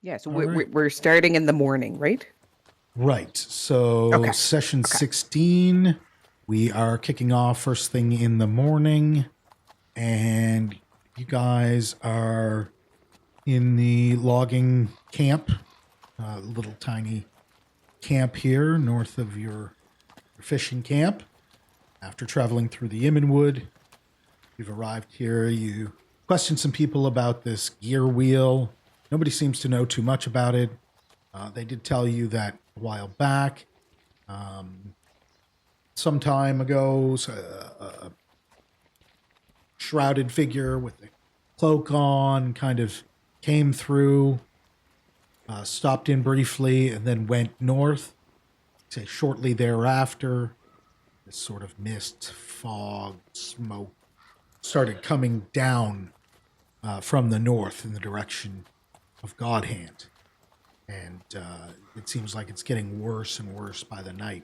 Yeah, so All right. we're starting in the morning, right? Right. So Okay. session Okay. 16, we are kicking off first thing in the morning, and you guys are in the logging camp, little tiny camp here north of your fishing camp. After traveling through the Immenwood, you've arrived here. You question some people about this gear wheel. Nobody seems to know too much about it. They did tell you that a while back, some time ago, a shrouded figure with a cloak on kind of came through, stopped in briefly, and then went north. Say shortly thereafter, this sort of mist, fog, smoke started coming down from the north in the direction of Godhand. And it seems like it's getting worse and worse by the night.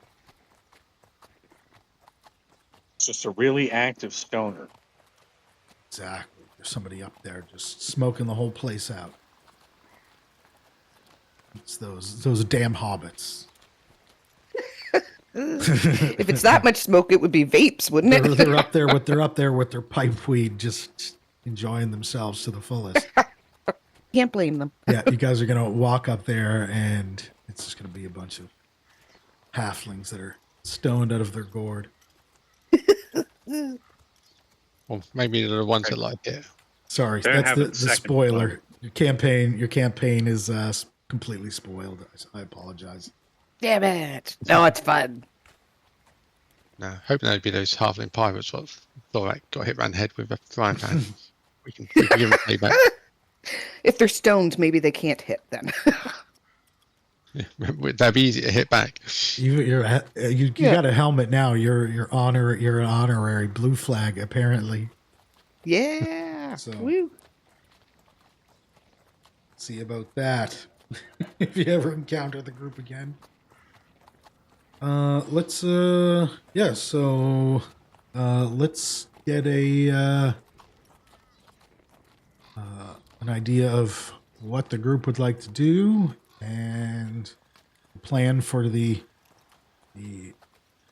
It's just a really active stoner. Exactly. There's somebody up there just smoking the whole place out. It's those damn hobbits. If it's that much smoke, it would be vapes, wouldn't it? They're up there with their pipe weed, just enjoying themselves to the fullest. Can't blame them. Yeah, you guys are gonna walk up there, and it's just gonna be a bunch of halflings that are stoned out of their gourd. Well, maybe they're the ones that like it. Sorry, They're that's having the second spoiler. fun. Your campaign is completely spoiled. I apologize. Damn it. No, it's fun. No, hoping they'd be those halfling pirates what Thorak got hit around the head with a frying pan. we can give them payback. If they're stoned, maybe they can't hit then. That'd be easy to hit back. You got a helmet now. You're an honorary blue flag apparently. Yeah. So- Woo. See about that. If you ever encounter the group again. Let's get an idea of what the group would like to do and plan for the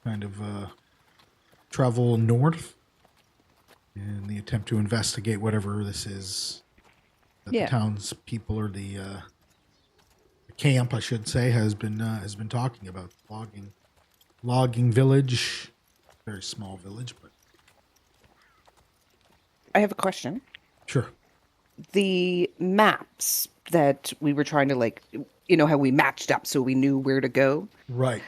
kind of travel north in the attempt to investigate whatever this is that the townspeople or the camp, I should say, has been talking about. Logging village, very small village, but I have a question. sure. The maps that we were trying to how we matched up so we knew where to go. Right.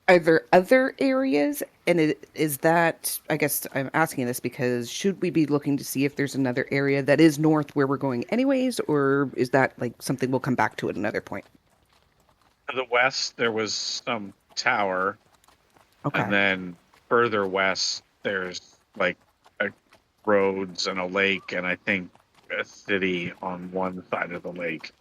Are there other areas? And is that, I guess I'm asking this because should we be looking to see if there's another area that is north where we're going anyways, or is that like something we'll come back to at another point? To the west, there was some tower. Okay. And then further west, there's like roads and a lake, and I think a city on one side of the lake.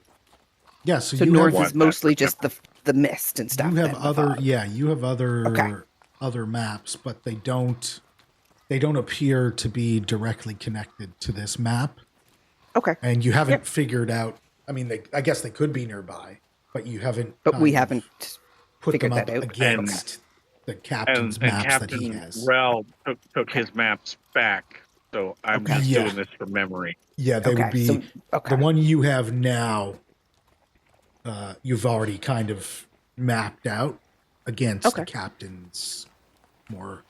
Yeah, So you north have, is mostly just the mist and stuff. you have then, the other fog. you have other Okay. other maps, but they don't appear to be directly connected to this map. Okay. And you haven't figured out. I mean, I guess they could be nearby, but you haven't. But we kind of haven't put figured them up that out. against the captain's And maps that he Captain has. Rel took his maps back, so I'm Okay. just Yeah. doing this from memory. Yeah, they would be the one you have now. You've already kind of mapped out against the captain's more.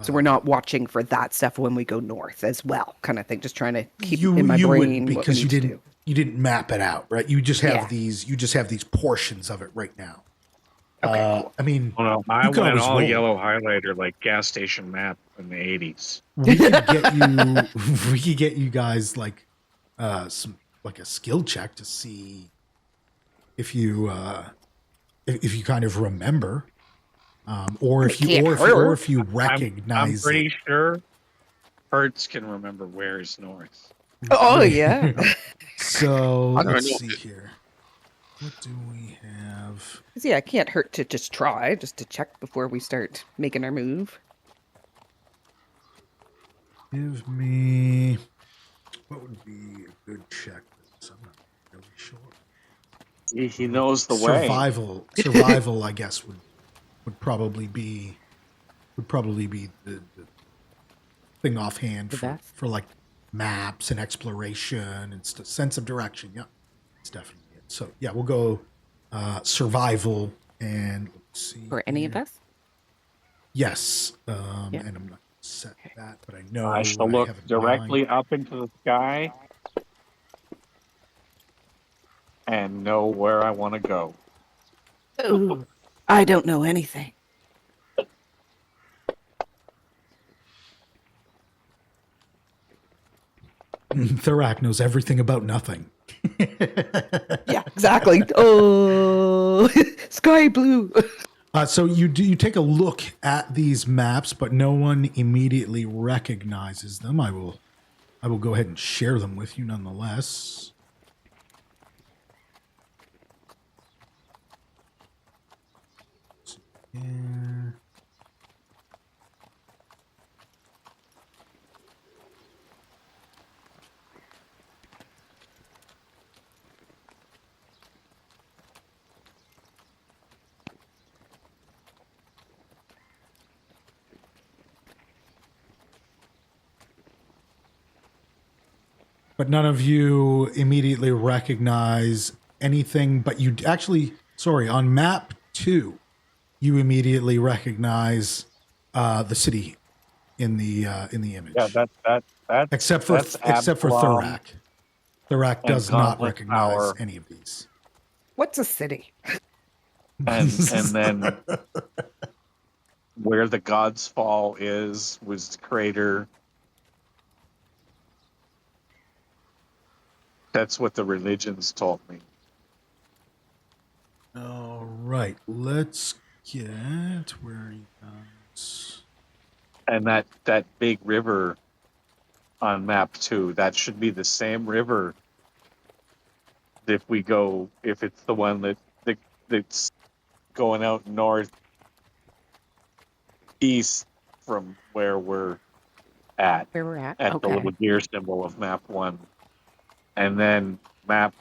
So we're not watching for that stuff when we go north as well, kind of thing. Just trying to keep You in my brain wouldn't, what because we you need to didn't do. you didn't map it out, right? You just have Yeah. these. You just have these portions of it right now. Okay, cool. I mean, Well, I you could went always all roll. yellow highlighter like gas station map in the 80s. We could get you. We could get you guys like some like a skill check to see if you kind of remember, or if you recognize. I'm pretty it. sure Hertz can remember where is north. Oh yeah. So I don't let's know. see here. What do we have? Yeah, it can't hurt to just try, just to check before we start making our move. Give me. What would be a good check? I'm not really sure. He knows the way. Survival, I guess would probably be the thing offhand The for best. like maps and exploration and sense of direction. Yeah, it's definitely it. So yeah, we'll go survival and let's see For any of here. us? Yes, Yeah. and I'm not set that, but I know I shall what look have in directly mind. up into the sky and know where I want to go. Oh, I don't know anything. Thorak knows everything about nothing. Yeah, exactly. Oh, sky blue. So you take a look at these maps, but no one immediately recognizes them. I will go ahead and share them with you nonetheless. Yeah. But none of you immediately recognize anything. But you actually, sorry, on map 2, you immediately recognize the city in the image. Yeah, that's except for Absalom Thorak. Thorak and does not Gauntlet recognize Tower. any of these. What's a city? and then where the God's Fall was the crater. That's what the religions told me. All right, let's get where you guys. And that big river on map 2, that should be the same river if it's the one that's going out northeast from where we're at Where we're at? the Okay. little deer symbol of map 1. And then map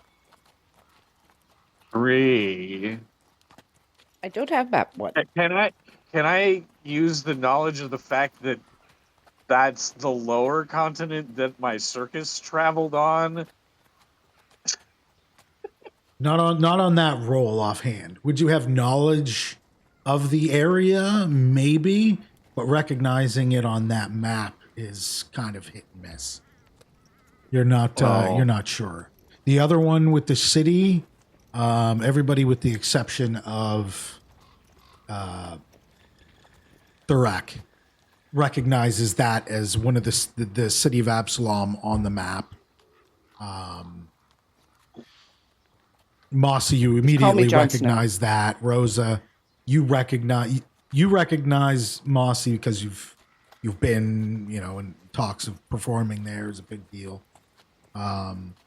3. I don't have map 1. Can I use the knowledge of the fact that that's the lower continent that my circus traveled on? Not on that roll offhand. Would you have knowledge of the area? Maybe, but recognizing it on that map is kind of hit and miss. You're not sure. The other one with the city, everybody with the exception of Thorak recognizes that as one of the city of Absalom on the map. Mossy, you immediately Jon recognize that. Rosa, you recognize Mossy because you've been, in talks of performing there is a big deal.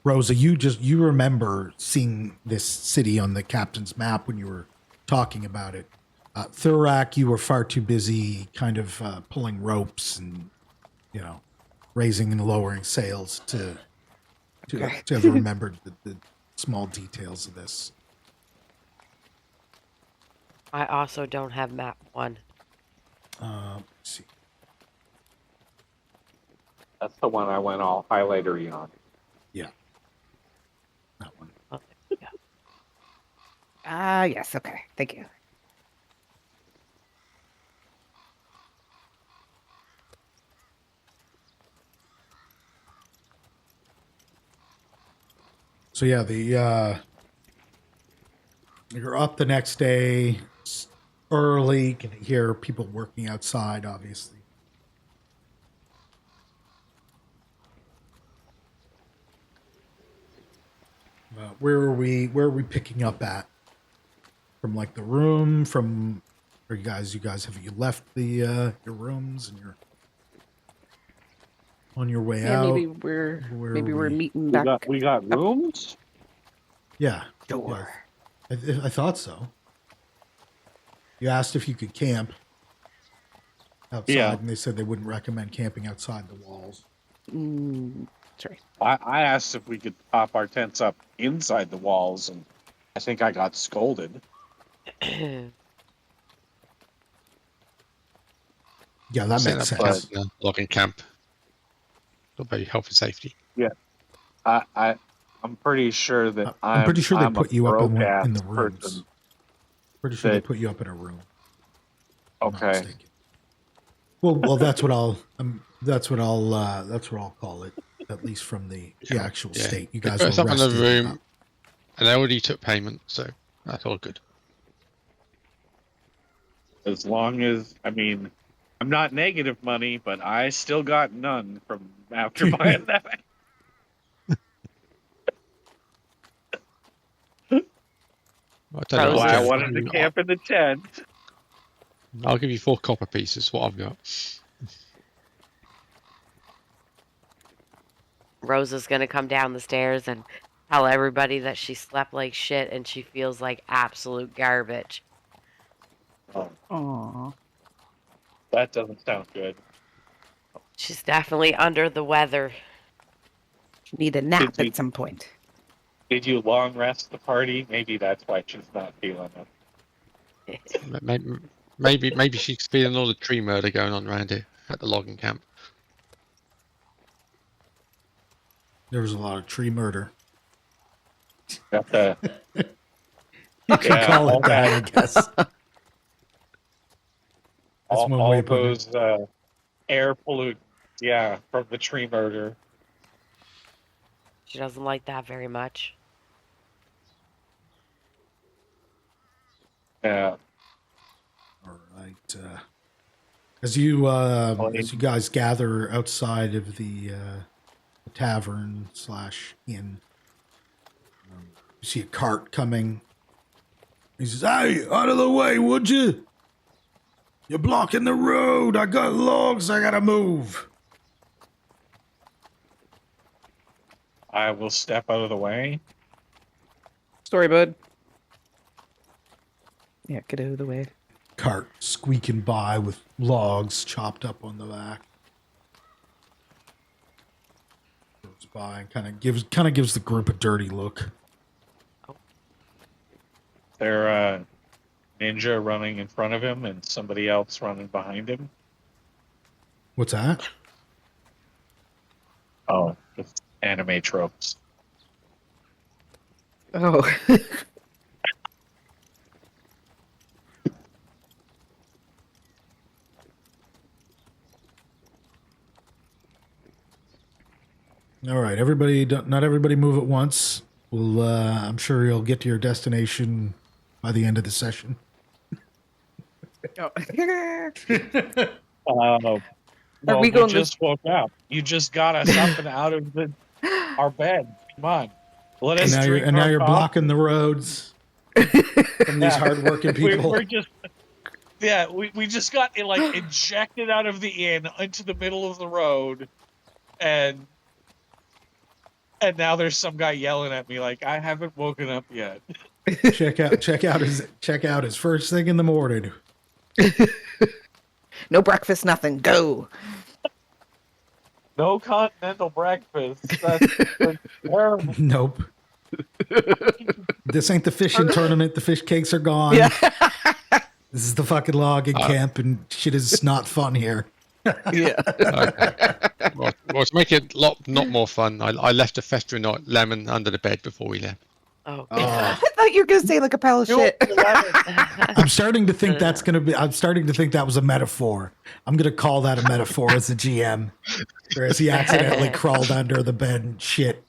Rosa, you remember seeing this city on the captain's map when you were talking about it. Thorak, you were far too busy kind of pulling ropes and, raising and lowering sails to have remembered the small details of this. I also don't have map 1. Let's see. That's the one I went all highlightery on. Yeah. That one. Oh, yeah. Yes. Okay. Thank you. So yeah, you're up the next day early. You can hear people working outside, obviously. Where are we picking up at? From like the room, or you guys have you left the your rooms and you're on your way Yeah, out? maybe we're meeting We back. got rooms? Yeah. Sure. Yeah. I thought so. You asked if you could camp outside, Yeah. and they said they wouldn't recommend camping outside the walls. Sorry. I asked if we could pop our tents up inside the walls and I think I got scolded. Yeah, that Set makes up sense. camp in a logging camp. Not very health and safety. I'm pretty sure that I'm pretty sure they I'm a put you up in broke-ass the rooms. person. Pretty sure they that- put you up in a room. I'm not Okay. mistaken. Well, that's what I'll call it. At least from the actual Yeah. state. You They guys put were us up in the rested. room, and they already took payment, so that's all good. As long as, I mean, I'm not negative money, but I still got none from after buying that. I tell you Rose what, Why I is- wanted to camp in the tent. I'll give you 4 copper pieces. What I've got. Rosa's gonna come down the stairs and tell everybody that she slept like shit and she feels like absolute garbage. Oh, Aw. that doesn't sound good. She's definitely under the weather. Need a nap Did you- at some point. Did you long rest the party? Maybe that's why she's not feeling it. Maybe she's feeling all the tree murder going on around here at the logging camp. There was a lot of tree murder. Got the, You can Yeah, call all it that, I guess. That's all, one all way of putting it. those air pollutants, yeah, from the tree murder. She doesn't like that very much. Yeah. All right. As you guys gather outside of the tavern / inn, you see a cart coming. He says, "Hey, out of the way, would you? You're blocking the road. I got logs. I gotta move." I will step out of the way. Story, bud. Yeah, get out of the way. Cart squeaking by with logs chopped up on the back. Goes by and kind of gives the group a dirty look. There, ninja running in front of him and somebody else running behind him. What's that? Oh, just anime tropes. Oh. All right, everybody. Not everybody move at once. Well, I'm sure you'll get to your destination by the end of the session. Oh. Well, we we going just woke up. You just got us up and out of our bed. Come on, let us drink. And now our you're coffee. blocking the roads from these hardworking people. We're just, yeah, we just got like ejected out of the inn into the middle of the road, and now there's some guy yelling at me like I haven't woken up yet. check out his first thing in the morning. No breakfast, nothing. Go. No continental breakfast. That's terrible. Nope. This ain't the fishing tournament. The fish cakes are gone. Yeah. This is the fucking logging camp, and shit is not fun here. Yeah. Okay. Well, to make it not more fun, I left a festering lemon under the bed before we left. Oh, I thought you were gonna say like a pile of shit. I'm starting to think I'm starting to think that was a metaphor. I'm gonna call that a metaphor as a GM. Whereas he accidentally crawled under the bed and shit.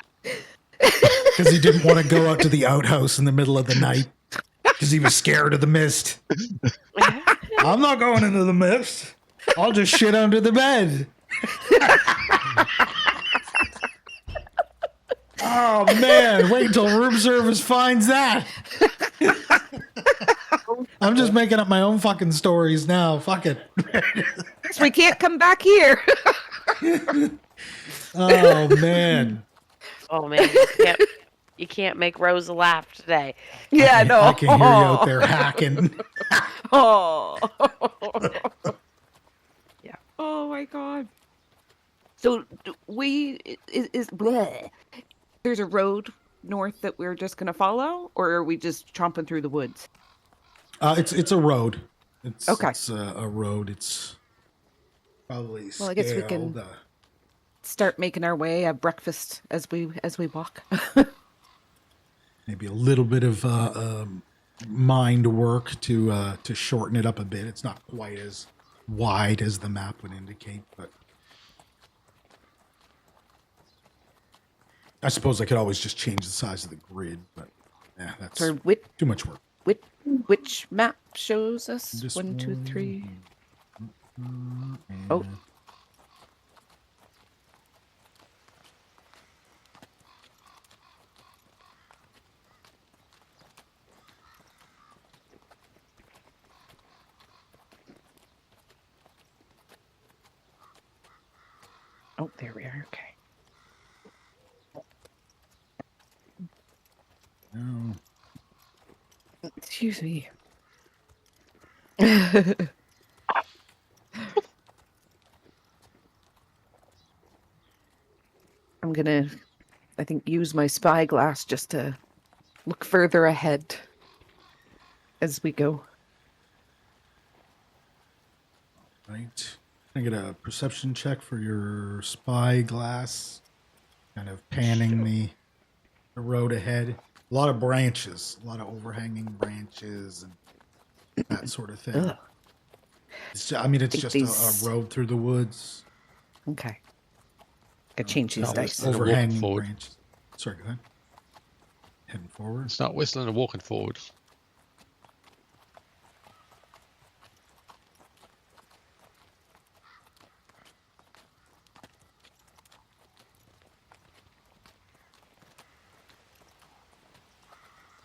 Because he didn't want to go out to the outhouse in the middle of the night. Because he was scared of the mist. I'm not going into the mist. I'll just shit under the bed. Oh man, wait until room service finds that. I'm just making up my own fucking stories now. Fuck it. We can't come back here. Oh man. oh man, you can't make Rosa laugh today. Yeah, no. I can hear you out there hacking. Oh. Yeah. Oh my god. So we is bleh. There's a road north that we're just going to follow, or are we just tromping through the woods? It's a road. It's Okay. It's a road. It's probably Well, I guess we can scaled. start making our way, have breakfast as we walk. Maybe a little bit of mind work to shorten it up a bit. It's not quite as wide as the map would indicate, but I suppose I could always just change the size of the grid. But yeah, that's Or too much work. which map shows us? This 1, 2, one, 3. and Oh. Oh, there we are. Okay. no. Excuse me. I'm gonna, I think, use my spyglass just to look further ahead as we go. Right. Can I get a perception check for your spyglass? Kind of panning the road ahead. A lot of branches, a lot of overhanging branches and that sort of thing. Ugh. It's think just these- a road through the woods. Okay. Gotta change these No, dice. it's- Walk Overhanging forward. branches. Sorry, go ahead. Heading forward. It's not whistling and walking forward.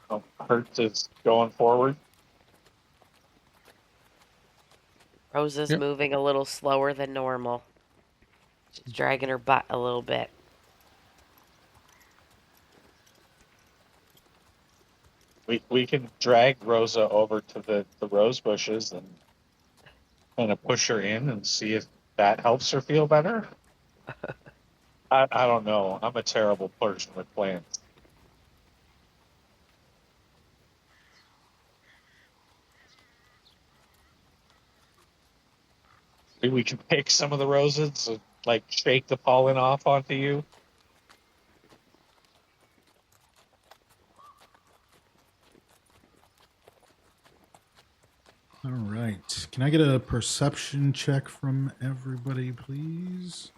Oh, Hertz is going forward. Rosa's Yep. moving a little slower than normal. She's dragging her butt a little bit. We can drag Rosa over to the rose bushes and kind of push her in and see if that helps her feel better. I don't know. I'm a terrible person with plans. Maybe we can pick some of the roses and like shake the pollen off onto you. All right. Can I get a perception check from everybody, please?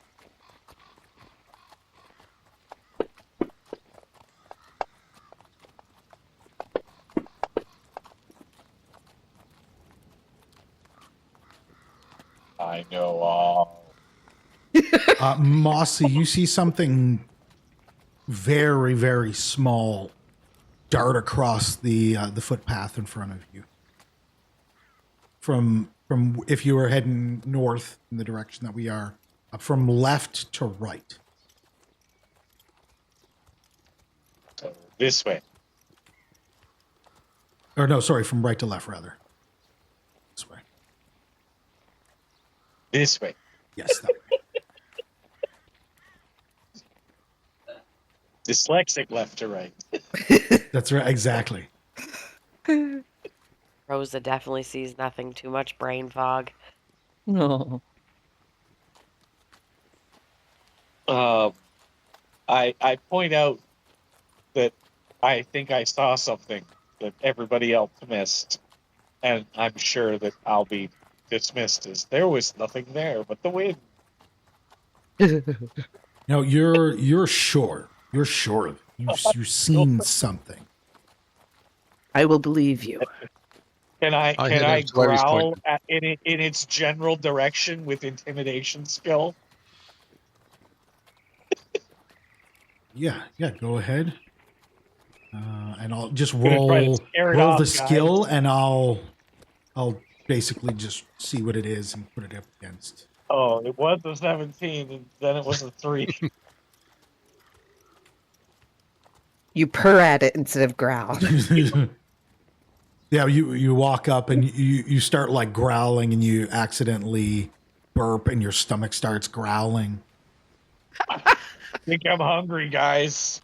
I know all. Mossy, you see something very, very small dart across the footpath in front of you. From if you were heading north in the direction that we are, from left to right. So this way. Or no, sorry, from right to left, rather. This way. This way. Yes, that way. Dyslexic left to right. That's right, exactly. Rosa definitely sees nothing. Too much brain fog. No. I point out that I think I saw something that everybody else missed, and I'm sure that I'll be dismissed as there was nothing there but the wind. No, you're sure. You're sure of it. You've seen something. I will believe you. Can I I hear can I those where he's growl pointing. in its general direction with intimidation skill? Yeah, go ahead. And I'll just Gonna try to roll scare it roll off, the guys. skill, and I'll basically just see what it is and put it up against. Oh, it was a 17, and then it was a 3. You purr at it instead of growl. Yeah, you walk up and you start like growling, and you accidentally burp, and your stomach starts growling. I think I'm hungry, guys.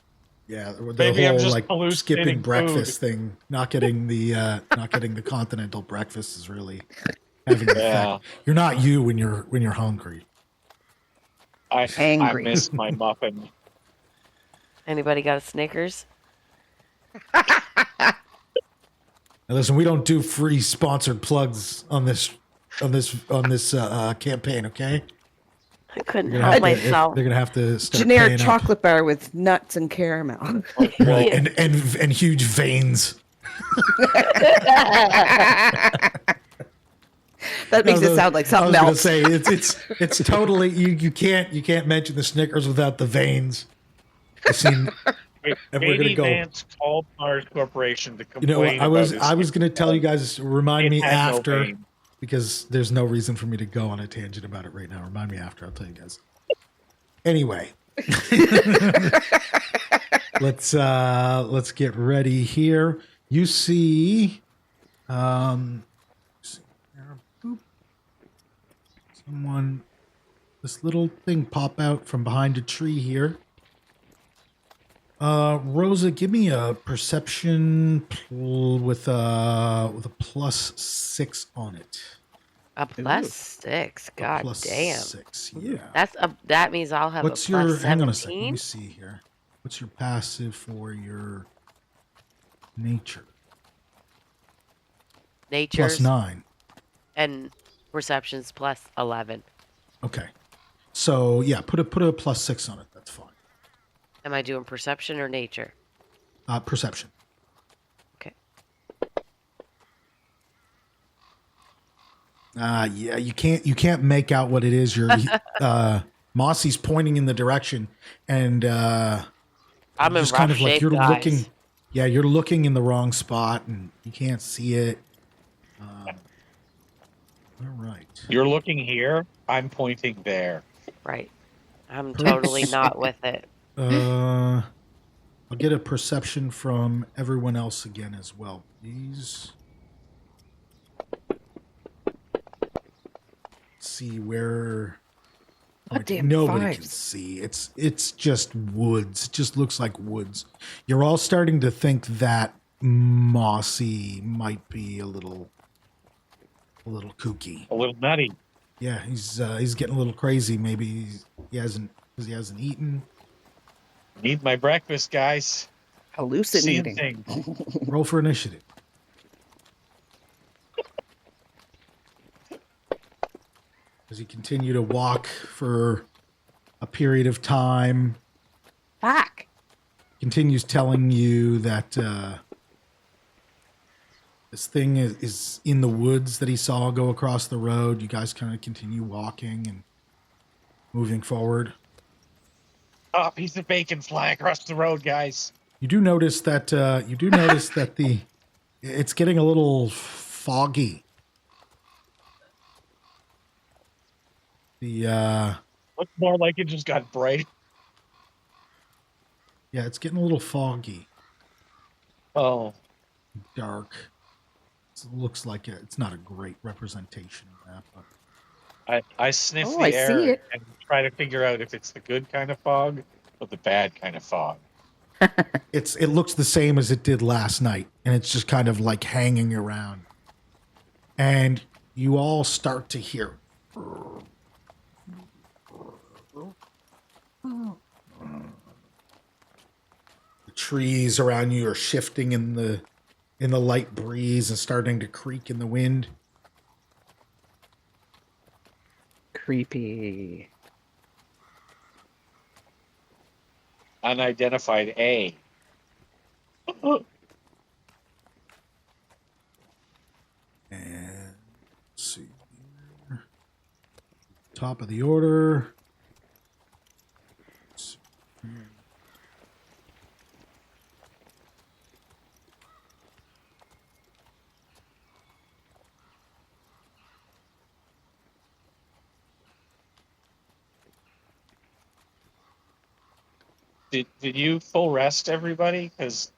Yeah, the Maybe I'm whole just like hallucinating skipping food. breakfast thing, not getting the continental breakfast is really having an Yeah. effect. You're not you when you're hungry. I Angry. miss my muffin. Anybody got a Snickers? Now listen, we don't do free sponsored plugs on this campaign, okay? I couldn't You're help gonna have to, myself. they're gonna have to start Generic paying chocolate bar with nuts and caramel. up. Well, Right, Yeah. and huge veins. That makes it sound like something I else. was gonna say it's totally you can't mention the Snickers without the veins. I've seen, and we're gonna Katie go. Vance called Mars Corporation to You know, complain I was about his gonna tell you guys. Remind It me had no after, vein. because there's no reason for me to go on a tangent about it right now. Remind me after. I'll tell you guys. Anyway, let's get ready here. You see, boop. Someone, this little thing pop out from behind a tree here. Rosa, give me a perception with a +6 on it. A +6. A God damn. +6, yeah. That means I'll have What's a your? +17. Hang on a second. Let me see here. What's your passive for your nature? Nature's +9. and perceptions +11. Okay. So yeah, put a +6 on it. That's fine. Am I doing perception or nature? Perception. Okay. Yeah, you can't make out what it is. Mossy's pointing in the direction, and I'm in just rough kind of like shape, you're guys. looking. Yeah, you're looking in the wrong spot, and you can't see it. All right. You're looking here. I'm pointing there. Right. I'm totally not with it. I'll get a perception from everyone else again as well, please. See where. Goddamn Nobody can fives. see. It's just woods. It just looks like woods. You're all starting to think that Mossy might be a little kooky. A little nutty. Yeah, he's getting a little crazy. Maybe he hasn't eaten. Need my breakfast, guys. Hallucinating. Seeing things. Roll for initiative. As you continue to walk for a period of time, Fuck. continues telling you that this thing is in the woods that he saw go across the road. You guys kind of continue walking and moving forward. Oh, piece of bacon fly across the road, guys. You do notice that it's getting a little foggy. Looks more like it just got bright. Yeah, it's getting a little foggy, Oh, dark. It looks like it's not a great representation of that, but I sniff Oh, the I see air it. and try to figure out if it's the good kind of fog or the bad kind of fog. it looks the same as it did last night, and it's just kind of like hanging around. And you all start to hear. The trees around you are shifting in the light breeze and starting to creak in the wind. Creepy. Unidentified A. And let's see here. Top of the order. Let's see here. Did you full rest everybody? Because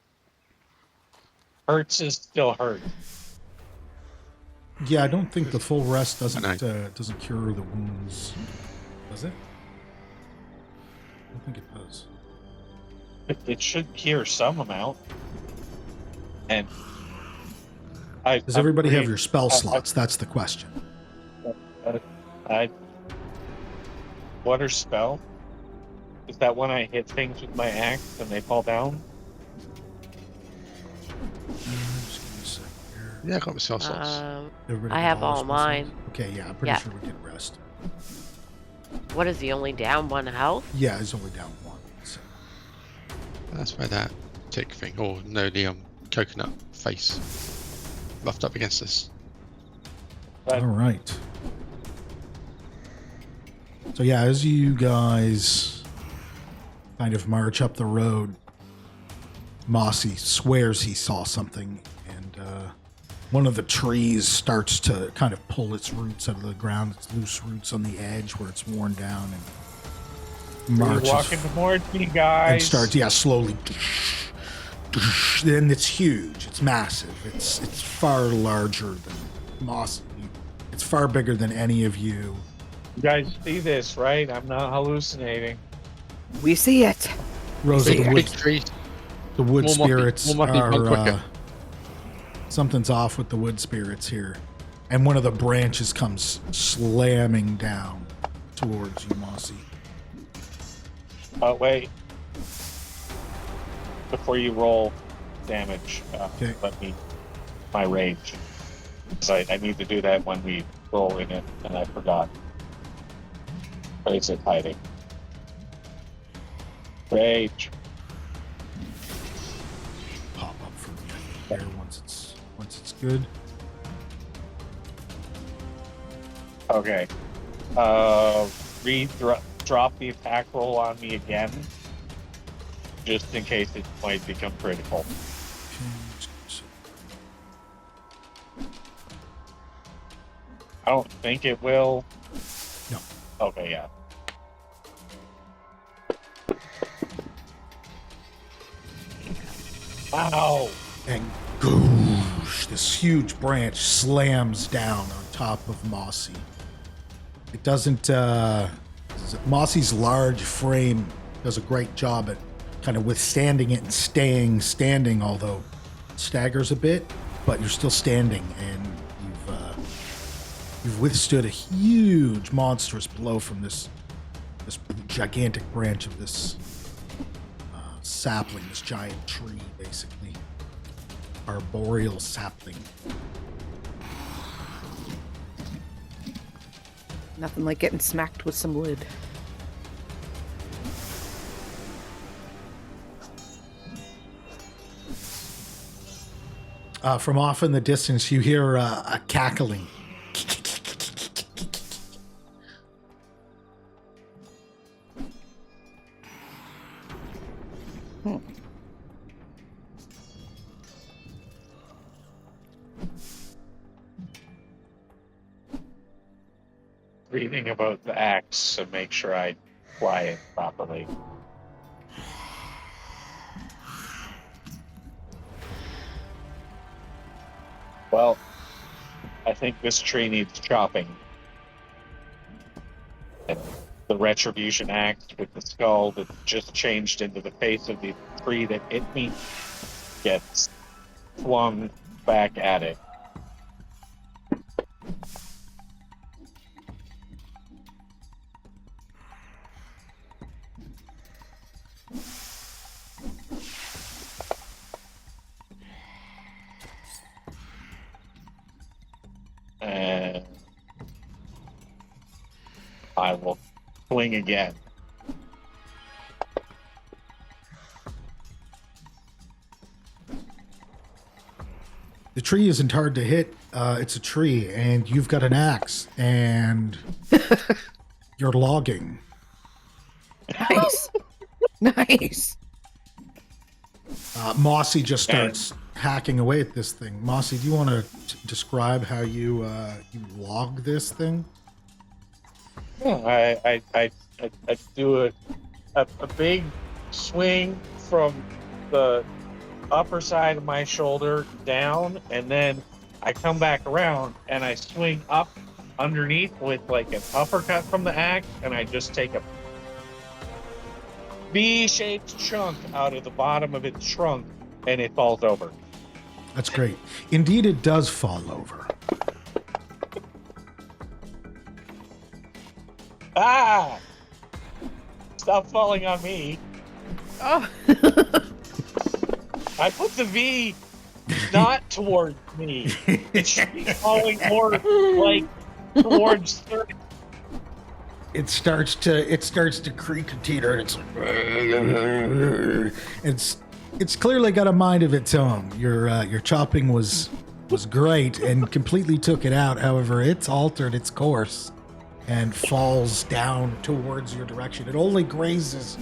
hurts is still hurt. Yeah, I don't think the full rest doesn't No. doesn't cure the wounds. Does it? I don't think it does. It should cure some amount. And Does everybody have your spell I- slots? That's the question. I water spell. Is that when I hit things with my axe and they fall down? Just give me a sec here. Yeah, I got my spell slots. Everybody I got have their all spell slots? mine. Okay, yeah, I'm pretty Yeah. sure we can rest. What is he only down 1 health? Yeah, it's only down 1. So. That's where that tick thing, or no, the coconut face roughed up against us. But All right. So yeah, as you guys kind of march up the road, Mossy swears he saw something, and one of the trees starts to kind of pull its roots out of the ground, its loose roots on the edge where it's worn down, and you're marches walking towards me, guys. and starts, yeah, slowly. Then it's huge. It's massive. It's far larger than Mossy. It's far bigger than any of you. You guys see this, right? I'm not hallucinating. We see it. Rosa, Big, the big wood, tree. the wood More moppy, spirits more moppy, run are quicker. something's off with the wood spirits here, and one of the branches comes slamming down towards you, Mossy. Oh, wait. Before you roll damage, Okay. let me my rage. So I need to do that when we roll in it, and I forgot. Where is it hiding? Rage. Pop up for me here once it's good. Okay. Drop the attack roll on me again, just in case it might become critical. I don't think it will. No. Okay, yeah. Ow! And goosh, this huge branch slams down on top of Mossy. It doesn't, Mossy's large frame does a great job at kind of withstanding it and staying standing, although it staggers a bit, but you're still standing, and you've withstood a huge, monstrous blow from this gigantic branch of this sapling, this giant tree, basically. Arboreal sapling. Nothing like getting smacked with some wood. From off in the distance, you hear a cackling. Reading about the axe to make sure I fly it properly. Well, I think this tree needs chopping. And the retribution axe with the skull that just changed into the face of the tree that hit me gets flung back at it. And I will swing again. The tree isn't hard to hit. It's a tree, and you've got an axe, and you're logging. Nice. Nice. Mossy just starts hacking away at this thing. Mossy, do you want to describe how you log this thing? Yeah, I do a big swing from the upper side of my shoulder down, and then I come back around and I swing up underneath with like an uppercut from the axe, and I just take a V-shaped chunk out of the bottom of its trunk, and it falls over. That's great. Indeed, it does fall over. Ah! Stop falling on me. Oh. I put the V not towards me. It should be falling more like towards 30. It starts to creak and teeter, and it's clearly got a mind of its own. Your chopping was great and completely took it out. However, it's altered its course and falls down towards your direction. It only grazes,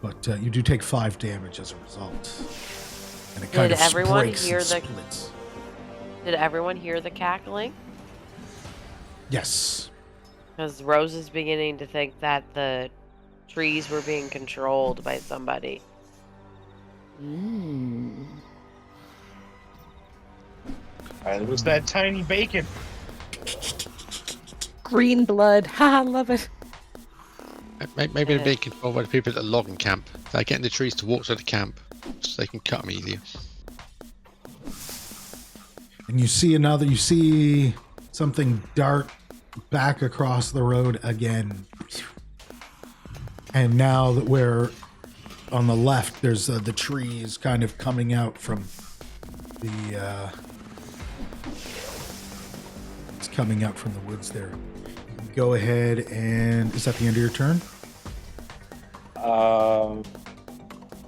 but you do take 5 damage as a result. And it kind Did of everyone breaks hear and the- splits. Did everyone hear the cackling? Yes. Because Rose is beginning to think that the trees were being controlled by somebody. It was that tiny bacon. Green blood. Ha, love it. Maybe they're being controlled by the people at the logging camp. They're getting the trees to walk to the camp so they can cut them easier. And you see something dart back across the road again. And now that we're on the left, there's the trees kind of coming out from the it's coming out from the woods there. You can go ahead and is that the end of your turn?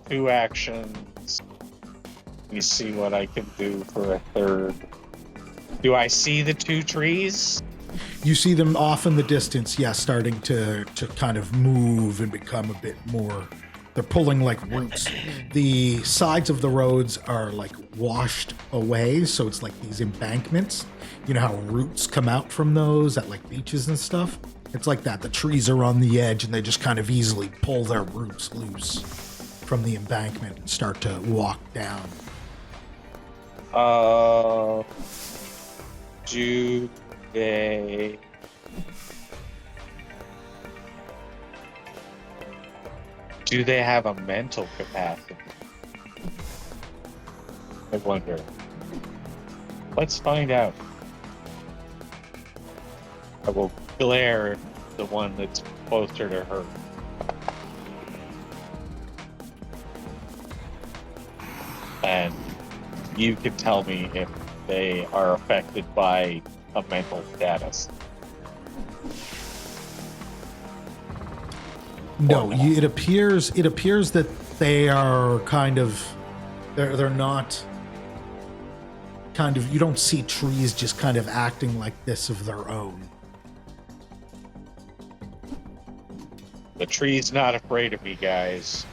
2 actions. Let me see what I can do for a third. Do I see the 2 trees? You see them off in the distance, starting to kind of move and become a bit more. They're pulling like roots. The sides of the roads are like washed away, so it's like these embankments. You know how roots come out from those at like beaches and stuff? It's like that. The trees are on the edge and they just kind of easily pull their roots loose from the embankment and start to walk down. Do they... Do they have a mental capacity? I wonder. Let's find out. I will glare at the one that's closer to her. And you can tell me if they are affected by a mental status. No, it appears that they are kind of they're not kind of you don't see trees just kind of acting like this of their own. The tree's not afraid of me, guys.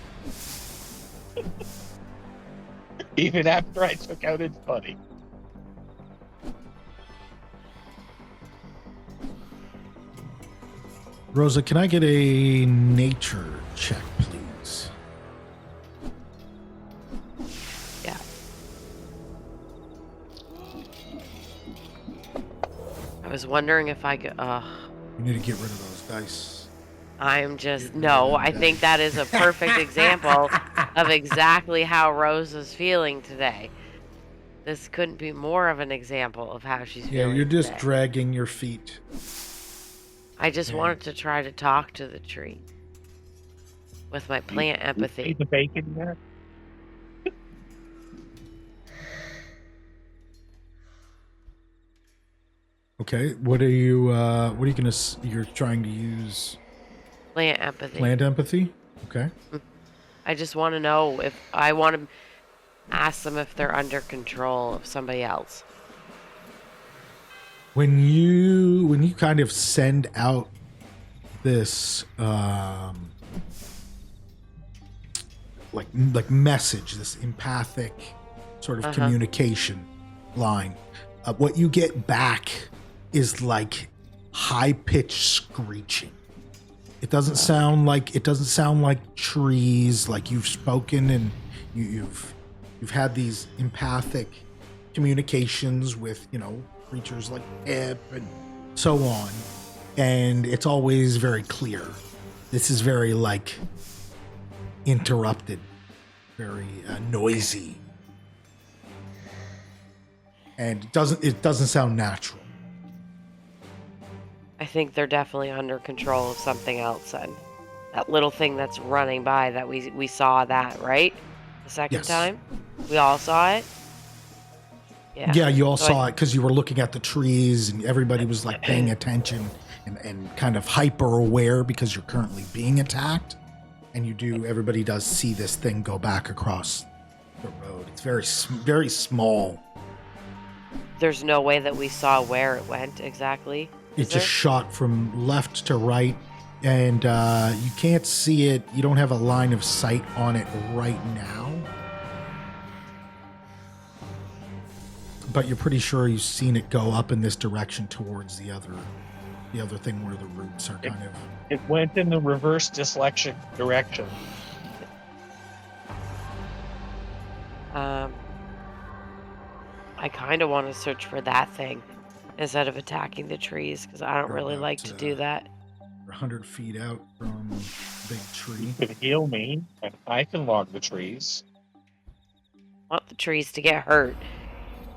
Even after I took out its buddy. Rosa, can I get a nature check, please? Yeah. I was wondering if I could. You need to get rid of those dice. I'm just no. I think that is a perfect example of exactly how Rose is feeling today. This couldn't be more of an example of how she's feeling. Yeah, you're just today. dragging your feet. I just wanted to try to talk to the tree with my plant See empathy. the bacon there? Okay, what are you gonna? You're trying to use Plant empathy. land empathy. Okay. I just want to know if I want to ask them if they're under control of somebody else. When you kind of send out this like message, this empathic sort of communication line, what you get back is like high-pitched screeching. It doesn't sound like trees, like you've spoken and you've had these empathic communications with, creatures like Pip and so on, and it's always very clear. This is very like interrupted, very noisy, and it doesn't sound natural. I think they're definitely under control of something else then. That little thing that's running by that we saw that, right? The second Yes. time? We all saw it? Yeah, you all So saw it because you were looking at the trees and everybody was like paying attention and kind of hyper aware because you're currently being attacked. And everybody does see this thing go back across the road. It's very small. There's no way that we saw where it went exactly. It just shot from left to right, and you can't see it. You don't have a line of sight on it right now. But you're pretty sure you've seen it go up in this direction towards the other thing where the roots are kind of... It went in the reverse dyslexic direction. I kind of want to search for that thing instead of attacking the trees because I don't We're really about, like to do that. 100 feet out from the big tree. You could heal me, and I can log the trees. I want the trees to get hurt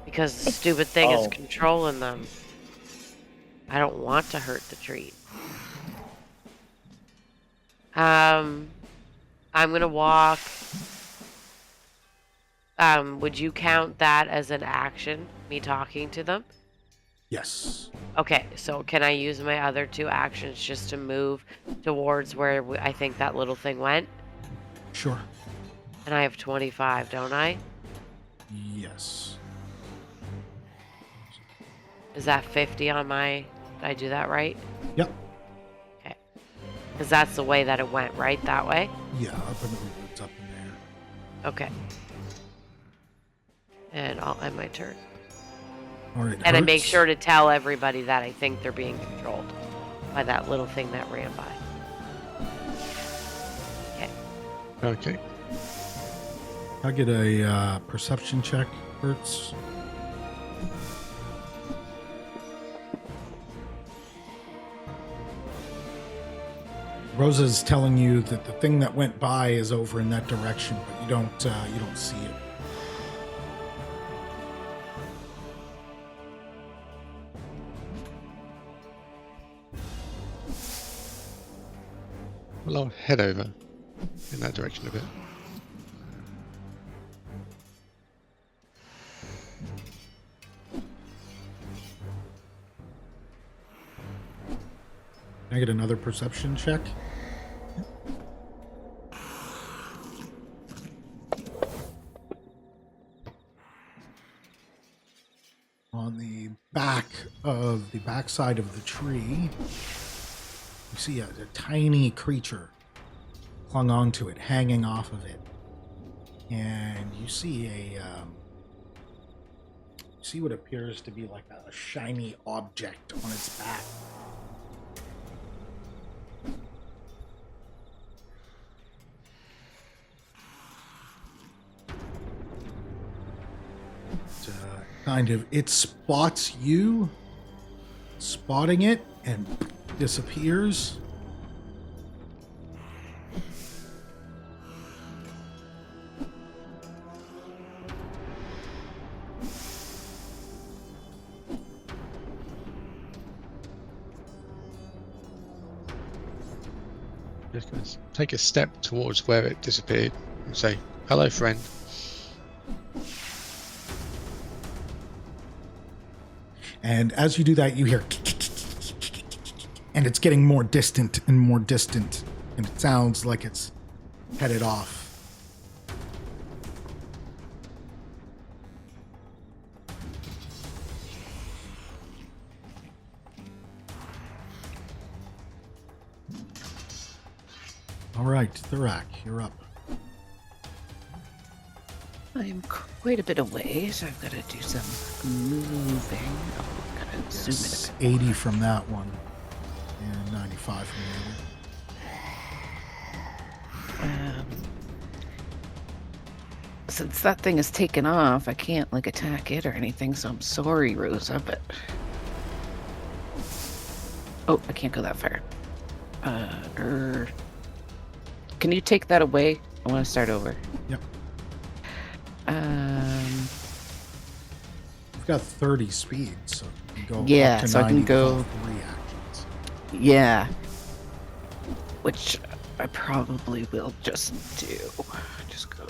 because the stupid thing is Oh. controlling them. I don't want to hurt the tree. I'm gonna walk. Would you count that as an action, me talking to them? Yes. Okay, so can I use my other two actions just to move towards where I think that little thing went? Sure. And I have 25, don't I? Yes. Is that 50 on my... Did I do that right? Yep. Okay. Because that's the way that it went, right? That way? Yeah, up in the roots, up in there. Okay. And I'll end my turn. All right. And I make hurts. sure to tell everybody that I think they're being controlled by that little thing that ran by. Okay. Okay. I'll get a perception check, Hertz. Rosa's telling you that the thing that went by is over in that direction, but you don't see it. Well, I'll head over in that direction a bit. Can I get another perception check? On the backside of the tree, you see a tiny creature clung onto it, hanging off of it, and you see what appears to be like a shiny object on its back. It spots you, spotting it, and disappears. Just going to take a step towards where it disappeared and say, "Hello, friend." And as you do that, you hear, and it's getting more distant and more distant, and it sounds like it's headed off. All right, Thurak, you're up. I'm quite a bit away, so I've got to do some moving. Oh, gotta zoom Yes, in a bit. 80 from that one, and 95 from the other. Since that thing is taken off, I can't like attack it or anything, so I'm sorry, Rosa, but... Oh, I can't go that far. Can you take that away? I want to start over. Yep. Um, You've got 30 speed, so you can go Yeah, up to so I 90 can go- with all 3 actions. yeah. Which I probably will just do. Just go.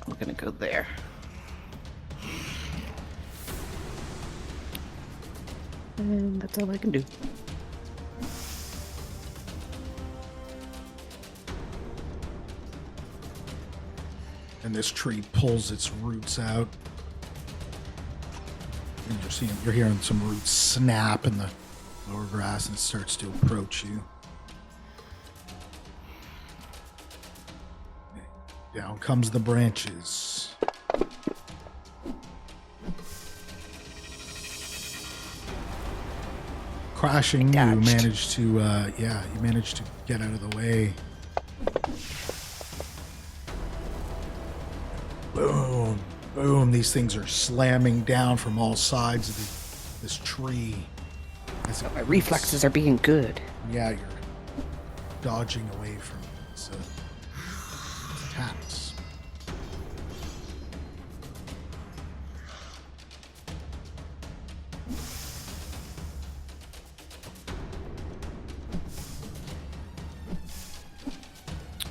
I'm gonna go there. And that's all I can do. And this tree pulls its roots out. And you're hearing some roots snap in the lower grass, and it starts to approach you. Down comes the branches. Crashing, you Dodged. managed to, you managed to get out of the way. Boom, boom. These things are slamming down from all sides of this tree. As it My reflexes are being good. Yeah, you're dodging away from its attacks.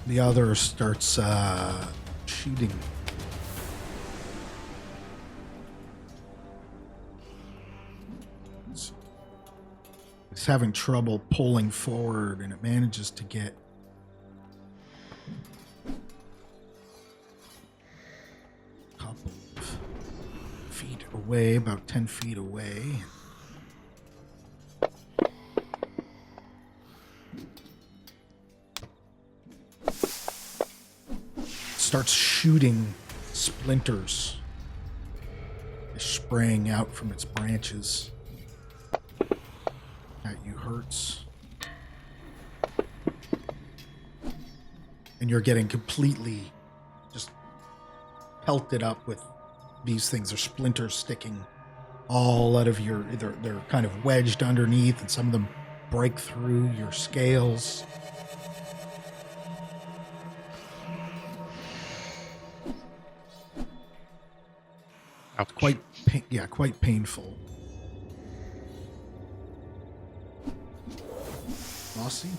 The other starts shooting. It's having trouble pulling forward, and it manages to get a couple of feet away, about 10 feet away. Starts shooting splinters. They're spraying out from its branches. At you hurts. And you're getting completely just pelted up with these things. They're splinters sticking all out of your... They're kind of wedged underneath, and some of them break through your scales. Ouch. Quite painful. Rossi?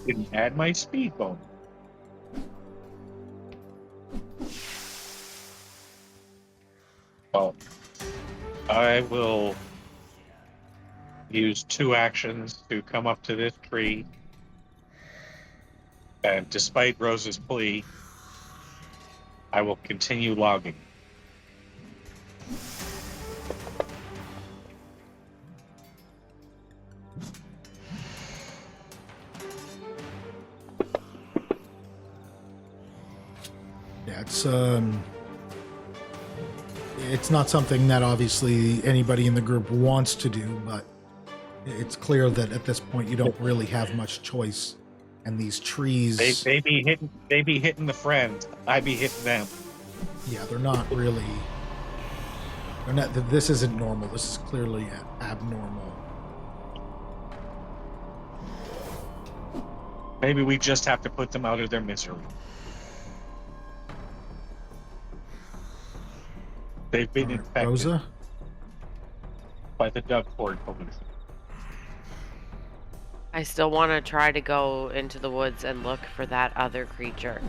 Didn't add my speed bone. Well, I will use 2 actions to come up to this tree. And despite Rosa's plea, I will continue logging. Yeah, it's not something that obviously anybody in the group wants to do, but it's clear that at this point you don't really have much choice. And these trees, They be hitting the friends. I be hitting them. yeah, they're not really. They're not. This isn't normal. This is clearly abnormal. Maybe we just have to put them out of their misery. They've been All right, infected Rosa, by the Dugford pollution. I still want to try to go into the woods and look for that other creature.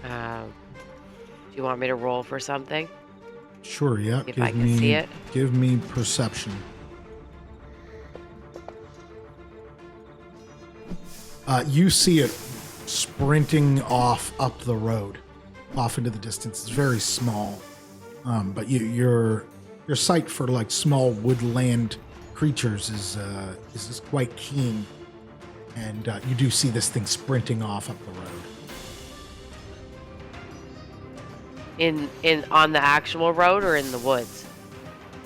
Do you want me to roll for something? sure, yeah. If I can see it. Give me perception. You see it sprinting off up the road, off into the distance. It's very small, but your sight for like small woodland creatures is quite keen, and you do see this thing sprinting off up the road. In on the actual road or in the woods?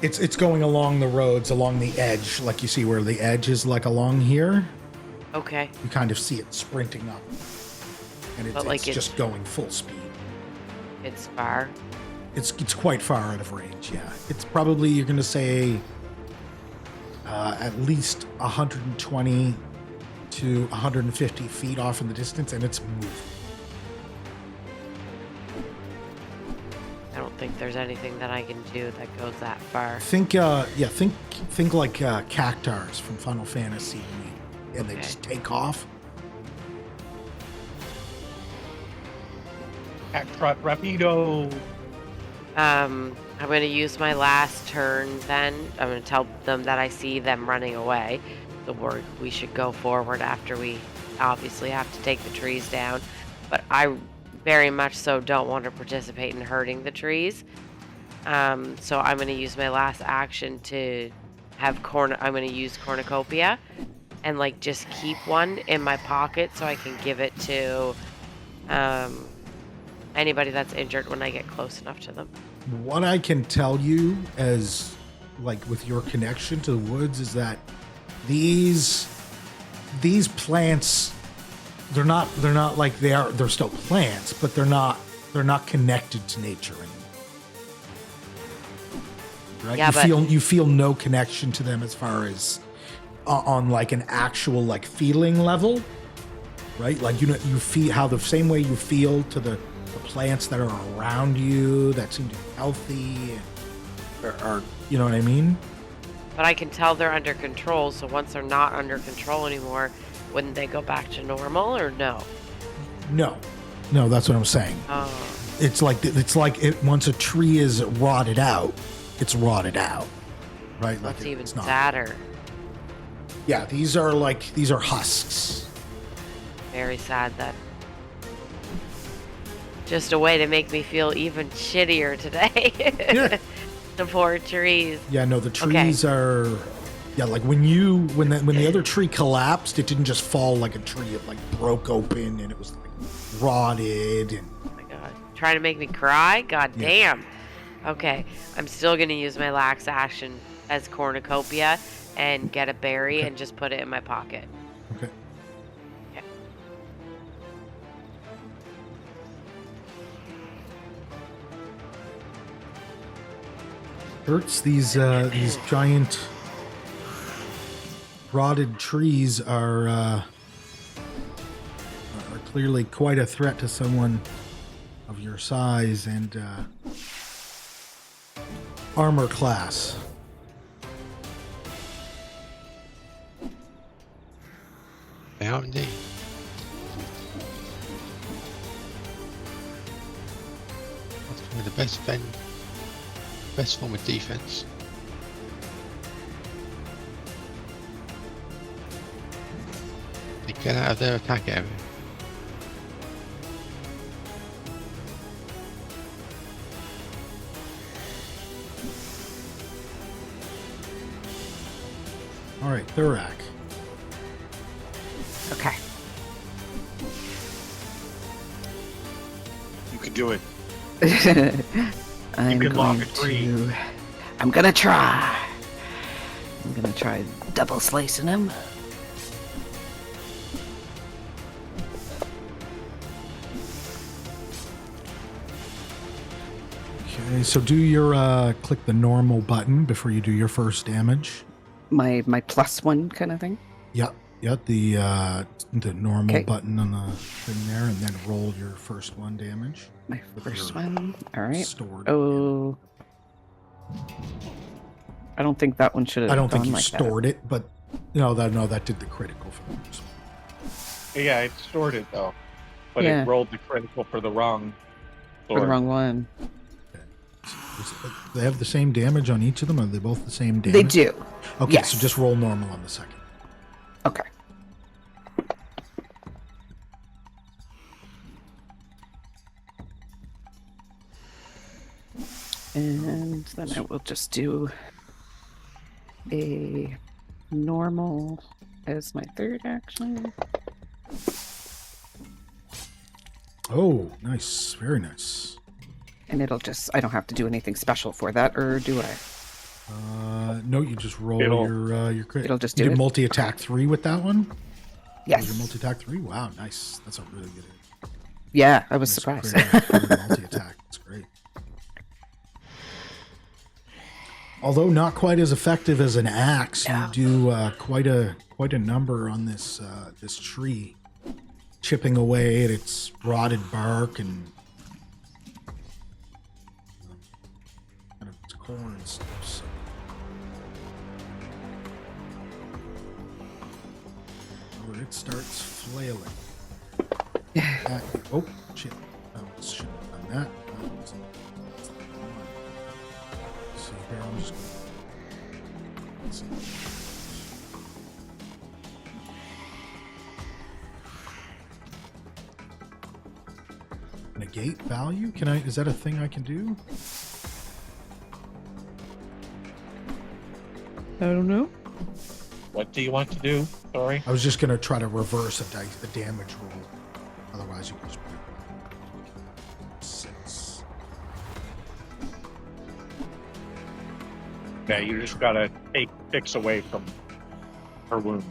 It's going along the roads, along the edge, like you see where the edge is, like along here. Okay. You kind of see it sprinting up, and But, like, it's it's- just going full speed. It's far. It's quite far out of range. Yeah, it's probably, you're going to say at least 120 to 150 feet off in the distance, and it's moving. I don't think there's anything that I can do that goes that far. Think like cactars from Final Fantasy, and they Okay. just take off. Trot rapido. I'm going to use my last turn then. I'm going to tell them that I see them running away. We should go forward after we obviously have to take the trees down. But I very much so don't want to participate in hurting the trees. So I'm going to use my last action to have I'm going to use cornucopia and like just keep one in my pocket so I can give it to anybody that's injured when I get close enough to them. What I can tell you, as like with your connection to the woods, is that these plants, they're not like they're still plants, but they're not connected to nature anymore. Right? Yeah, You feel no connection to them as far as on like an actual like feeling level, right? Like you feel how the same way you feel to the plants that are around you that seem to be healthy, or you know what I mean? But I can tell they're under control, so once they're not under control anymore, wouldn't they go back to normal or no? No, that's what I'm saying. Oh, It's like once a tree is rotted out, it's rotted out, right? Like that's even it's not. sadder. Yeah, these are husks. Very sad that. Just a way to make me feel even shittier today. Yeah. The poor trees. Yeah, no, the trees are. Yeah, like when the other tree collapsed, it didn't just fall like a tree. It like broke open and it was like rotted. And Oh my god. Trying to make me cry? God Yeah. damn. Okay. I'm still going to use my lax action as cornucopia and get a berry Okay. and just put it in my pocket. okay. Yeah. Hurts these giant rotted trees are clearly quite a threat to someone of your size and armor class. They are indeed. That's probably the best form of defense. They get out of their attack area. All right, Thurak. Okay. You can do it. I'm can log going a tree. to. I'm gonna try. I'm gonna try double slicing him. Okay, so do your click the normal button before you do your first damage. My +1 kind of thing. Yep, the normal Okay. button on the thing there, and then roll your first one damage. My With first your one. All right. Stored. Oh. I don't think that one should have. I don't think gone you like stored it, but that did the critical for the first one. Yeah, it stored it though, but Yeah. it rolled the critical for the wrong. that. For the sword. wrong one. They have the same damage on each of them? Are they both the same damage? They do. Okay, Yes. so just roll normal on the second. Okay. And then I will just do a normal as my third action. Oh, nice. Very nice. And it'll just, I don't have to do anything special for that, or do I? No, you just roll It'll- your crit. it'll just you do did it? multi-attack 3 with that one? Yes. Your multi-attack 3? Wow, nice. That's a really good hit. Yeah, I was Nice surprised. crit multi-attack. That's great. Although not quite as effective as an axe, No. you do quite a number on this this tree, chipping away at its rotted bark and kind of its core and stuff. So. Oh, it starts flailing. Oh shit! I shouldn't have done that. That's the one. See here, I'm just gonna. Let's see. Negate value? Can I? Is that a thing I can do? I don't know. What do you want to do? Sorry. I was just gonna try to reverse a damage roll. Otherwise, you can just put 6. Yeah, you just gotta take 6 away from her wound.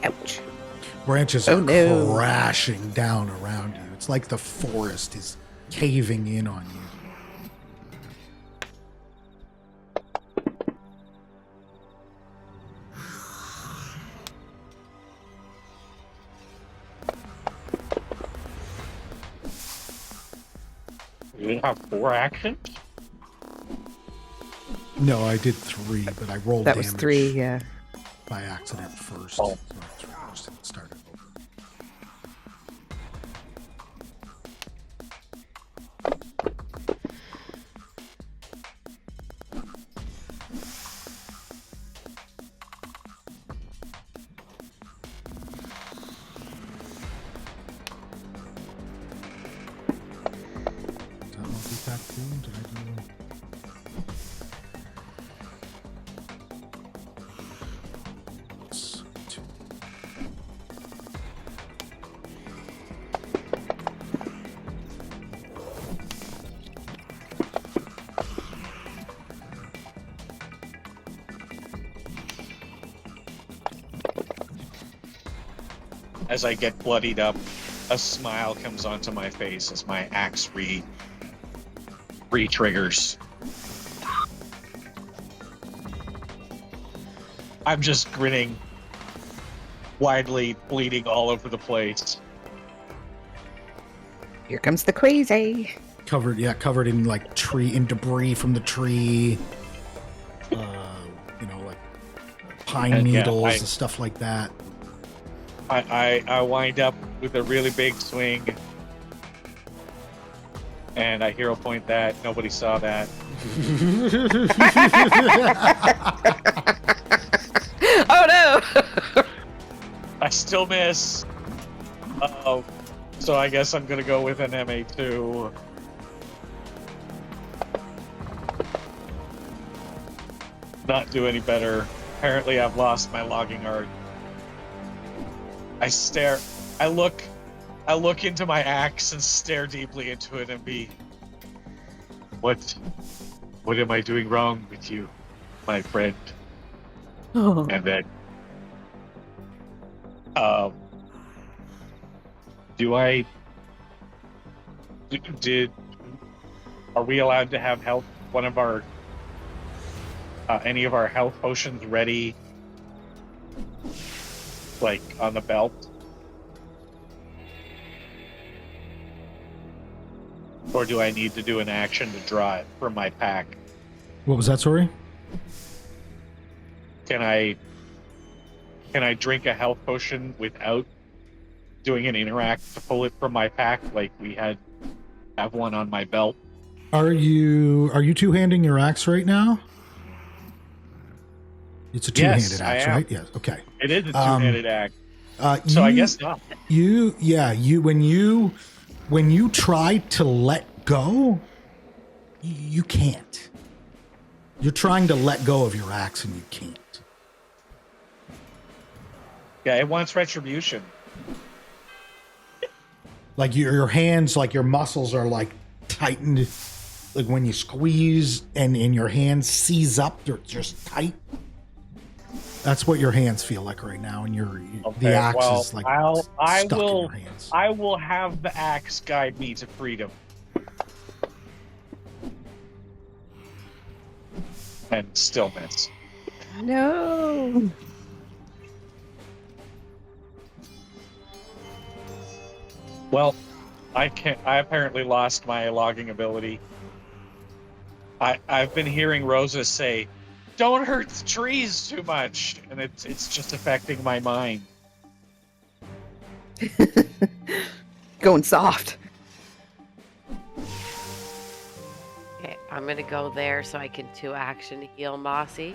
Ouch. Branches Oh, are no. crashing down around you. It's like the forest is caving in on you. You didn't have 4 actions? No, I did 3, but I rolled That damage was 3, yeah. by accident first. Oh. So I just started over. Did I multi-attack too? Did I do? It's 2. As I get bloodied up, a smile comes onto my face as my axe re-triggers. I'm just grinning, widely bleeding all over the place. Here comes the crazy. Covered in like in debris from the tree. Like pine And, yeah, needles I- and stuff like that. I wind up with a really big swing, and I hero point that. Nobody saw that. Oh no! I still miss. Oh, so I guess I'm gonna go with an MA2. Not do any better. Apparently, I've lost my logging art. I look into my axe and stare deeply into it and be, what am I doing wrong with you, my friend? Oh. And then, are we allowed to have health, one of our, any of our health potions ready, like, on the belt? Or do I need to do an action to draw it from my pack? What was that, sorry? Can I drink a health potion without doing an interact to pull it from my pack like we have one on my belt? Are you two-handing your axe right now? It's a two-handed Yes, I axe, am. right? Yes. Okay. It is a two-handed axe, you, so I guess not. When you try to let go, you can't. You're trying to let go of your axe and you can't. Yeah, it wants retribution. Like your hands, like your muscles are like tightened. Like when you squeeze and your hand seize up, they're just tight. That's what your hands feel like right now, and the axe is like stuck in your hands. I will have the axe guide me to freedom. And still miss. No. Well, I apparently lost my logging ability. I've been hearing Rosa say, "Don't hurt the trees too much," and it's just affecting my mind. Going soft. Okay, I'm gonna go there so I can 2-action heal Mossy.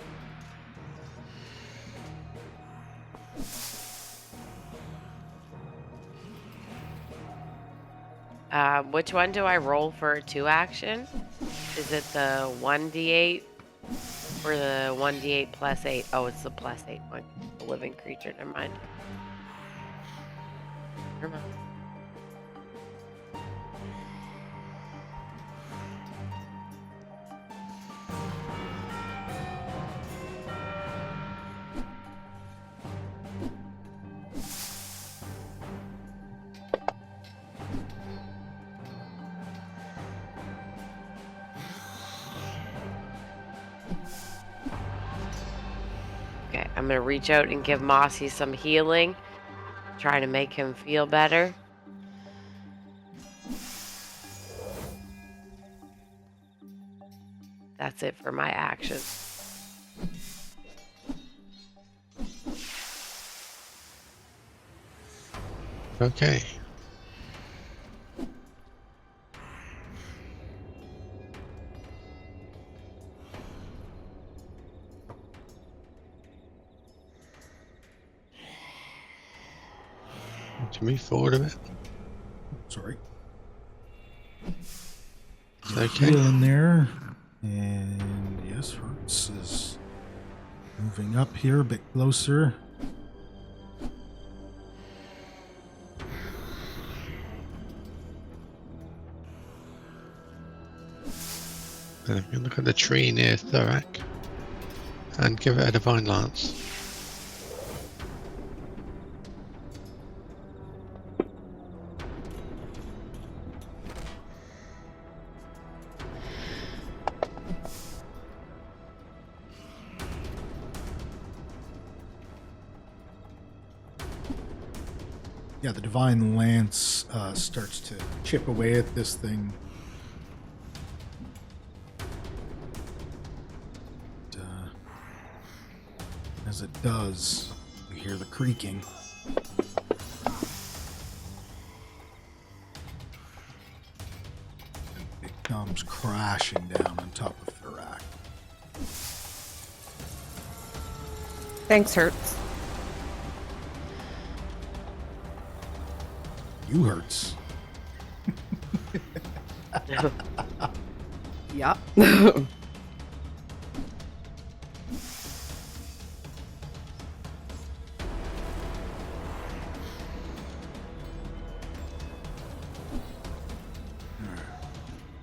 Which one do I roll for a 2-action? Is it the 1d8 or the 1d8 plus 8? Oh, it's the plus 8 one. The living creature. Never mind. Never mind. Okay, I'm gonna reach out and give Mossy some healing. Try to make him feel better. That's it for my action. Okay. To move forward a bit. Sorry. Okay. Heal in there. And yes, Hertz is moving up here a bit closer. And I'm going to look at the tree near Thorak and give it a divine lance. Yeah, the divine lance starts to chip away at this thing. As it does, you hear the creaking. It comes crashing down on top of Thorak. Thanks, Hertz. You Hurts. Yeah.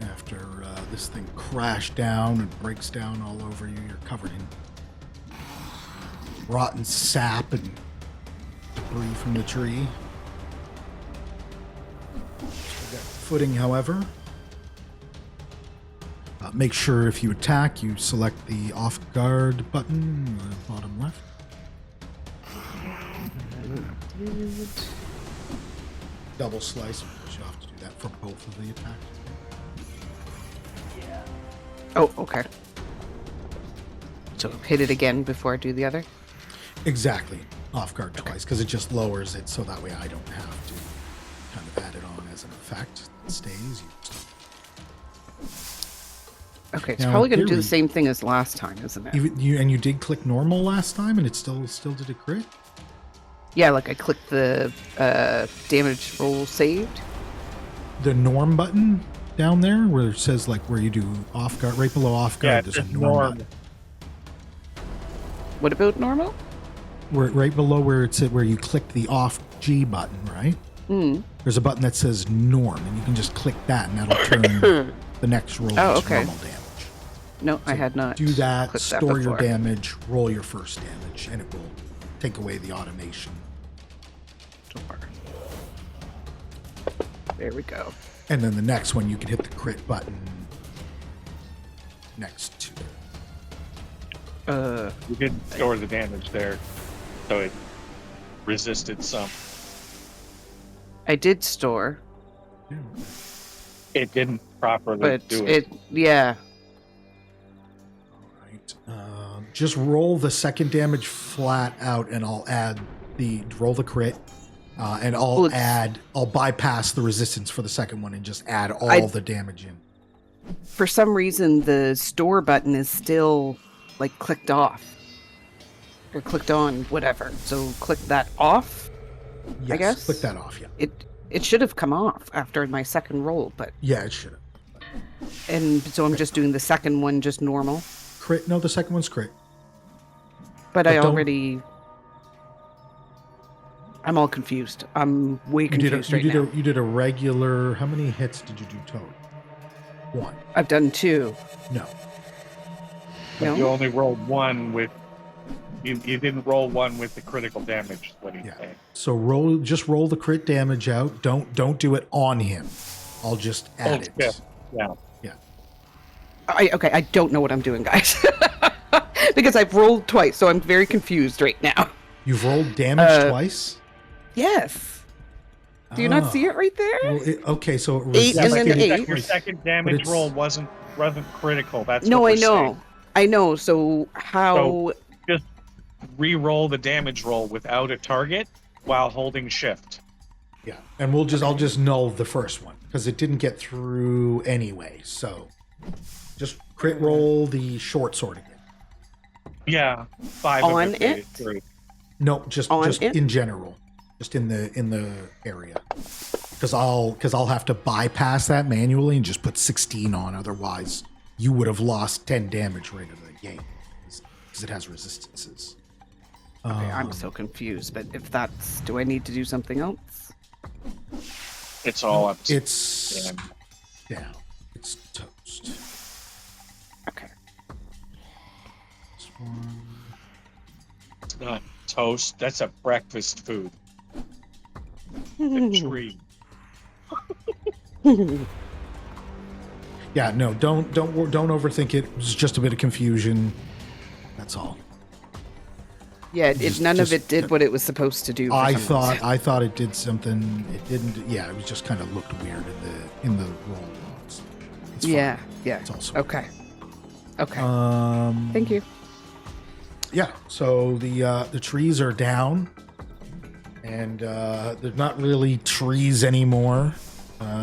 After this thing crashed down and breaks down all over you, you're covered in rotten sap and debris from the tree. Still got footing, however. Make sure if you attack, you select the off guard button in the bottom left. Double slice, but you have to do that for both of the attacks. Oh, okay. So hit it again before I do the other? Exactly. Off guard twice, because it just lowers it, so that way I don't have to kind of add it on as an effect. It stays. Okay, it's Now, probably going to here do the we- same thing as last time, isn't it? You did click normal last time, and it still did a crit? Yeah, like I clicked the damage roll saved. The norm button down there where it says like where you do off guard, right below off guard? Yeah, There's a it's norm norm. button. What about normal? Right below where it's at, where you click the off G button, right? There's a button that says norm, and you can just click that, and that'll turn the next roll Oh, into okay. normal damage. No, I had not. Do that, clicked store your before. damage, roll your first damage, and it will take away the automation. There we go. And then the next one, you can hit the crit button next to it. You didn't store the damage there, so it resisted some. I did store, It didn't properly but do it. yeah. Right. Just roll the second damage flat out, and I'll add roll the crit, and I'll bypass the resistance for the second one and just add all the damage in. For some reason, the store button is still like clicked off or clicked on, whatever. So click that off. Yes, guess? click that off. Yeah, It should have come off after my second roll, but yeah, it should have. and so I'm just doing the second one just normal. Crit? No, the second one's crit. But I don't- already. I'm all confused. I'm way confused right now. You did a regular. How many hits did you do total? 1. I've done 2. No. No? You only rolled one with. You didn't roll one with the critical damage. Is what he's Yeah. saying. So roll the crit damage out. Don't do it on him. I'll just add it. Yeah. Yeah. I don't know what I'm doing, guys. Because I've rolled twice, so I'm very confused right now. You've rolled damage twice? Yes. Do you not see it right there? Well, okay, so it 8 and then resisted- 8. Your second damage it's- roll wasn't critical. That's No, what I we're know. saying. I know. So how? Just re-roll the damage roll without a target while holding shift. Yeah, and I'll just null the first one because it didn't get through anyway. So just crit roll the short sword again. Yeah, 5 On of it made it? through. No, just On just it? in general, just in the area. Because I'll have to bypass that manually and just put 16 on. Otherwise, you would have lost 10 damage right out of the game because it has resistances. Okay, I'm so confused. But if that's, do I need to do something else? It's all up to It's them. down. It's toast. Okay. This one. It's not toast. That's a breakfast food. A tree. Yeah, no, don't overthink it. It's just a bit of confusion. That's all. Yeah, Just- none of just- it did what it was supposed to do. for I some reason. thought it did something. It didn't. Yeah, it was just kind of looked weird in the roll logs. It's fine. Yeah. Yeah. It's also Okay. Okay. Thank you. Yeah. So the trees are down, and they're not really trees anymore.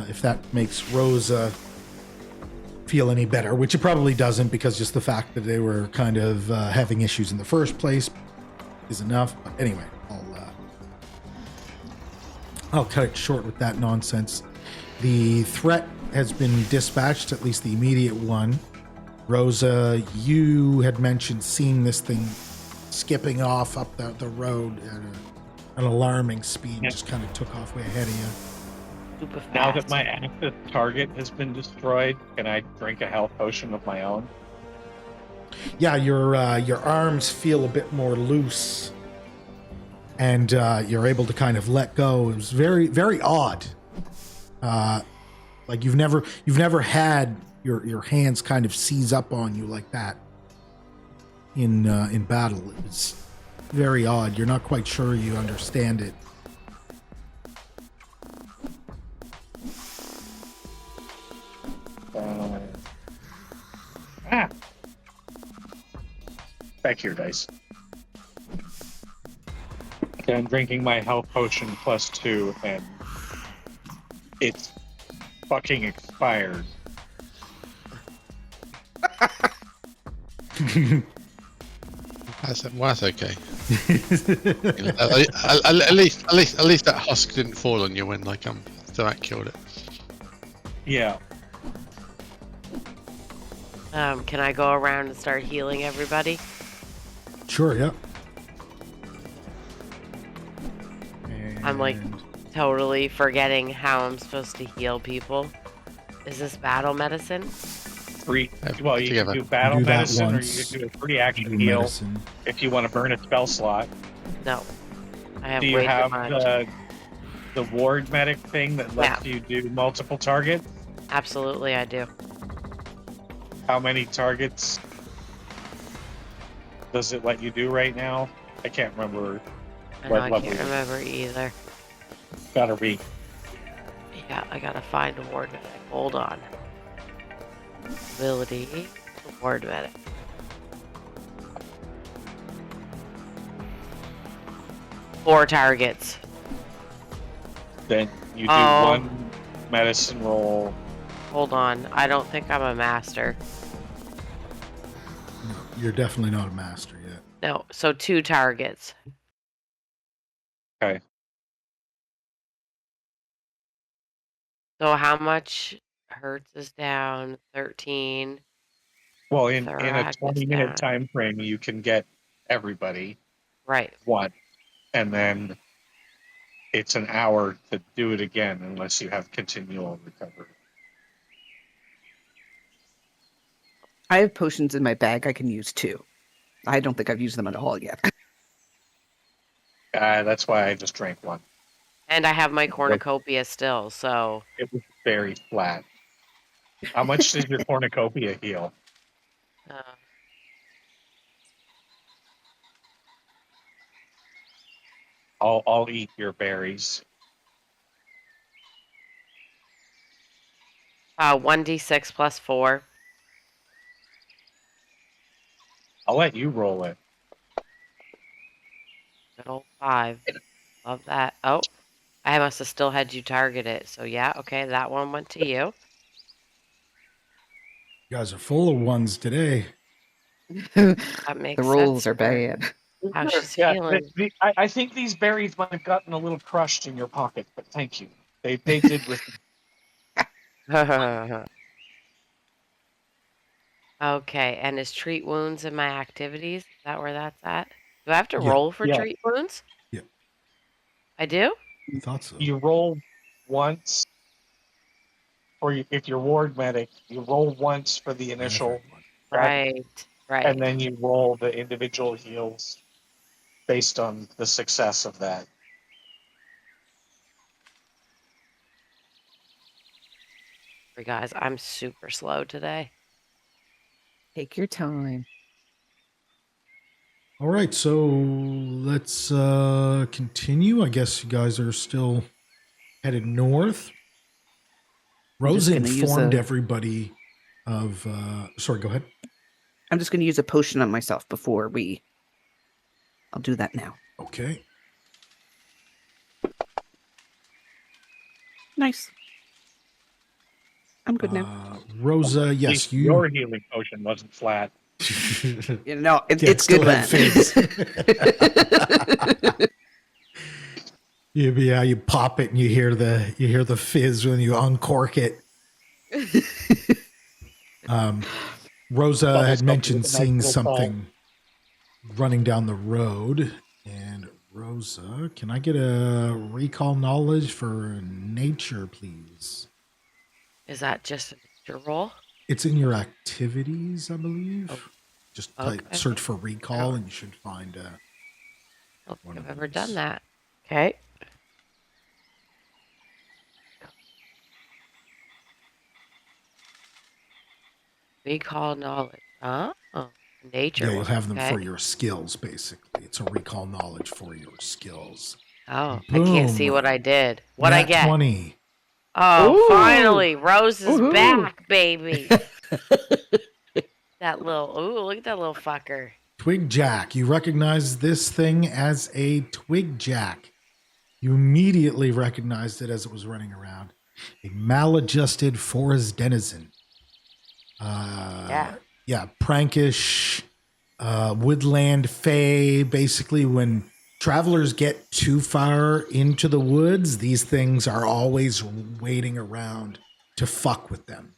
If that makes Rosa feel any better, which it probably doesn't, because just the fact that they were kind of having issues in the first place is enough. But anyway, I'll cut it short with that nonsense. The threat has been dispatched, at least the immediate one. Rosa, you had mentioned seeing this thing skipping off up the road at an alarming speed. Yeah. Just kind of took off way ahead of you. Super fast. Now that my active target has been destroyed, can I drink a health potion of my own? Yeah, your arms feel a bit more loose, and you're able to kind of let go. It was very, very odd. Like you've never had your hands kind of seize up on you like that in battle. It was very odd. You're not quite sure you understand it. Back here, dice. Okay, I'm drinking my health potion +2, and it's fucking expired. That's okay. You know, at least that husk didn't fall on you when Thorak killed it. Yeah. Can I go around and start healing everybody? Sure, yeah. I'm like And totally forgetting how I'm supposed to heal people. Is this battle medicine? Free. Have Well, you together. can do battle do that medicine, or once. you can do a free action do heal medicine. if you want to burn a spell slot. No. I have Do you way too have much. the ward medic thing that lets you do multiple targets? Absolutely, I do. How many targets does it let you do right now? I can't remember. I know, What I level? can't remember either. Gotta be. Yeah, I gotta find a ward medic. Hold on. Ability, ward medic. Four targets. Then you do Oh. one medicine roll. Hold on. I don't think I'm a master. No, you're definitely not a master yet. No, so 2 targets. Okay. So how much hurts is down? 13. Well, in a Thorax is 20-minute down. time frame, you can get everybody Right. one, and then it's an hour to do it again unless you have continual recovery. I have potions in my bag. I can use 2. I don't think I've used them at all yet. That's why I just drank one. And I have my cornucopia still, so It was very flat. How much does your cornucopia heal? uh, I'll eat your berries. 1d6 plus 4. I'll let you roll it. Good old 5. Love that. Oh, I must have still had you target it. So yeah, okay, that one went to you. You guys are full of ones today. That makes The rolls sense are for bad. how she's Yeah, feeling. I think these berries might have gotten a little crushed in your pocket, but thank you. They did with. Okay, and is treat wounds in my activities? Is that where that's at? Do I have to Yeah. roll for Yeah. treat wounds? Yeah. I do? I thought so. You roll once, or if you're ward medic, you roll once for the initial Everyone. check, Right. and then you roll the individual heals based on the success of that. Sorry, guys, I'm super slow today. Take your time. All right, so let's continue. I guess you guys are still headed north. Rosa gonna use informed a- everybody of. Sorry, go ahead. I'm just going to use a potion on myself before we. I'll do that now. Okay. Nice. I'm good now. Rosa, yes, you. Your healing potion wasn't flat. You know, Yeah, it's still good, had man. Yeah, you pop it and you hear the fizz when you uncork it. Rosa Bubbles had up mentioned with a nice seeing little something running down the road. And Rosa, can I get a recall knowledge for nature, please? Is that just a nature roll? It's in your activities, I believe. Oh, Just okay. search for recall Oh. and you should find I don't one think I've of ever done these. that. Okay. Recall knowledge. Oh, nature Yeah, you'll one. have them Okay. for your skills, basically. It's a recall knowledge for your skills. Oh, I can't see Boom. what I did. What I Nat get? 20. Oh, Ooh. finally, Rose is Woohoo. back, baby. That little, ooh, look at that little fucker. Twigjack. You recognize this thing as a Twigjack. You immediately recognized it as it was running around. A maladjusted forest denizen. Yeah. Yeah, prankish, woodland fae. Basically, when travelers get too far into the woods, these things are always waiting around to fuck with them.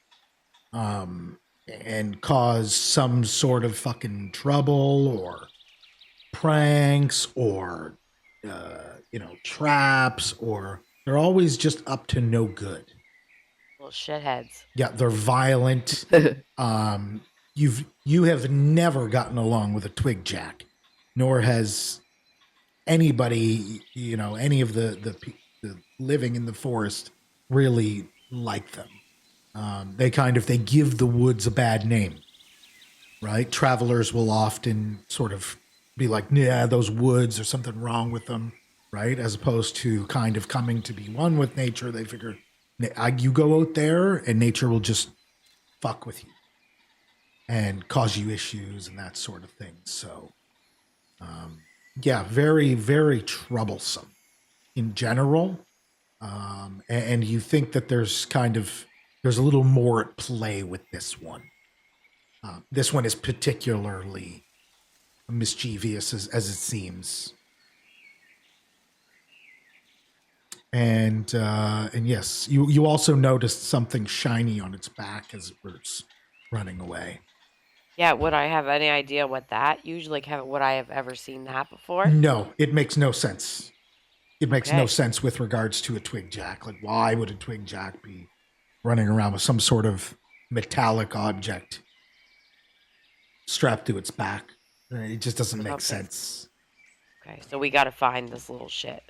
and cause some sort of fucking trouble or pranks or traps, or they're always just up to no good. Little shitheads. Yeah, they're violent. You have never gotten along with a Twigjack, nor has anybody, any of the living in the forest really like them. They give the woods a bad name, right? Travelers will often sort of be like, yeah, those woods, there's something wrong with them, right? As opposed to kind of coming to be one with nature. They figure you go out there and nature will just fuck with you and cause you issues and that sort of thing. So, yeah, very, very troublesome in general. And you think that there's a little more at play with this one. This one is particularly mischievous as it seems. And yes, you also noticed something shiny on its back as it was running away. Yeah, would I have any idea what that usually would I have ever seen that before? No, it makes no sense. It makes no Okay. sense with regards to a Twigjack. Like, why would a Twigjack be running around with some sort of metallic object strapped to its back? It just doesn't make Okay. sense. Okay, so we got to find this little shit.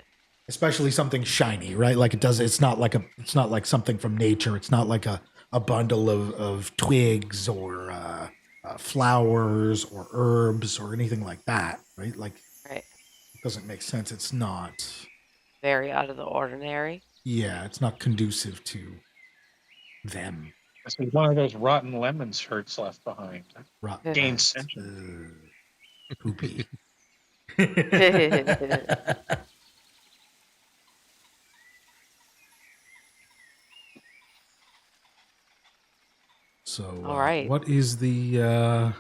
Especially something shiny, right? Like it's not like something from nature. It's not like a bundle of twigs or flowers or herbs or anything like that, right? Like, Right. it doesn't make sense. It's not. Very out of the ordinary. Yeah, it's not conducive to them. This is one of those rotten lemon shirts left behind. Rotten Gain rats. sentient. Poopy. So, All right. what is the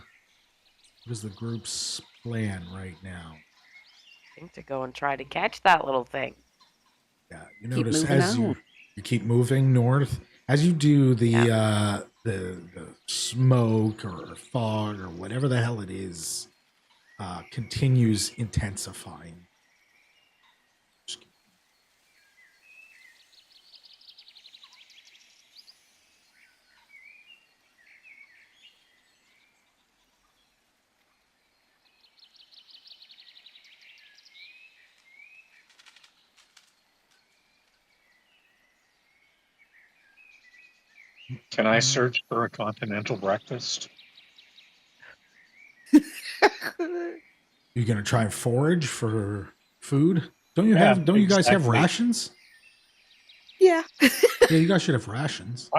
group's plan right now? I think to go and try to catch that little thing. Yeah, you Keep notice moving as out. you keep moving north, as you do the smoke or fog or whatever the hell it is, continues intensifying. Can I search for a continental breakfast? You're gonna try and forage for food? Don't you Yeah, Don't you guys have exactly. rations? Yeah. Yeah, you guys should have rations.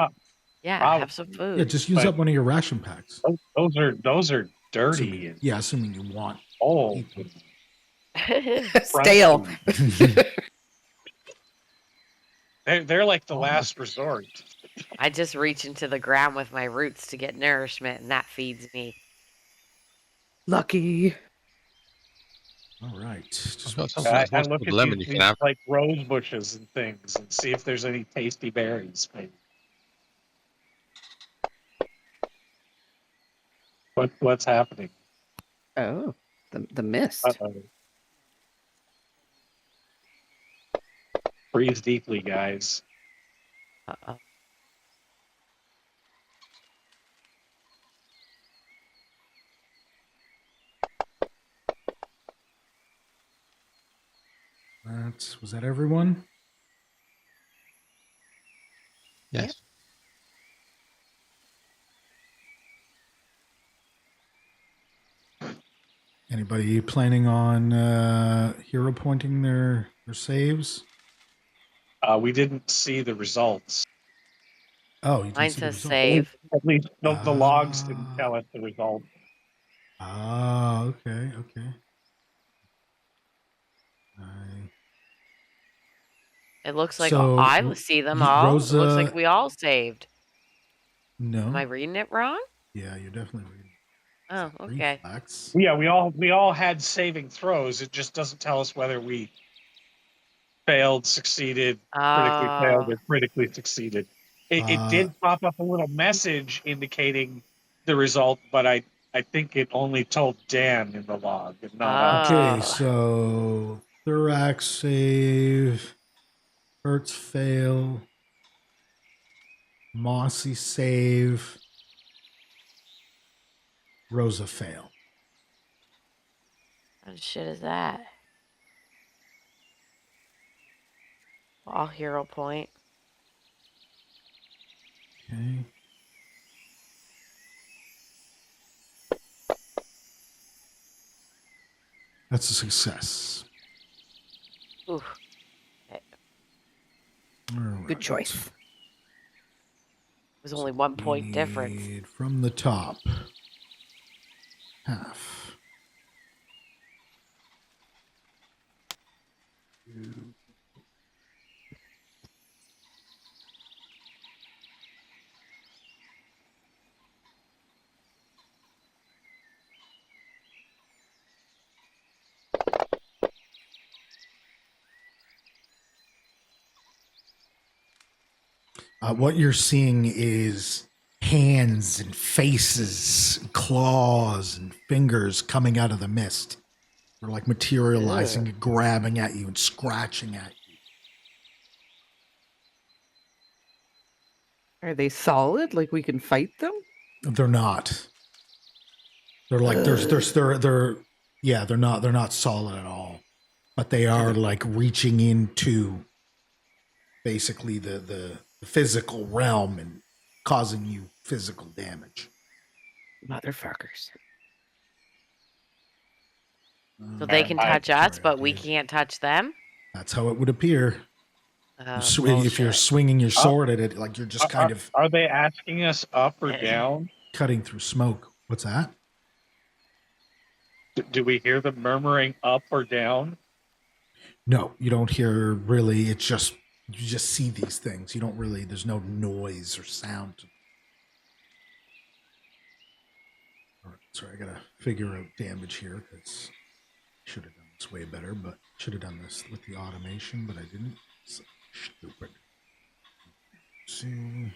Yeah, Wow. have some food. Yeah, just use But- up one of your ration packs. Those are dirty and Assuming you want. old. Stale. They're like the last resort. I just reach into the ground with my roots to get nourishment, and that feeds me. Lucky. All right. I've got Just something I that's worse look than at lemon these you can have. like rose bushes and things and see if there's any tasty berries. Maybe. What's happening? Oh, the mist. Uh-oh. Breathe deeply, guys. Uh-oh. was that everyone? Yes. Anybody planning on hero pointing their saves? We didn't see the results. Oh, you didn't Mine see the says result. save. At least the logs didn't tell us the result. Ah, okay. It looks like So, I see them all. It looks Rosa- like we all saved. No. Am I reading it wrong? Yeah, you're definitely reading. Oh, okay. Reflex. Yeah, we all had saving throws. It just doesn't tell us whether we failed, succeeded, critically failed, or critically succeeded. It did pop up a little message indicating the result, but I think it only told Dan in the log and not us. Okay, Oh. so thorax save, hurts fail, mossy save, Rosa fail. What shit is that? All hero point. Okay. That's a success. Ooh. All right. Good choice. It was only 1 point difference. Need from the top. Half. What you're seeing is hands and faces, and claws and fingers coming out of the mist. They're like materializing and grabbing at you and scratching at you. Are they solid? Like we can fight them? They're not. They're like they're not solid at all. But they are like reaching into basically the physical realm and causing you physical damage. Motherfuckers. So they can touch us, but we dude. can't touch them? That's how it would appear. If you're Bullshit. swinging your sword at it, like you're just kind of Are they asking us up or down? cutting through smoke. What's that? Do we hear them murmuring up or down? No, you don't hear really. It's just you just see these things. You don't really. There's no noise or sound. All right, sorry, I gotta figure out damage here because should have done this way better, but should have done this with the automation, but I didn't. So stupid. See.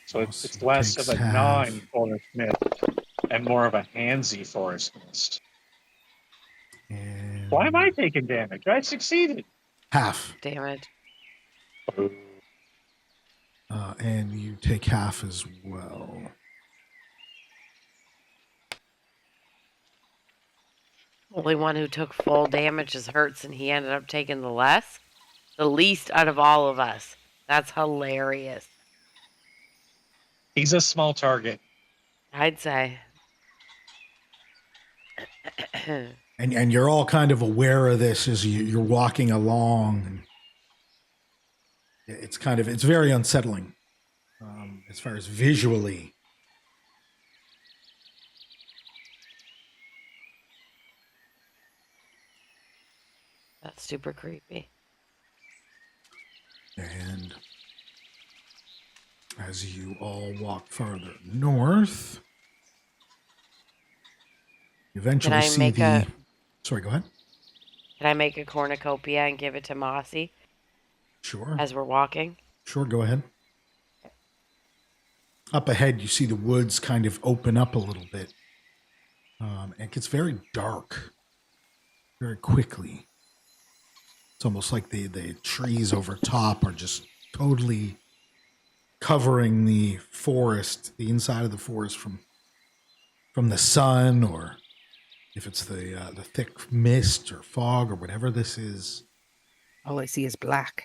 So it's Awesome. less Takes of a half. non-forest mist and more of a handsy forest mist. And Why am I taking damage? I succeeded. half. Damage. And you take half as well. Only one who took full damage is Hurts, and he ended up taking the less. The least out of all of us. That's hilarious. He's a small target. I'd say. And you're all kind of aware of this as you're walking along, and it's very unsettling as far as visually. That's super creepy. And as you all walk farther north, you eventually I see make the. Sorry, go ahead. Can I make a cornucopia and give it to Mossy Sure. as we're walking? Sure, go ahead. Up ahead, you see the woods kind of open up a little bit. And it gets very dark very quickly. It's almost like the trees over top are just totally covering the forest, the inside of the forest from the sun, or if it's the thick mist or fog or whatever this is. All I see is black.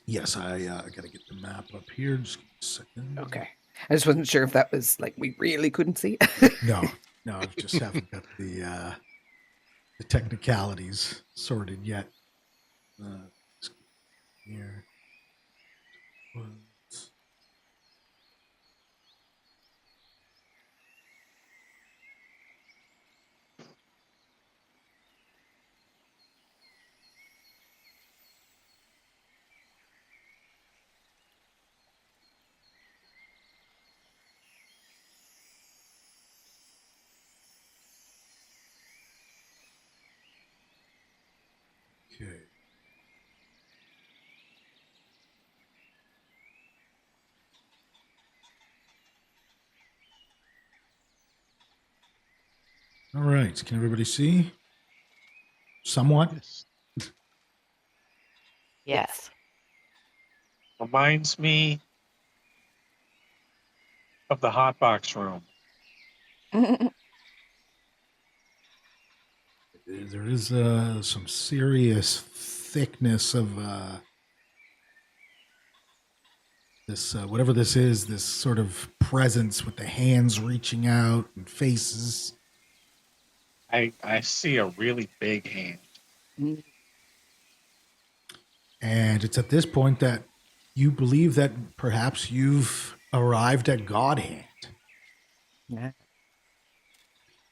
Yes, I got to get the map up here. Just give me a second. Okay. I just wasn't sure if that was like we really couldn't see. No, I just haven't got the technicalities sorted yet. Here. Woods. Okay. All right. Can everybody see? Somewhat. Yes. Yes. Reminds me of the hot box room. There is some serious thickness of this whatever this is. This sort of presence with the hands reaching out and faces. I see a really big hand. And it's at this point that you believe that perhaps you've arrived at Godhand. Yeah.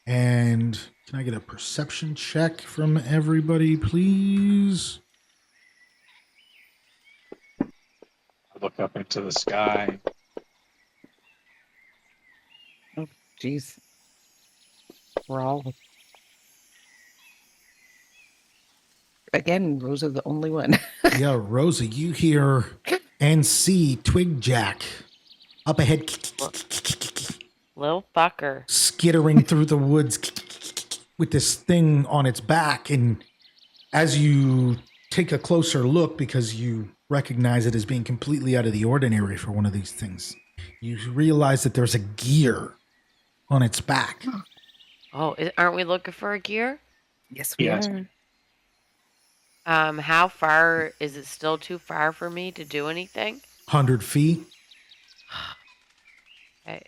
And can I get a perception check from everybody, please? I look up into the sky. Oh, jeez. We're all. Again, Rosa, the only one. Yeah, Rosa, you hear and see Twigjack up ahead, Little fucker. skittering through the woods with this thing on its back. And as you take a closer look, because you recognize it as being completely out of the ordinary for one of these things, you realize that there's a gear on its back. Oh, aren't we looking for a gear? Yes, we Yes. are. How far is it? Still too far for me to do anything? 100 feet. Okay.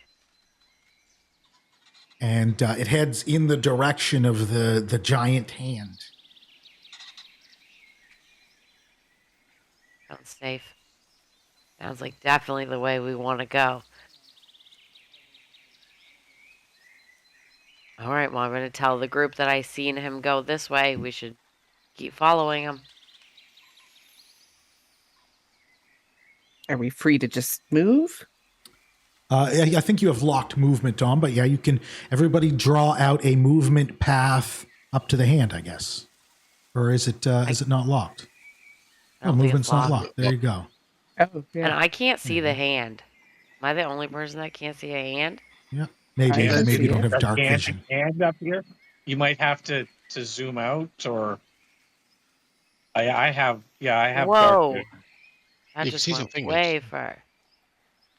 And it heads in the direction of the giant hand. Sounds safe. Sounds like definitely the way we want to go. All right, well, I'm going to tell the group that I seen him go this way. We should keep following him. Are we free to just move? I think you have locked movement on, but yeah, you can. Everybody draw out a movement path up to the hand, I guess, or is it not locked? I Oh, don't think movement's it's not locked. locked. There you go. Oh, And yeah. I can't see the hand. Am I the only person that can't see a hand? Yeah, maybe I maybe you see don't it. have That dark hand- vision. hand up here. You might have to zoom out, or I have dark Whoa. vision. That You can just see some went fingers. way far.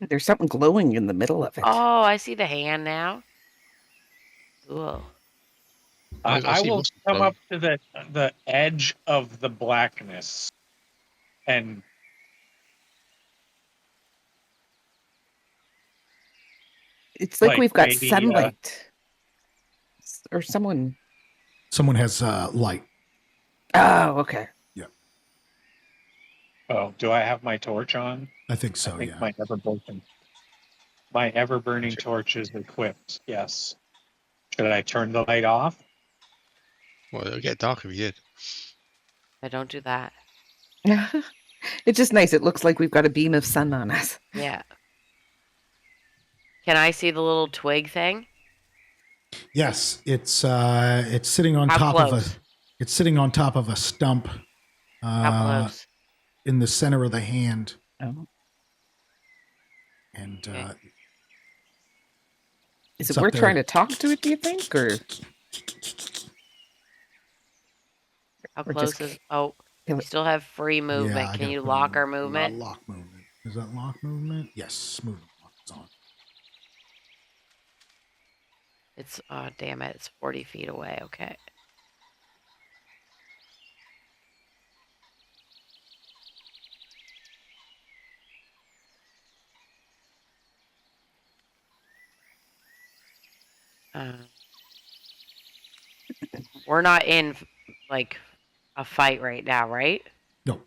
There's something glowing in the middle of it. Oh, I see the hand now. Cool. I see will lots of come glow. up to the edge of the blackness, and It's like like we've got maybe, sunlight. Or someone. Someone has light. Oh, okay. do I have my torch on? I think so. I think Yeah. my ever burning torch is equipped. Yes. Should I turn the light off? Well, it'll get dark if you did. I don't do that. It's just nice. It looks like we've got a beam of sun on us. Yeah. Can I see the little twig thing? Yes, it's sitting on How top of close? a. It's sitting on top of a stump. How close? In the center of the hand, Oh. and Okay. Is It's it up worth there. trying to talk to it, do you think? Or How or close just is? Oh, kill we it? still have free yeah, movement. I Can gotta you put lock in our movement? Lock movement. Is that lock movement? Yes, smooth lock. It's on. It's damn it, it's 40 feet away. Okay. We're not in like a fight right now, right? No.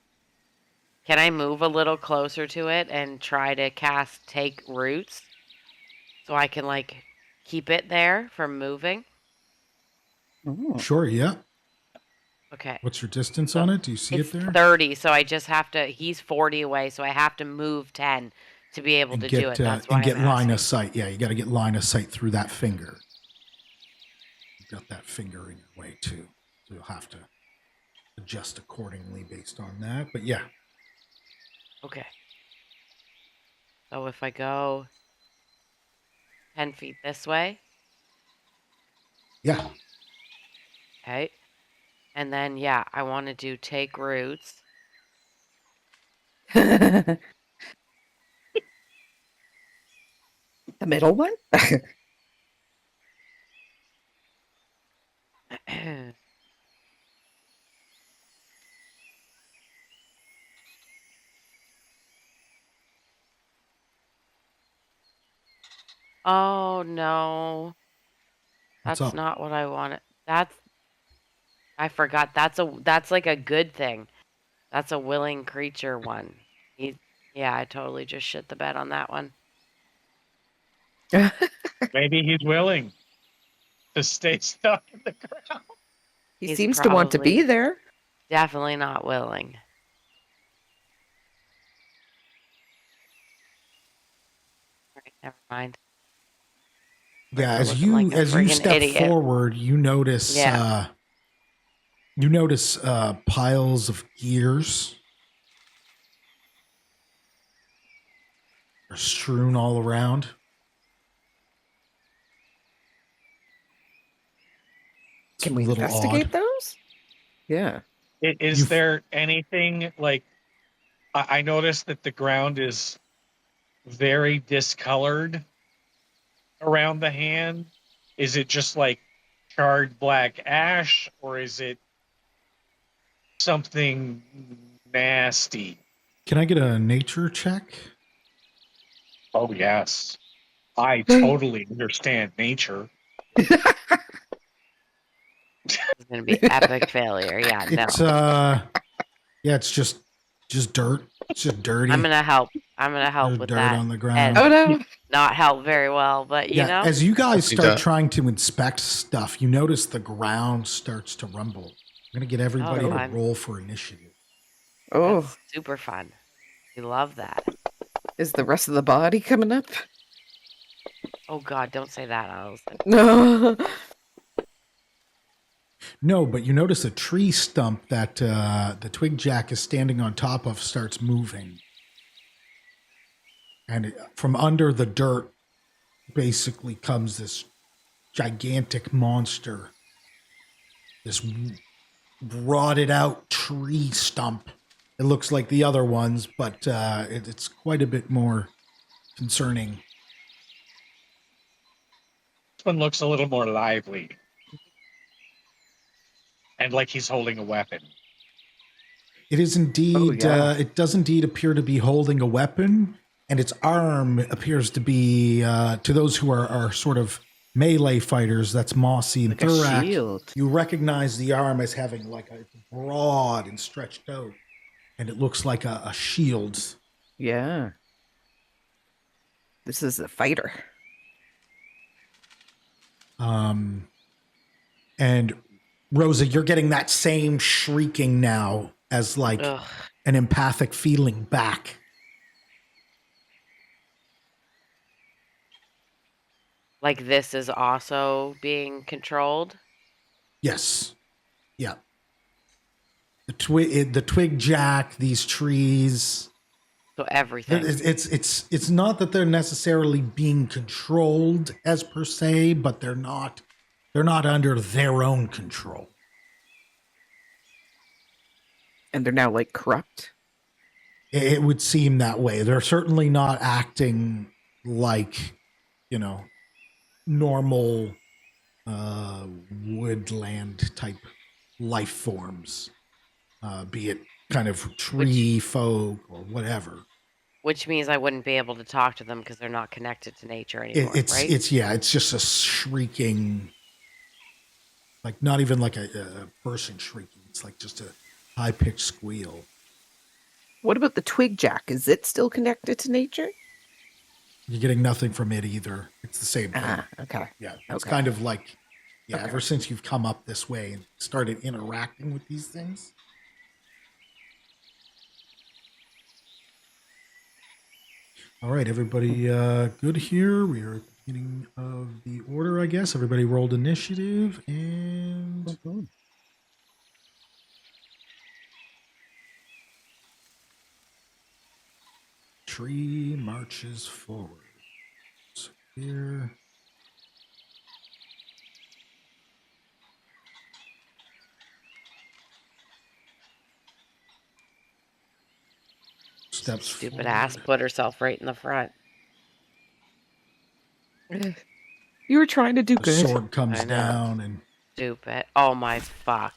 Can I move a little closer to it and try to cast take roots so I can like keep it there from moving? Oh. Sure. Yeah. Okay. What's your distance on it? Do you see It's it there? 30, so I just have to. He's 40 away, so I have to move 10 to be able And to get do it. That's why and get I'm line of asking. sight. Yeah, you got to get line of sight through that finger. You've got that finger in your way too, so you'll have to adjust accordingly based on that. But yeah, Okay. So if I go 10 feet this way, yeah. okay. And then, yeah, I want to do take roots. The middle one? Oh, no. What's That's up? not what I wanted. I forgot. That's like a good thing. That's a willing creature one. Yeah, I totally just shit the bed on that one. Maybe he's willing to stay stuck in the ground. He He's seems to want to be probably there. definitely not willing. All right, never mind. Yeah, We're as looking you like a as you friggin' step idiot. forward, you notice Yeah. Piles of gears are strewn all around. It's Can a we little investigate odd. those? Yeah. Is You've- there anything like I noticed that the ground is very discolored around the hand? Is it just like charred black ash, or is it something nasty? Can I get a nature check? Oh, yes. I totally understand nature. It's gonna be epic failure. Yeah, no. It's it's just dirt. It's just dirty. I'm gonna help. I'm gonna help There's with dirt that. on the And ground. Oh no. not help very well, but you know. As you guys Copy start that. trying to inspect stuff, you notice the ground starts to rumble. I'm gonna get everybody to fun. roll for initiative. Oh, That's super fun. We love that. is the rest of the body coming up? Oh God, don't say that, Allison. No. No, but you notice a tree stump that the Twigjack is standing on top of starts moving. And from under the dirt basically comes this gigantic monster. This rotted out tree stump. It looks like the other ones, but it's quite a bit more concerning. This one looks a little more lively. And like he's holding a weapon. It is indeed, yeah. it does indeed appear to be holding a weapon, and its arm appears to be, to those who are sort of melee fighters, that's Mossy and Like a Thurak. shield. You recognize the arm as having like a broad and stretched out, and it looks like a shield. Yeah. This is a fighter. And Rosa, you're getting that same shrieking now as like Ugh. an empathic feeling back. Like this is also being controlled. Yes. Yeah. The Twigjack, these trees. So everything. It's not that they're necessarily being controlled as per se, but they're not under their own control. And they're now like corrupt. It would seem that way. They're certainly not acting like, normal woodland type life forms, be it kind of tree folk or whatever. Which means I wouldn't be able to talk to them because they're not connected to nature anymore, right? It's just a shrieking, like not even like a person shrieking. It's like just a high pitched squeal. What about the Twigjack? Is it still connected to nature? You're getting nothing from it either. It's the same thing. Okay. Yeah, it's Okay. kind of like, Okay. ever since you've come up this way and started interacting with these things. All right, everybody good here? We are at the beginning of the order, I guess. Everybody rolled initiative, and tree marches forward. So here. Steps Stupid forward. ass put herself right in the front. You were trying to do The good. sword comes I know. down and Stupid. Oh my fuck.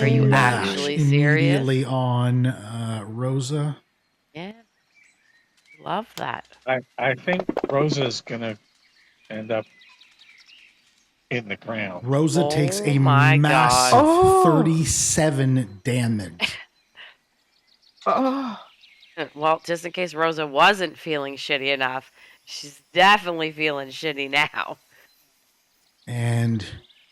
Are you smash actually immediately serious? on Rosa. Yeah. Love that. I think Rosa's gonna end up in the ground. Rosa takes Oh a my massive God. Oh. 37 damage. Oh, Well, just in case Rosa wasn't feeling shitty enough, she's definitely feeling shitty now. And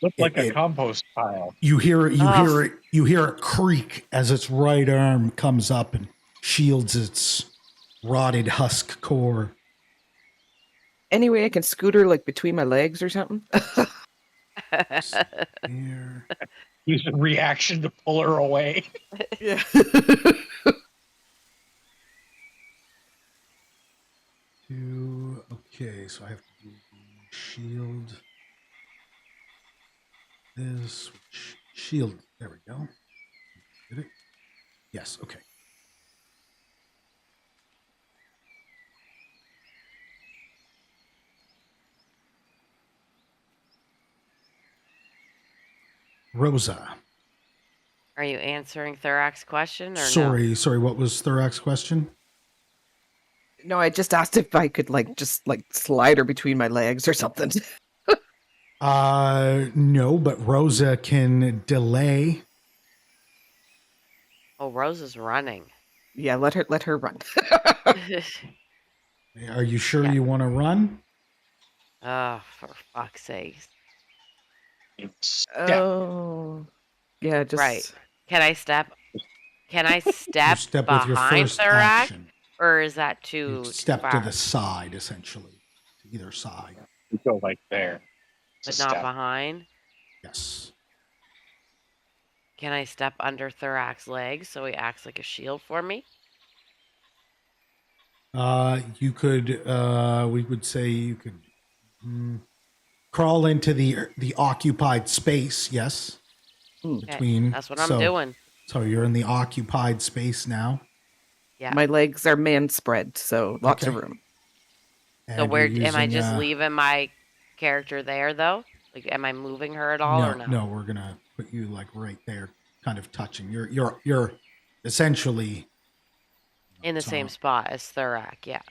Looked like a it- compost pile. you hear Oh. it creak as its right arm comes up and shields its rotted husk core. any way I can scoot her like between my legs or something? Here. Use a reaction to pull her away. Yeah. Okay, so I have to do the shield. This shield. There we go. Did it? Yes. Okay. Rosa. Are you answering Thorax's question or Sorry. What was Thorax's question? No, I just asked if I could just slide her between my legs or something. No, but Rosa can delay. no? Oh, Rosa's running. Yeah, let her run. Are you sure Yeah. you want to run? Oh, for fuck's sake. Step. Oh, yeah, just Right. Can I step? Can I You step, step with your behind first Thorax? action. Or is that You too step far? to the side, essentially, to either side. You go like there. But It's a not step. behind? Yes. Can I step under Thorax's legs so he acts like a shield for me? You could. We would say you could crawl into the occupied space. Yes. Okay, Between. That's what I'm doing. So you're in the occupied space now. Yeah. my legs are man spread, so lots of Okay. room. So And where you're am I using, just leaving my character there though? Like, am I moving her at all or no? No, we're gonna put you like right there, kind of touching. You're essentially In the same spot as Thorax, yeah.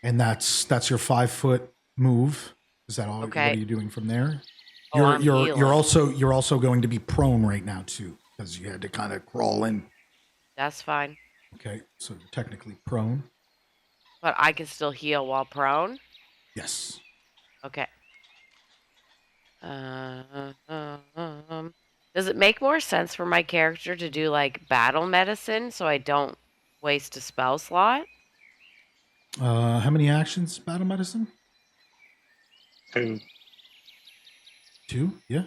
And that's your 5-foot move. Is that all? What Okay. are you doing from there? Oh, I'm healing. You're also going to be prone right now too, because you had to kind of crawl in. That's fine. Okay, so you're technically prone. But I can still heal while prone? Yes. Okay. Does it make more sense for my character to do like battle medicine so I don't waste a spell slot? How many actions? Battle medicine? 2. 2. Yeah.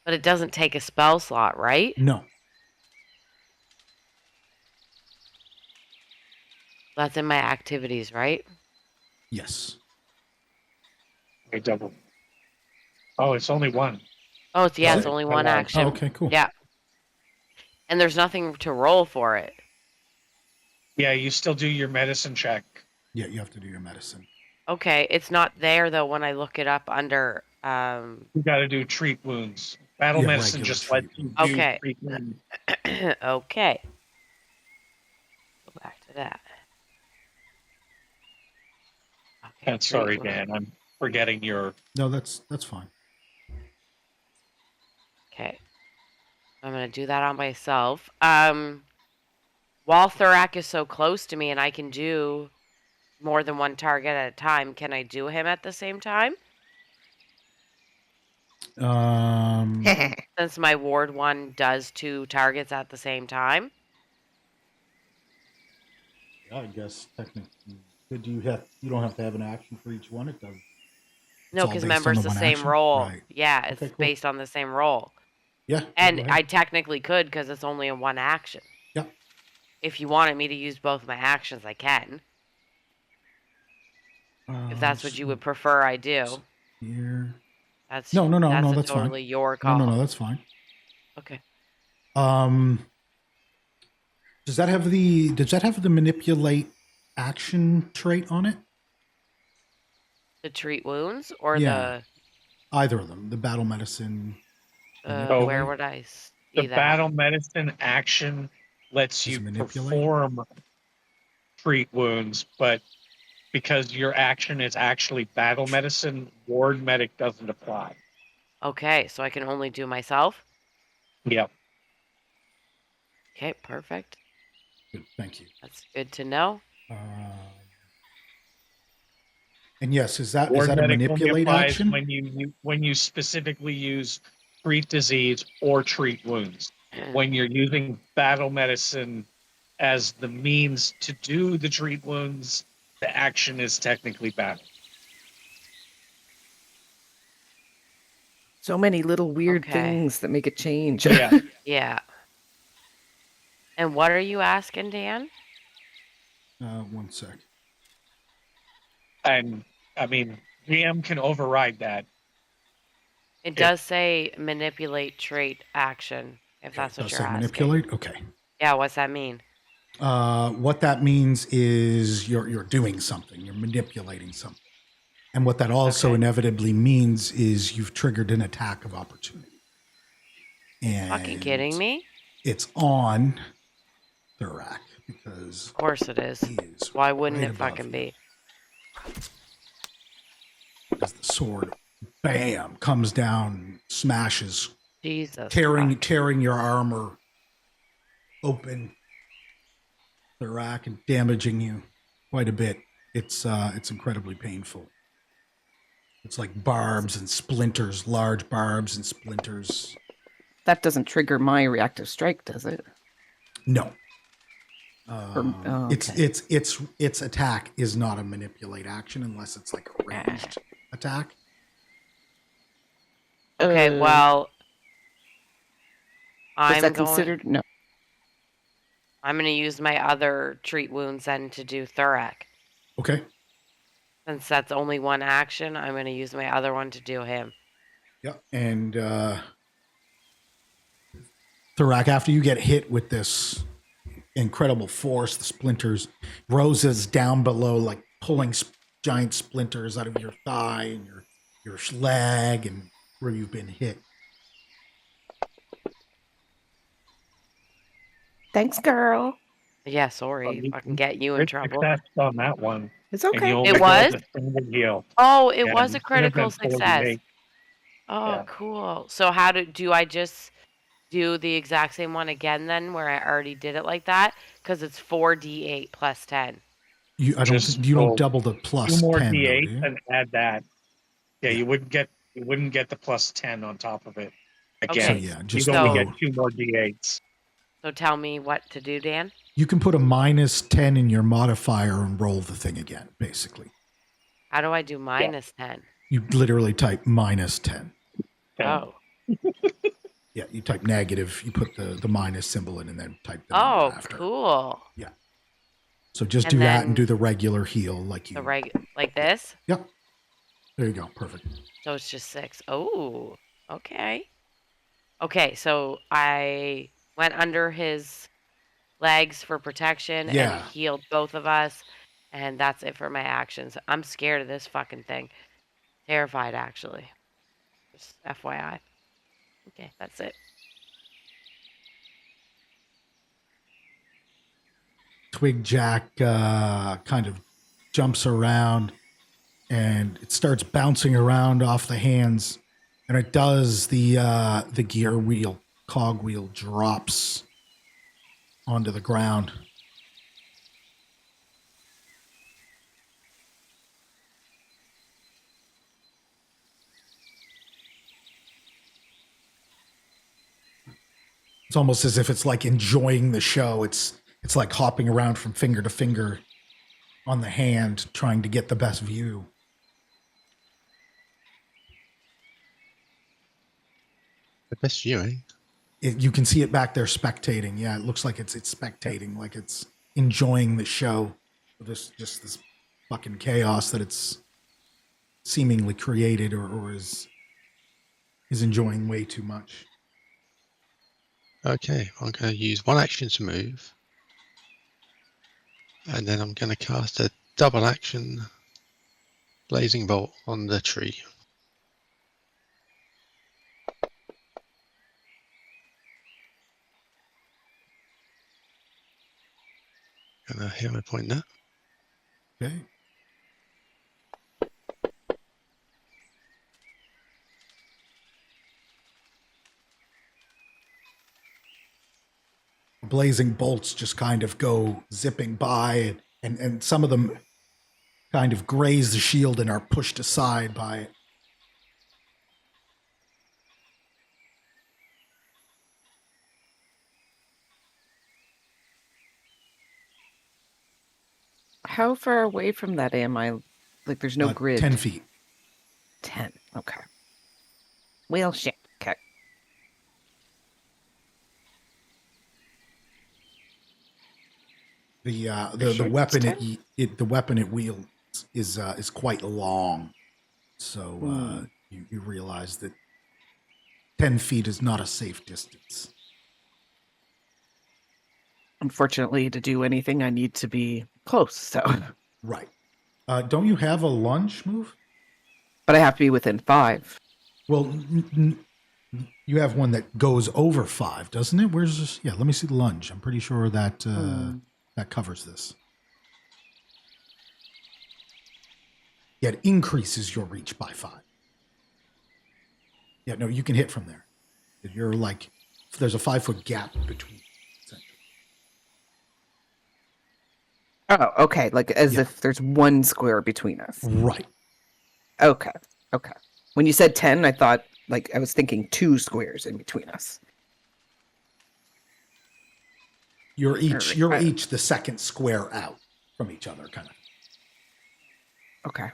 But it doesn't take a spell slot, right? No. That's in my activities, right? Yes. Okay, double. Oh, it's only one. Oh, it's Is it's it? only one Oh, action. Oh, okay. Cool. Yeah. And there's nothing to roll for it. Yeah, you still do your medicine check. Yeah, you have to do your medicine. Okay, it's not there though when I look it up under You got to do treat wounds. Battle Yeah, medicine regular just lets treat you wounds. do Okay. treat wounds. okay. Go back to that. Okay, Sorry, treat Dan. I'm forgetting your. No, that's fine. Okay. I'm going to do that on myself. While Thorak is so close to me and I can do more than one target at a time, can I do him at the same time? Since my ward 1 does 2 targets at the same time? Yeah, I guess technically. But you don't have to have an action for each one. It does. No, all because based on remember, it's the one same action? roll. Right. Yeah, it's Okay, cool. based on the same roll. Yeah. And go I ahead. technically could because it's only a one action. Yeah. If you wanted me to use both my actions, I can. If that's what you would prefer, I do. Here. That's No, that's that's fine. totally your No, call. that's fine. Okay. Does that have the manipulate action trait on it? The treat wounds or Yeah. Either of them. The battle medicine. Oh. where would I see The that? battle medicine action lets Does you it manipulate? perform treat wounds, but because your action is actually battle medicine, ward medic doesn't apply. Okay, so I can only do myself? Yep. Okay, perfect. Good, thank you. That's good to know. And yes, is that Ward a medic only manipulate applies action? when you specifically use treat disease or treat wounds. When you're using battle medicine as the means to do the treat wounds, the action is technically battle. So many little weird Okay. things that make it change. Yeah. Yeah. And what are you asking, Dan? 1 sec. And I mean, GM can override that. It does say manipulate trait action, if that's what Does you're say asking. manipulate? Okay. Yeah, what's that mean? What that means is you're doing something. You're manipulating something. And what that also Okay. inevitably means is you've triggered an attack of opportunity. And Fucking kidding me? It's on Thurak because Of course it is. he is Why wouldn't right it above fucking you. be? As the sword, bam, comes down, smashes, Jesus. tearing your armor open, Thurak, and damaging you quite a bit. It's incredibly painful. It's like barbs and splinters, large barbs and splinters. That doesn't trigger my reactive strike, does it? No. Okay. Its attack is not a manipulate action unless it's like a ranged attack. Okay, well, is I'm that going. considered? No. I'm going to use my other treat wounds then to do Thurak. Okay. Since that's only one action, I'm going to use my other one to do him. Yeah. And Thurak, after you get hit with this incredible force, the splinters, Rosa's down below, like pulling giant splinters out of your thigh and your leg and where you've been hit. Thanks, girl. Yeah, sorry. I can get you in trouble. Success on that one. It's And okay. you only It was? rolled a single heal. Oh, it Yeah, was a it should have been critical success. 48. Oh, Yeah. cool. So how do I just do the exact same one again then where I already did it like that? Because it's 4d8 plus 10. You Just don't roll double the plus 2 more 10 though, d8 do you? and add that. Yeah, Yeah. you wouldn't get the plus 10 on top of it. Okay. So Again, yeah, you'd just only roll. get 2 more d8s. So tell me what to do, Dan. You can put a minus 10 in your modifier and roll the thing again, basically. How do I do minus 10? You literally type minus 10. Oh. Yeah, you type negative, you put the minus symbol in and then type the number Oh, after. cool. So just And do that then and do the regular heal like you. Like this? Yep. There you go. Perfect. So it's just 6. Oh, okay. Okay, so I went under his legs for protection Yeah. and healed both of us. And that's it for my actions. I'm scared of this fucking thing. Terrified, actually. Just FYI. Okay, that's it. Twigjack kind of jumps around and it starts bouncing around off the hands. And it does the gear wheel, cog wheel drops onto the ground. It's almost as if it's like enjoying the show. It's like hopping around from finger to finger on the hand, trying to get the best view. The best view, eh? You can see it back there spectating. Yeah, it looks like it's spectating, like it's enjoying the show. This fucking chaos that it's seemingly created, or is enjoying way too much. Okay, I'm going to use one action to move, and then I'm going to cast a double action blazing bolt on the tree. And a hero point there. Okay. Blazing bolts just kind of go zipping by, and some of them kind of graze the shield and are pushed aside by it. How far away from that am I? Like, there's no grid. 10 feet. 10. Okay. Well, shit. Okay. The Sure, weapon it's the weapon it wields is quite long, so you realize that 10 feet is not a safe distance. Unfortunately, to do anything, I need to be close. So, Right. Don't you have a lunge move? but I have to be within 5. Well, you have one that goes over 5, doesn't it? Where's this? Yeah, let me see the lunge. I'm pretty sure that that covers this. Yeah, it increases your reach by 5. Yeah, no, you can hit from there. You're like, there's a 5-foot gap between. Oh, okay. Like as Yeah. if there's one square between us. Right. Okay. Okay. When you said 10, I thought, like, I was thinking 2 squares in between us. You're each Alright. each the second square out from each other, kind of. Okay.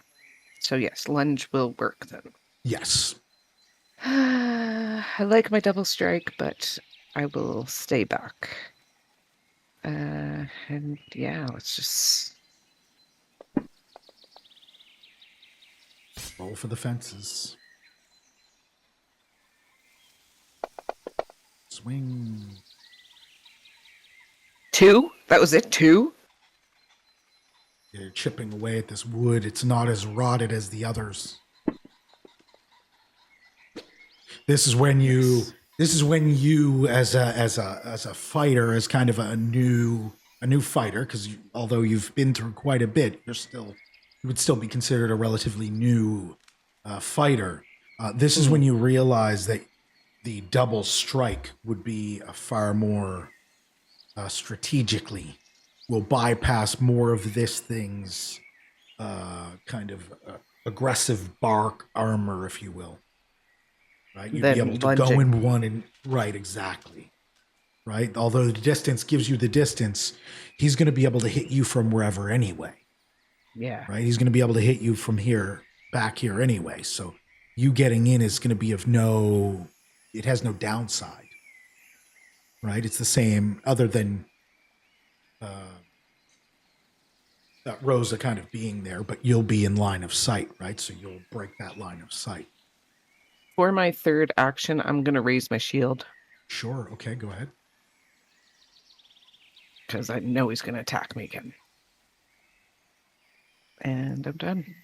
So yes, lunge will work then. Yes. I like my double strike, but I will stay back. And yeah, let's just Roll for the fences. Swing. 2? That was it? 2? You're chipping away at this wood. It's not as rotted as the others. This is when you as a fighter, as kind of a new fighter, because although you've been through quite a bit, you would still be considered a relatively new fighter. This is when you realize that the double strike would be a far more strategically will bypass more of this thing's kind of aggressive bark armor, if you will. Right, you'd be able to go in one and right, exactly. Right, although the distance gives you the distance, he's going to be able to hit you from wherever anyway. Yeah. Right, he's going to be able to hit you from here, back here anyway. So you getting in is going to be it has no downside. Right, it's the same, other than Rosa kind of being there, but you'll be in line of sight, right? So you'll break that line of sight. For my third action, I'm going to raise my shield. Sure. Okay, go ahead. Because I know he's going to attack me again. And I'm done.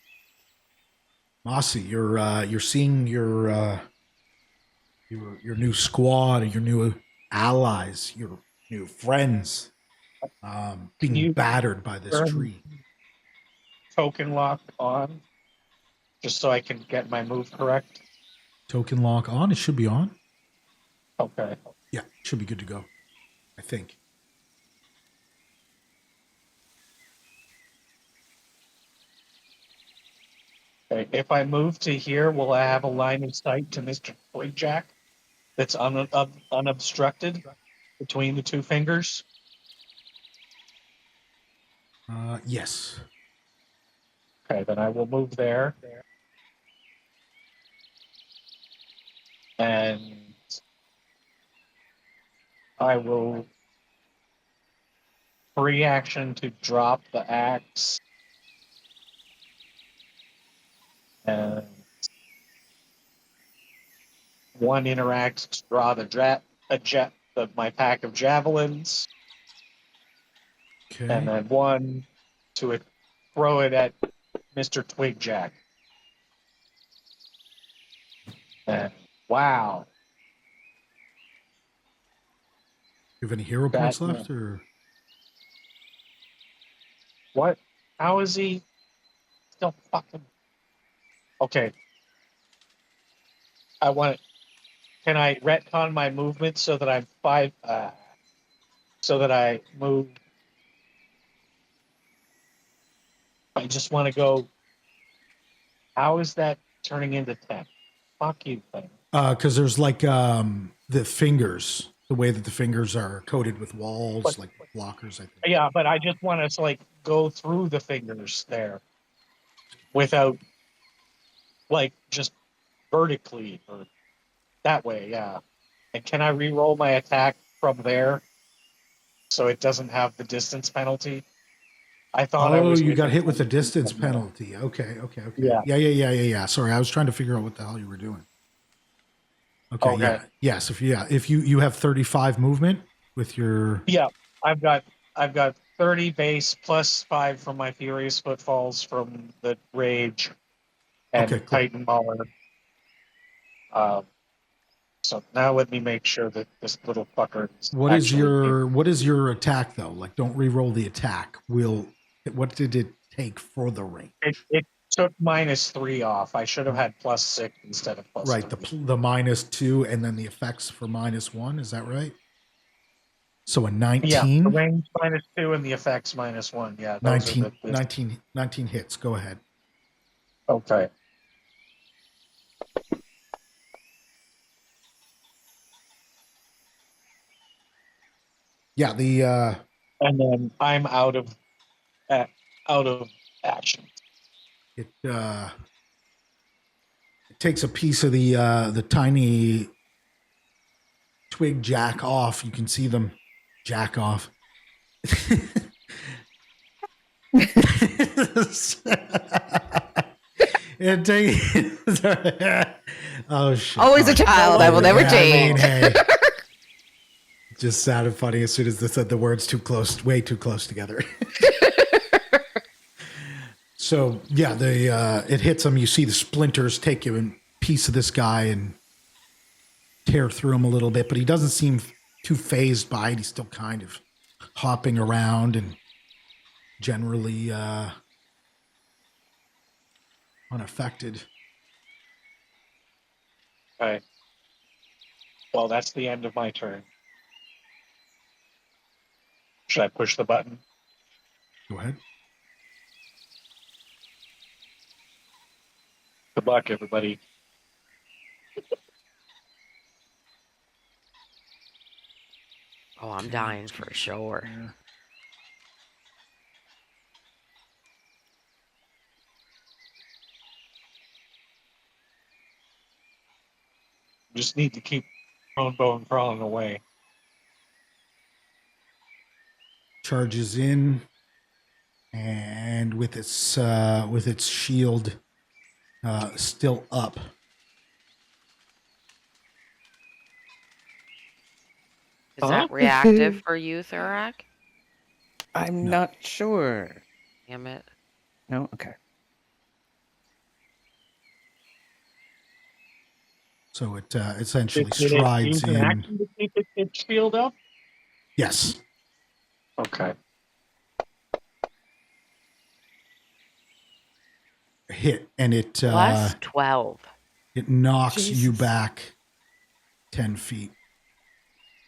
Mossy, you're seeing your new squad, your new allies, your new friends being battered by this tree. Token lock on, just so I can get my move correct. Token lock on. It should be on. Okay. Yeah, it should be good to go, I think. Okay. If I move to here, will I have a line of sight to Mr. Twigjack that's unobstructed between the 2 fingers? Yes. Okay, then I will move there. And I will free action to drop the axe. And one interact to draw my pack of javelins. Okay. And then one to throw it at Mr. Twigjack. And wow. You have any hero That- points left, or What? How is he still fucking... Okay. Can I retcon my movement so that I'm so that I move? I just want to go. How is that turning into 10? Fuck you, thing. because there's like the fingers, the way that the fingers are coated with walls, But- like blockers. I think. Yeah, but I just want to like go through the fingers there without like just vertically or that way, yeah. And can I re-roll my attack from there so it doesn't have the distance penalty? I thought I Oh, was. you got within hit with the 20 feet distance from there. penalty. Okay. Yeah. Yeah. Sorry, I was trying to figure out what the hell you were doing. Okay. Okay. Yeah. Yes. If you have 35 movement with your Yeah, I've got 30 base plus 5 from my furious footfalls from the rage and Okay, cool. Titan Mauler. So now let me make sure that this little fucker. what is your attack though? Like, don't re-roll the attack. What did it take for the range? It took -3 off. I should have had +6 instead of +3. Right, the -2 and then the effects for -1. Is that right? So a 19. Yeah, the range -2 and the effects -1. Yeah, those 19, are the 19 hits. Go ahead. Okay. Yeah, the And then I'm out of action. it takes a piece of the tiny twig jack off. You can see them jack off. It takes oh shit. Always a child. I will never change. Hey. Just sounded funny as soon as they said the words way too close together. So yeah, it hits him. You see the splinters take a piece of this guy and tear through him a little bit, but he doesn't seem too phased by it. He's still kind of hopping around and generally unaffected. Okay. Well, that's the end of my turn. Should I push the button? Go ahead. Good luck, everybody. Oh, I'm dying for sure. Just need to keep prone bone crawling away. Charges in, and with its shield still up. Is that reactive for you, Thurak? I'm No. not sure. Damn it. No? Okay. So it essentially Did it strides use an in. action to keep its shield up? Yes. Okay. Hit, and it Plus 12. it knocks you Jesus. back 10 feet.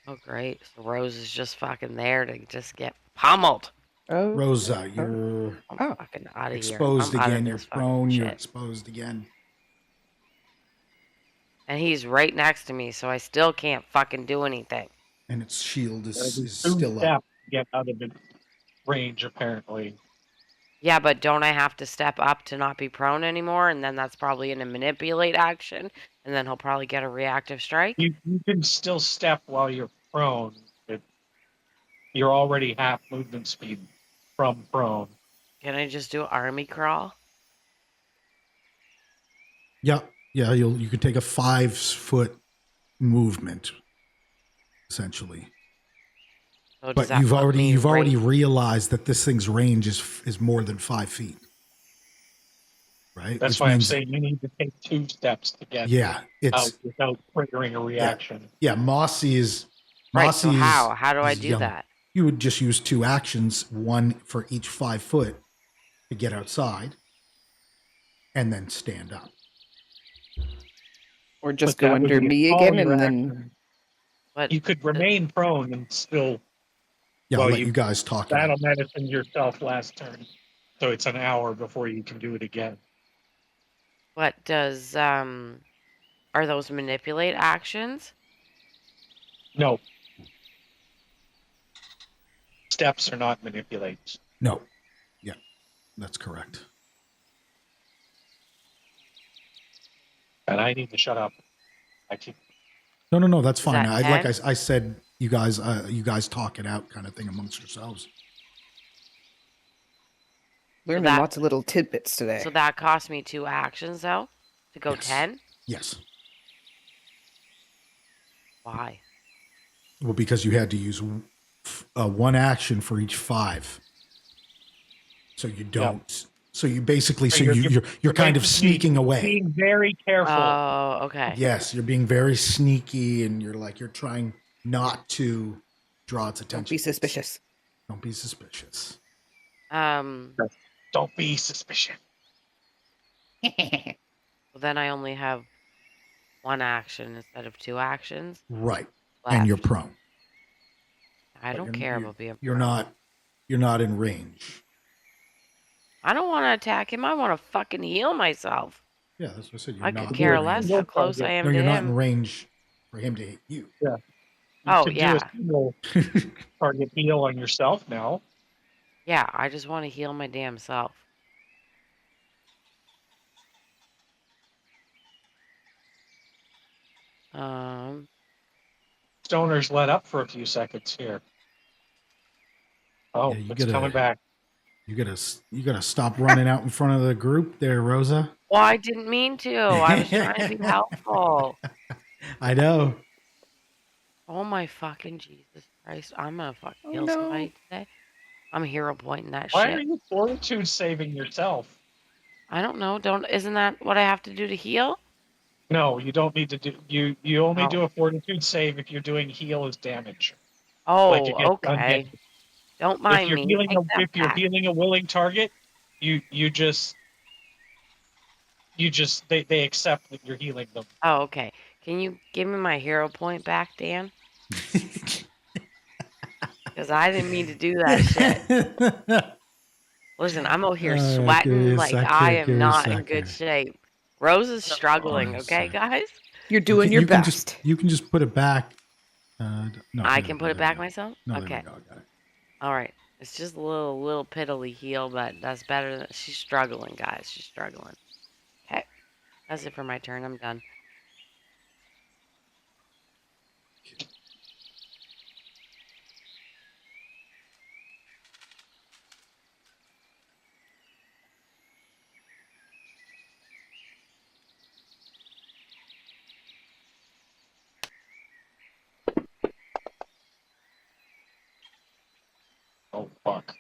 Oh, great. So Rose is just fucking there to just get pummeled. Oh, Rosa, you're I'm Oh. fucking out of here. exposed I'm out of again. You're this fucking prone. You're shit. exposed again. And he's right next to me, so I still can't fucking do anything. And its shield is Two still up. steps to get out of the range, apparently. Yeah, but don't I have to step up to not be prone anymore? And then that's probably in a manipulate action. And then he'll probably get a reactive strike. You can still step while you're prone. You're already half movement speed from prone. Can I just do army crawl? Yeah, yeah. You could take a 5-foot movement, essentially. So does But that put me you've already right? realized that this thing's range is more than 5 feet, right? That's Which why I'm means, saying you need to take 2 steps to get yeah, out it's without triggering a yeah, reaction. yeah. Mossy is Right. So how do I do young. that? You would just use 2 actions, one for each 5 foot, to get outside, and then stand up. Or just But go that would under be a me follow again your and then action. But You could remain prone and still, Yeah, I'll well, let you you guys talk it battle out. medicine yourself last turn. So it's an hour before you can do it again. what does are those manipulate actions? No. Steps are not manipulates. No, yeah, that's correct. And I need to shut up. I keep No, that's Is fine. that Like 10? I said, you guys talk it out, kind of thing amongst yourselves. learning that- lots of little tidbits today. So that cost me 2 actions though to go Yes. 10. Yes. Why? Well, because you had to use 1 action for each 5, so you don't. So you basically, So you're kind of basically sneaking away. being very careful. Oh, okay. Yes, you're being very sneaky, and you're trying not to draw its attention. Don't be suspicious. Don't be suspicious. Well, Don't be suspicious. then I only have 1 action instead of 2 actions. Right, Left. and you're prone. I don't care about being You're prone. You're not in range. I don't want to attack him. I want to fucking heal myself. Yeah, that's what I said. You're I not could in care range. less how close I am No, to you're not in him. range for him to hit you. Yeah. You Oh, could yeah. do a single target heal on yourself now. Yeah, I just want to heal my damn self. Stoner's let up for a few seconds here. Oh, Yeah, it's coming back. You gotta stop running out in front of the group there, Rosa. Well, I didn't mean to. I was trying to be helpful. I know. Oh my fucking Jesus Christ. I'm gonna fucking heal no. somebody today. I'm hero pointing that Why are shit. you fortitude saving yourself? I don't know. Isn't that what I have to do to heal? No, you don't need to do. You only Oh. do a fortitude save if you're doing heal as damage. Oh, against okay. undead. Don't mind If you're me. healing Take that if you're back. healing a willing target, you just they accept that you're healing them. Oh, okay. Can you give me my hero point back, Dan? Because I didn't mean to do that shit. Listen, I'm over here Give me sweating a like sec I here, am give me a not in sec good here. shape. Rose is struggling, Give me a okay, sec. guys? You're doing your best. You can just put it back. No, I there can we put go, it there we back go. myself? No, Okay. there we go. Got it. All right. It's just a little piddly heal, but that's better than she's struggling, guys. She's struggling. Okay. That's it for my turn. I'm done. Oh fuck!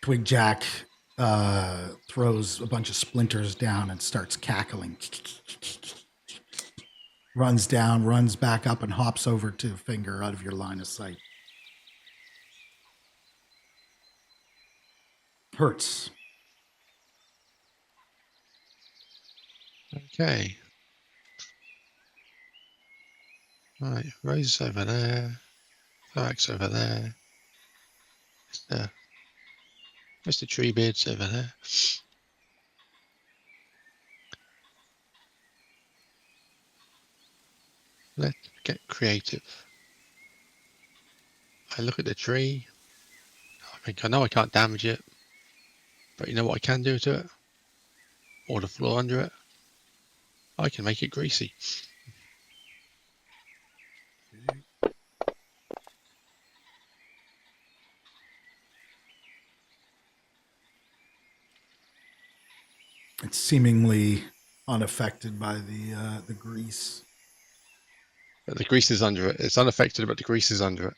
Twigjack throws a bunch of splinters down and starts cackling. Runs down, runs back up, and hops over to Finger out of your line of sight. Hurts. Okay. Right, Rose's over there. Thorax over there. Mr. Treebeard's over there. Let's get creative. I look at the tree. I think I know I can't damage it. But you know what I can do to it? Or the floor under it? I can make it greasy. It's seemingly unaffected by the grease. But the grease is under it. It's unaffected, but the grease is under it.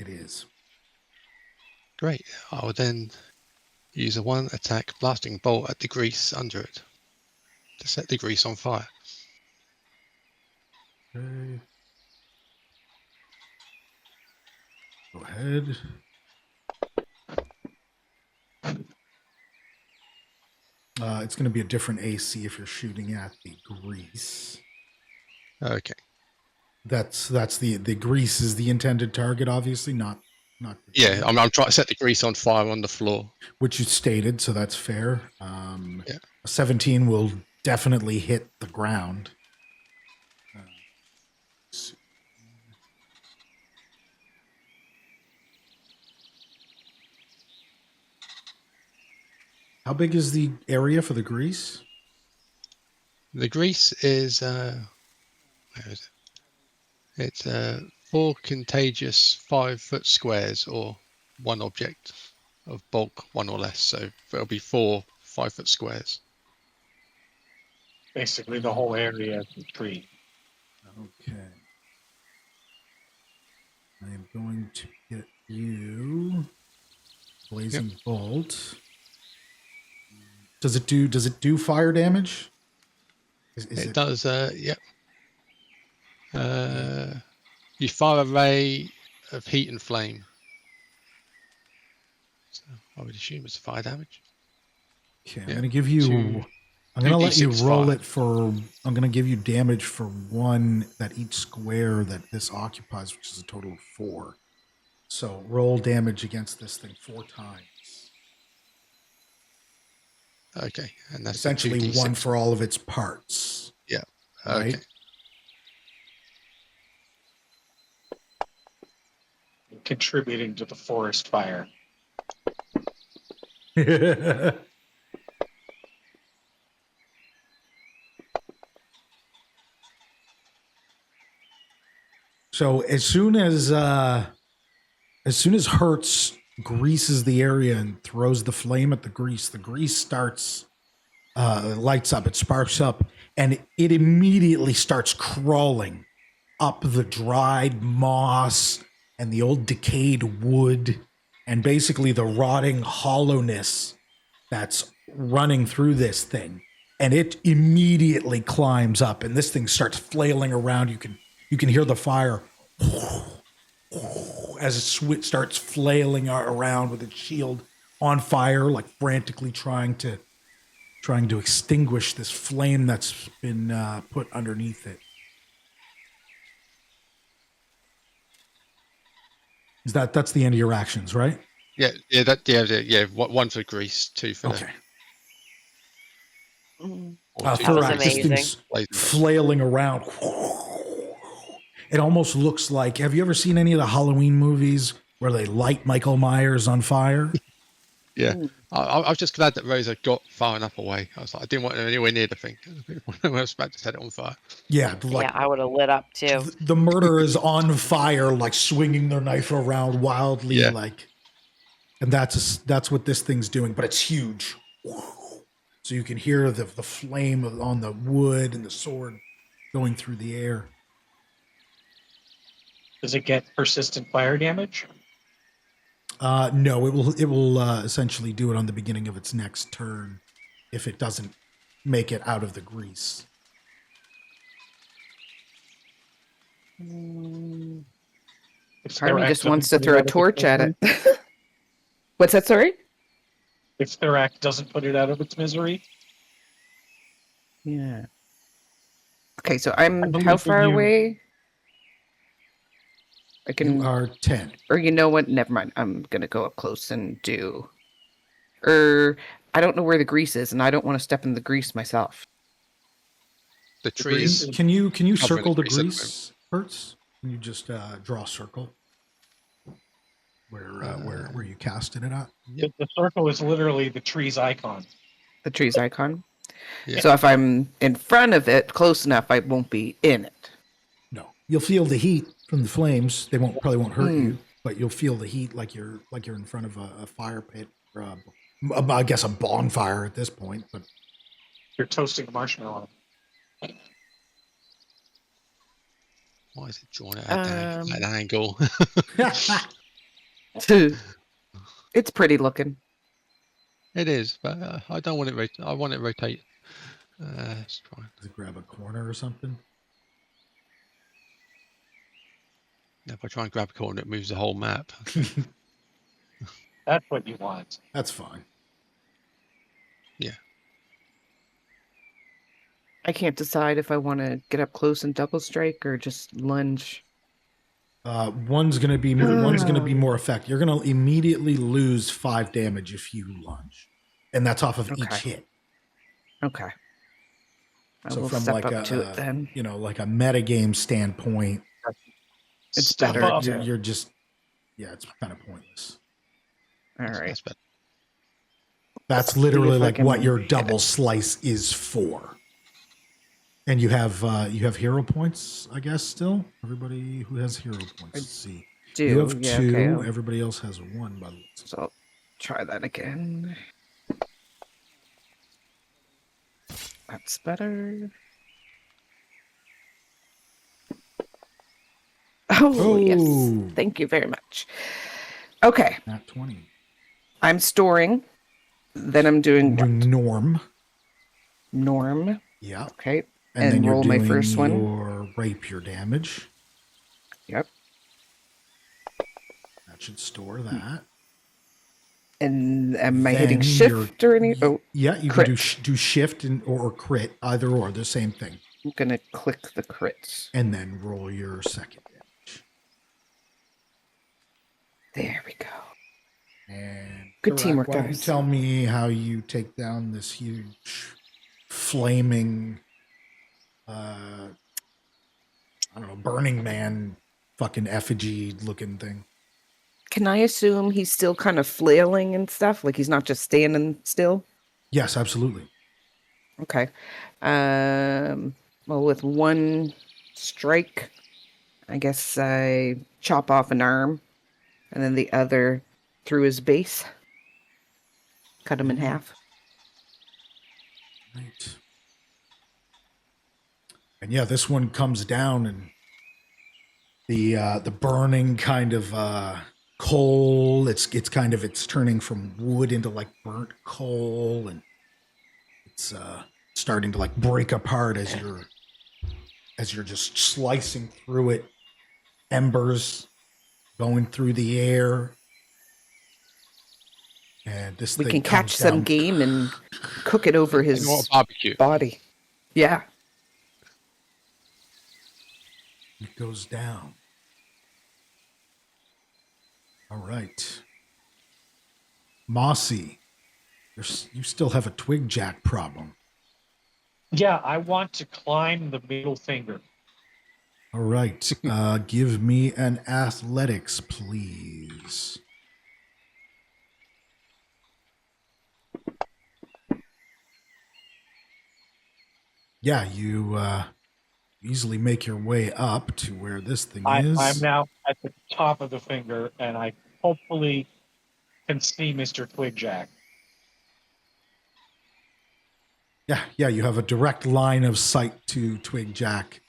It is. Great. I will then use a 1 attack blasting bolt at the grease under it to set the grease on fire. Okay. Go ahead. It's going to be a different AC if you're shooting at the grease. Okay. That's the grease is the intended target, obviously, not. Yeah, I'm trying to set the grease on fire on the floor. Which you stated, so that's fair. Yeah. A 17 will definitely hit the ground. How big is the area for the grease? The grease is where is it? It's 4 contagious 5-foot squares or 1 object of bulk 1 or less. So it'll be 4 5-foot squares. Basically, the whole area of the tree. Okay. I am going to get you blazing bolt. Does it do fire damage? It does. Yep. You fire a ray of heat and flame. So I would assume it's fire damage. Okay, I'm Yeah. going to give you. I'm going to let you 2d6 roll fire. it for. I'm going to give you damage for 1 that each square that this occupies, which is a total of 4. So roll damage against this thing 4 times. Okay, and that's Essentially 2d6. 1 for all of its parts. Yeah. Right? Okay. Contributing to the forest fire. So as soon as Hertz greases the area and throws the flame at the grease starts lights up, it sparks up, and it immediately starts crawling up the dried moss and the old decayed wood and basically the rotting hollowness that's running through this thing. And it immediately climbs up, and this thing starts flailing around. You can hear the fire as it starts flailing around with its shield on fire, like frantically trying to extinguish this flame that's been put underneath it. That's the end of your actions, right? Yeah. 1 for grease, 2 for Okay. or 2 That was for Thorax, this amazing. thing's blazing. flailing around. It almost looks like. Have you ever seen any of the Halloween movies where they light Michael Myers on fire? Yeah. I was just glad that Rosa got far enough away. I was like, I didn't want her anywhere near the thing. I was about to set it on fire. Yeah, like Yeah, I would have lit up too. the murderer is on fire, like swinging their knife around wildly, Yeah. like, and that's what this thing's doing. But it's huge, so you can hear the flame on the wood and the sword going through the air. Does it get persistent fire damage? No, it will essentially do it on the beginning of its next turn if it doesn't make it out of the grease. If Part of me Thorax just wants doesn't to put it throw a out of its torch at it. misery? What's that, sorry? If Thorax doesn't put it out of its misery? Yeah. Okay, so I'm believe how that far you- away? I You can, are 10. or you know what? Never mind. I'm gonna go up close and do. Or I don't know where the grease is, and I don't want to step in the grease myself. The The tree grease is. Can you Covering circle the the grease at the grease, Hertz? Can you just draw a circle where you casted it at? The circle is literally the tree's icon. The tree's icon. Yeah. So if I'm in front of it close enough, I won't be in it. No, you'll feel the heat from the flames. They probably won't hurt Mm. you, but you'll feel the heat like you're in front of a fire pit, or I guess a bonfire at this point. But You're toasting a marshmallow. Why is it drawn at an angle? It's pretty looking. It is, but I don't want it. I want it rotate. Let's try. does it grab a corner or something? If I try and grab a corner, it moves the whole map. That's what you want. That's fine. I can't decide if I want to get up close and double strike or just lunge. One's gonna be more effective. You're gonna immediately lose 5 damage if you lunge, and that's off of each Okay. hit. Okay. I So will from step like up to it then. like a metagame standpoint, It's Step better up. to- you're just it's kind of pointless. All right. That's better. That's See literally if I like what can your hit double it. slice is for. And you have hero points, I guess. Still, everybody who has hero points. Let's see, you have 2. Okay. Everybody else has 1. By the way, So I'll try that again. That's better. Oh, yes. Oh. Thank you very much. Okay. Nat 20. I'm storing. Then I'm doing what? Doing norm. Norm. Yeah. Okay. And then you're roll my doing first one. your rapier damage. Yep. That should store that. And am I Then hitting you're- shift or any? Oh, Yeah, you crit. can do shift or crit, either or, the same thing. I'm going to click the crit. And then roll your second damage. There we go. And Good Karak, teamwork, why don't you guys. tell me how you take down this huge flaming I don't know, Burning Man fucking effigy looking thing. Can I assume he's still kind of flailing and stuff? Like he's not just standing still? Yes, absolutely. Okay. Well, with one strike, I guess I chop off an arm and then the other through his base. Cut him in half. Right. And yeah, this one comes down and the burning kind of coal, it's turning from wood into like burnt coal, and it's starting to like break apart as you're just slicing through it. Embers going through the air. And this We thing can catch comes some down. game and cook it over his And what a barbecue. body. Yeah. It goes down. All right. Mossy, you still have a Twigjack problem. Yeah, I want to climb the middle finger. All right. Give me an athletics, please. Yeah, you easily make your way up to where this thing is. I'm now at the top of the finger, and I hopefully can see Mr. Twigjack. Yeah, you have a direct line of sight to Twigjack.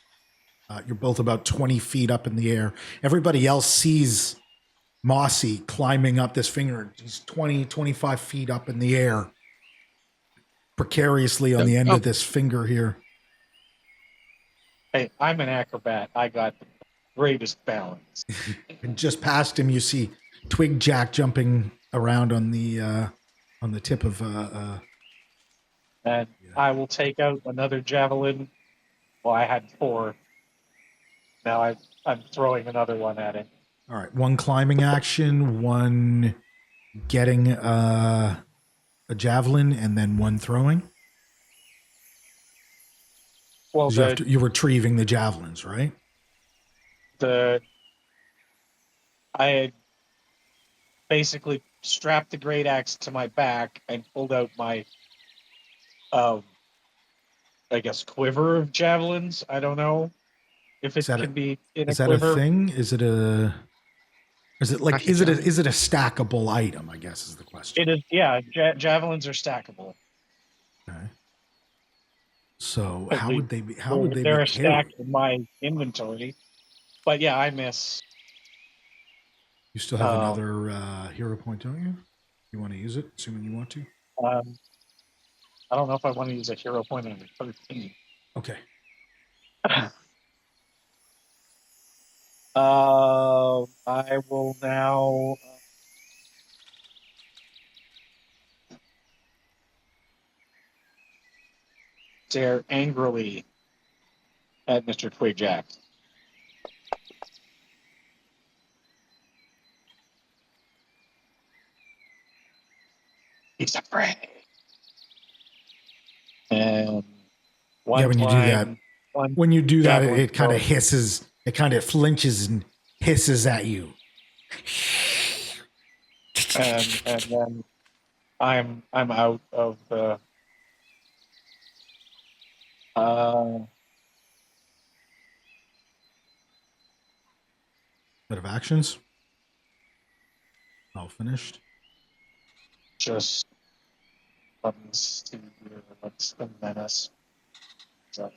You're both about 20 feet up in the air. Everybody else sees Mossy climbing up this finger. He's 20, 25 feet up in the air, precariously on the end of this finger here. Hey, I'm an acrobat. I got the greatest balance. And just past him, you see Twigjack jumping around on the tip of And I will take out another javelin. Well, I had 4. Now I'm throwing another one at it. All right, one climbing action, one getting a javelin, and then one throwing. Well, You're retrieving the javelins, right? I had basically strapped the great axe to my back and pulled out my I guess, quiver of javelins. I don't know if Is it that can be in a is that a quiver. thing? Is it a Pack of is it a stackable item? I guess is the question. It is, yeah. Javelins are stackable. Okay. So At how least would they be? How would they be they're stacked carried? in my inventory. But yeah, I miss. You still have Um, another hero point, don't you? You want to use it, assuming you want to. um, I don't know if I want to use a hero point on a 13. Okay. I will now stare angrily at Mr. Twigjack. He's afraid. And one Yeah, when you do that, time, one when you do that, javelin it kind of throw, hisses. It kind of flinches and hisses at you. and then I'm out of the Bit of actions. All finished. just let me see here. What's the menace? So,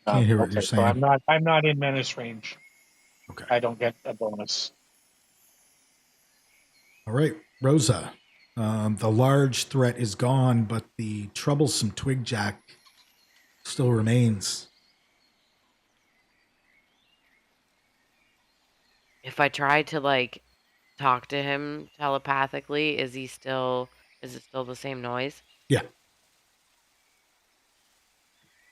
Can't hear what okay, you're so saying. I'm not in menace range. Okay. I don't get a bonus. All right, Rosa. The large threat is gone, but the troublesome Twigjack still remains. If I try to like talk to him telepathically, is it still the same noise? Yeah.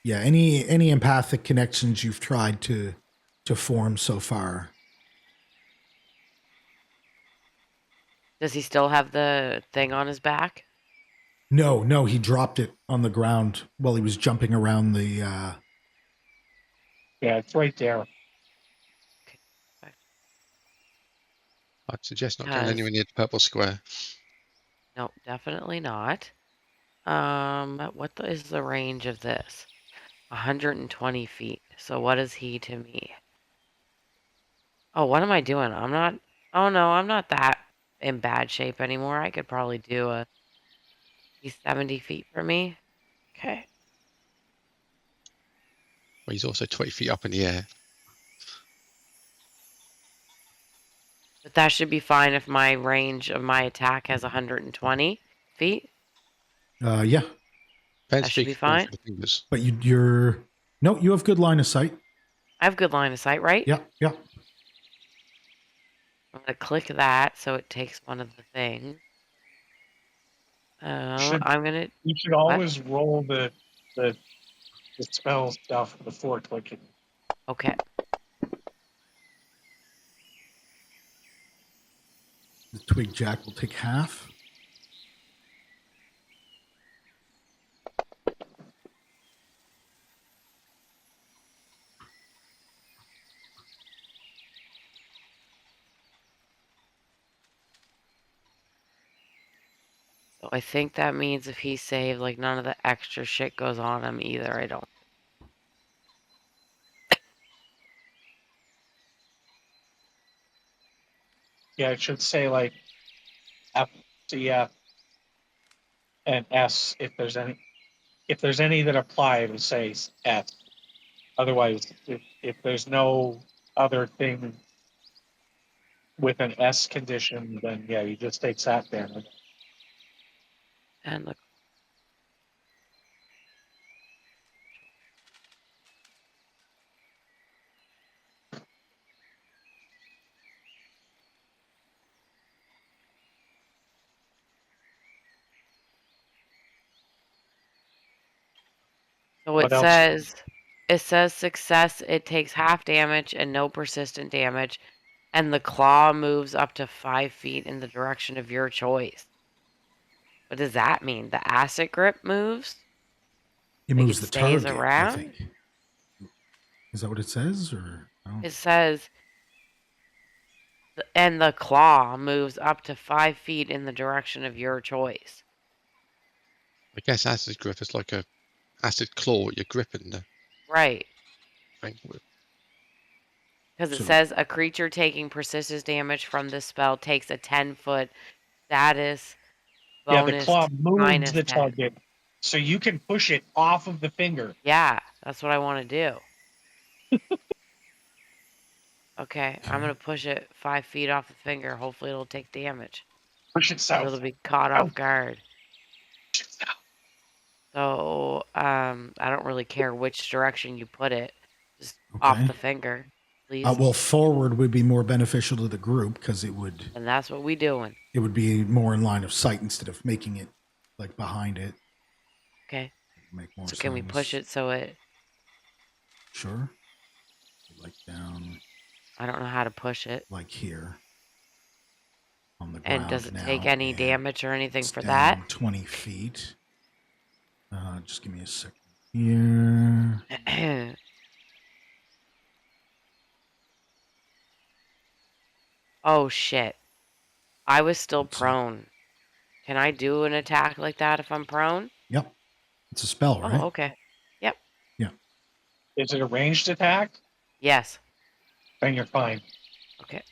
Yeah. Any empathic connections you've tried to form so far. Does he still have the thing on his back? No, he dropped it on the ground while he was jumping around the. Yeah, it's right there. Okay. I'd suggest not going Because anywhere near the purple square. no, definitely not. Is the range of this? 120 feet. So what is he to me? Oh, what am I doing? Oh no, I'm not that in bad shape anymore. I could probably do he's 70 feet from me. Okay. Well, he's also 20 feet up in the air. But that should be fine if my range of my attack has 120 feet. Yeah, Depends That if should he be can fall fine. through the fingers. but you're no, you have good line of sight. I have good line of sight, right? Yeah, yeah. I'm gonna click that so it takes one of the things. I'm gonna You should what? always roll the spell stuff before clicking. Okay. The Twigjack will take half. So I think that means if he saved, like none of the extra shit goes on him either. I don't. Yeah, it should say like F, C, F, and S if there's any. If there's any that apply, it'll say S. Otherwise, if there's no other thing with an S condition, then yeah, you just take that damage. And look. So What else? it says success, it takes half damage and no persistent damage, and the claw moves up to 5 feet in the direction of your choice. What does that mean? The acid grip moves? It Like moves it the stays target, I around? think. Is that what it says, or It says, and the claw moves up to 5 feet in the direction of your choice. I guess acid grip is like a acid claw you're gripping the Right. thing with. Because it So- says a creature taking persistent damage from this spell takes a 10-foot status Yeah, the bonus claw moves minus the 10. target, so you can push it off of the finger. Yeah, that's what I want to do. Okay, I'm going to push it 5 feet off the finger. Hopefully it'll take damage. Push it Or south. it'll be caught South. off guard. Push it south. So, I don't really care which direction you put it. Just off Okay. the finger, please. Well, forward would be more beneficial to the group because it would And that's what we doing. be more in line of sight instead of making it like behind it. Okay. Make more So can we push sense. it so it... Sure. Like down, I don't know how to push it. like here. On the ground And does it now, take any and damage or anything it's for down that? 20 feet. Just give me a second here. Oh, shit. I was still What's that? prone. Can I do an attack like that if I'm prone? Yep. It's a spell, right? Oh, okay. Yep. Is it a ranged attack? Yes. Then you're fine. Okay.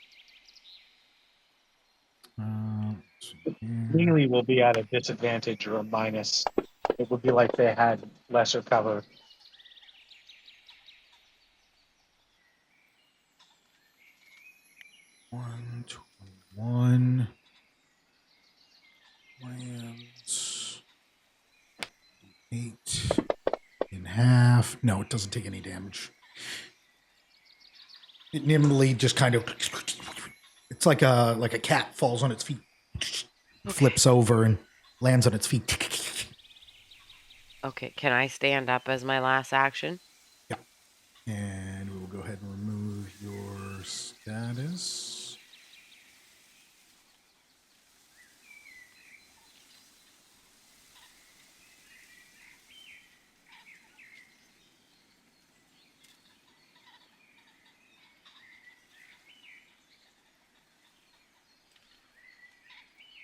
Let's see here. Melee will be at a disadvantage or a minus. It would be like they had lesser cover. One, 21. Lands. 8 in half. No, it doesn't take any damage. It nimbly just kind of. It's like a cat falls on its feet, flips over and lands on its feet. Okay. Can I stand up as my last action? And we will go ahead and remove your status.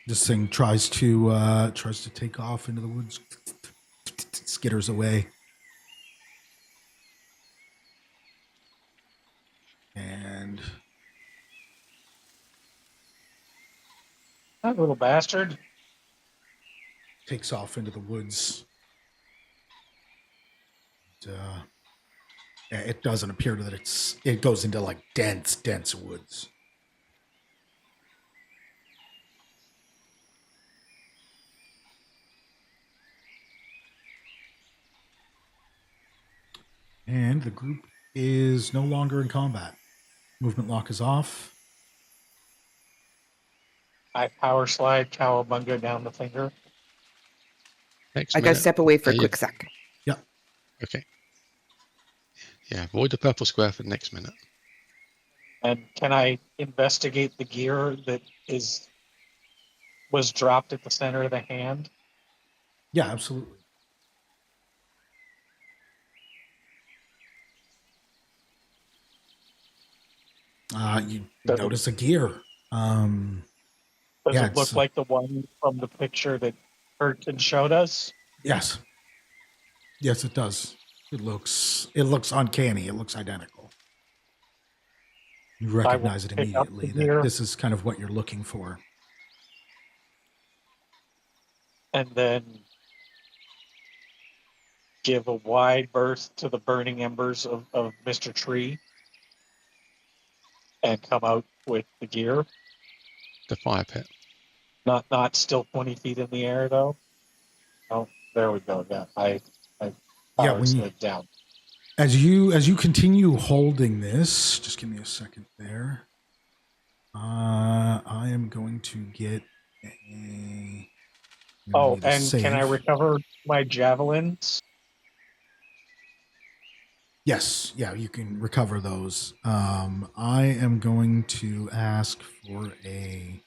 This thing tries to take off into the woods, skitters away. And That little bastard. takes off into the woods. It doesn't appear that it goes into like dense woods. And the group is no longer in combat. Movement lock is off. I power slide Cowabunga down the finger. Next I gotta minute. step away for a you- quick sec. Okay. Yeah, avoid the purple square for the next minute. And can I investigate the gear that was dropped at the center of the hand? Yeah, absolutely. You Does it- notice a gear. Does Yeah, it look it's- like the one from the picture that Curtin showed us? Yes. Yes, it does. It looks uncanny. It looks identical. You recognize it pick up the immediately gear. that this is kind of what you're looking for. And then give a wide berth to the burning embers of Mr. Tree and come out with the gear. The fire pit. Not still 20 feet in the air though. Oh, there we go. Yeah, I Yeah, power when you- slid down. As you continue holding this, just give me a second there. I am going to get a. I'm gonna Oh, need a and can I save. recover my javelins? Yes, yeah, you can recover those. I am going to ask for a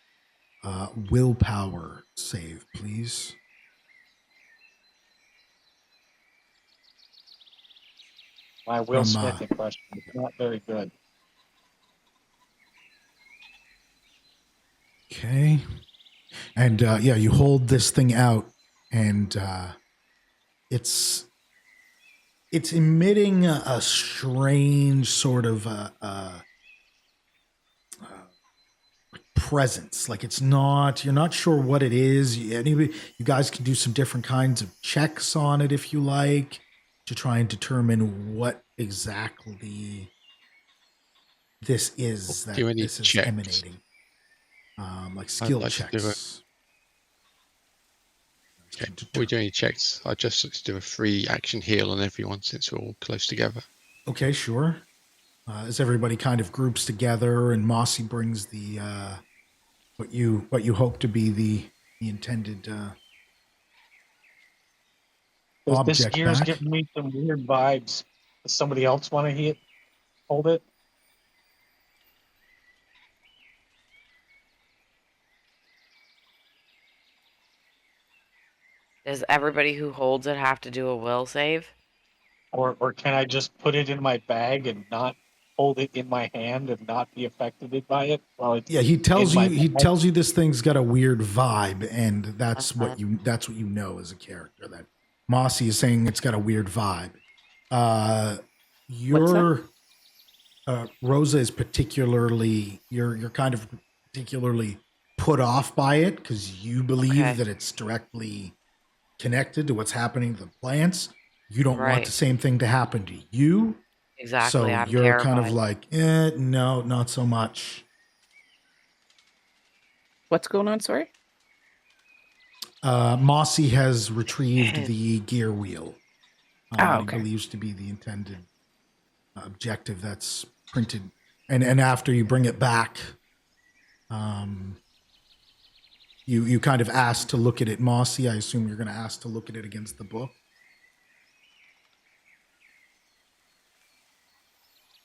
willpower save, please. My Will From, Smith impression is not very good. Okay. And yeah, you hold this thing out, and it's it's emitting a strange sort of presence. Like it's not, you're not sure what it is. You guys can do some different kinds of checks on it if you like to try and determine what exactly this is that Do any this is checks? emanating. Like I'd skill like to do checks. Okay. Before we do any checks, I'd just like to do a free action heal on everyone since we're all close together. Okay, sure. As everybody kind of groups together and Mossy brings the what you hope to be the intended This object gear's back. giving me some weird vibes. Does somebody else want to hold it? Does everybody who holds it have to do a will save? Or can I just put it in my bag and not hold it in my hand and not be affected by it? Well, it's Yeah, he tells in you my bag. this thing's got a weird vibe, and that's Uh-huh. what you know as a character. That Mossy is saying it's got a weird vibe. Your Rosa is particularly you're kind of particularly put off by it because you believe Okay. that it's directly connected to what's happening to the plants. You don't want Right. the same thing to happen to you. Exactly. So I'm you're terrified. kind of like, no, not so much. What's going on? Sorry. Mossy has retrieved the gear wheel. That Okay. he believes to be the intended objective that's printed. And after you bring it back, you kind of ask to look at it, Mossy. I assume you're going to ask to look at it against the book.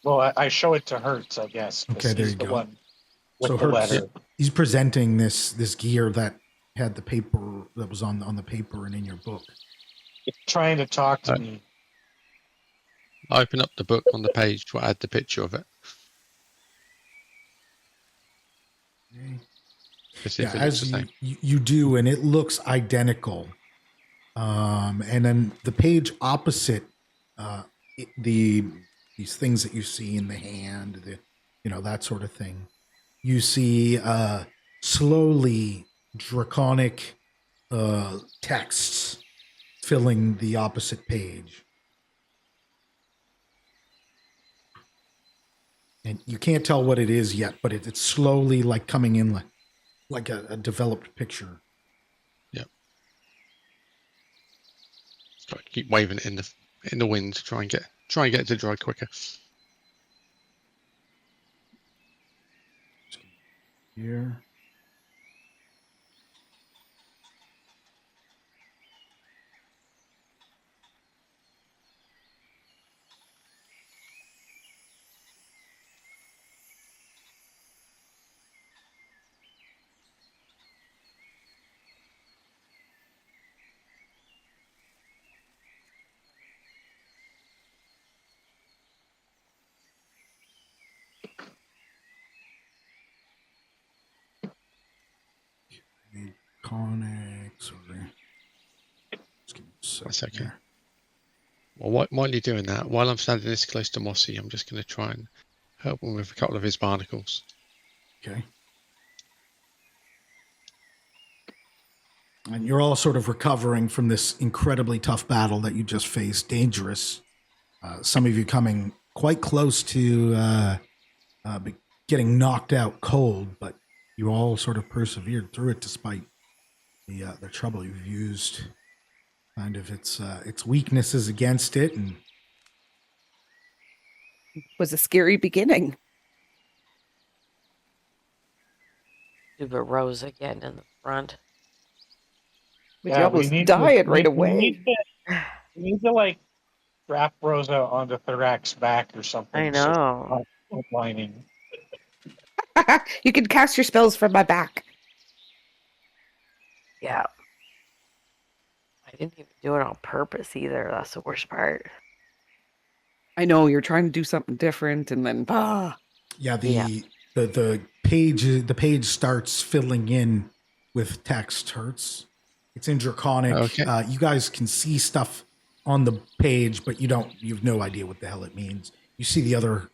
Well, I show it to Hertz, I guess. 'Cause Okay, there he's you the go. one with So the Hertz, letter. he's presenting this gear that had the paper that was on the paper and in your book. It's trying to talk to me. I open up the book on the page to add the picture of it. Okay. To see if Yeah, it looks as the same. you do, and it looks identical. And then the page opposite, these things that you see in the hand, that sort of thing. You see slowly draconic texts filling the opposite page. And you can't tell what it is yet, but it's slowly like coming in like a developed picture. Yep. So I keep waving it in the wind to try and get it to dry quicker. Here. Conics or That's okay. Well, while you're doing that, while I'm standing this close to Mossy, I'm just going to try and help him with a couple of his barnacles. Okay. And you're all sort of recovering from this incredibly tough battle that you just faced. Dangerous. Some of you coming quite close to getting knocked out cold, but you all sort of persevered through it despite the trouble. You've used kind of its weaknesses against it, and Was a scary beginning. Super Rosa getting in the front. But you almost died right away. We need to like wrap Rosa onto Thorax's back or something. I know. So lining. You can cast your spells from my back. Yeah. I didn't even do it on purpose either. That's the worst part. I know you're trying to do something different, and then the page starts filling in with text. Hertz. It's in Draconic. Okay. You guys can see stuff on the page, but you've no idea what the hell it means. You see the other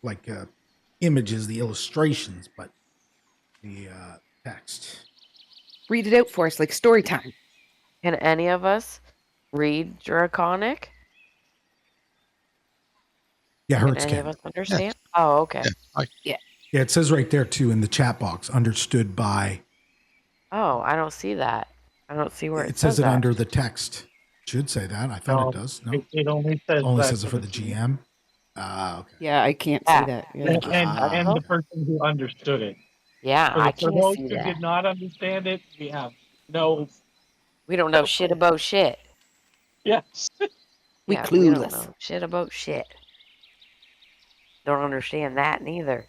images, the illustrations, but the text. Read it out for us, like story time. Can any of us read Draconic? Yeah, Can Hertz any of can. us understand? Oh, okay. Yeah, it says right there too in the chat box, understood by. Oh, I don't see that. I don't see where It it says it that. under the text. Should say that. I thought it does. No, it only says only that says it for for the GM. Ah, okay. Yeah, I can't see that. Yeah. and the person who understood it. Yeah, I For can't those see who that. did not understand it, we have no. We don't know shit about shit. Yes. We Yeah, we don't clueless. know shit about shit. Don't understand that neither.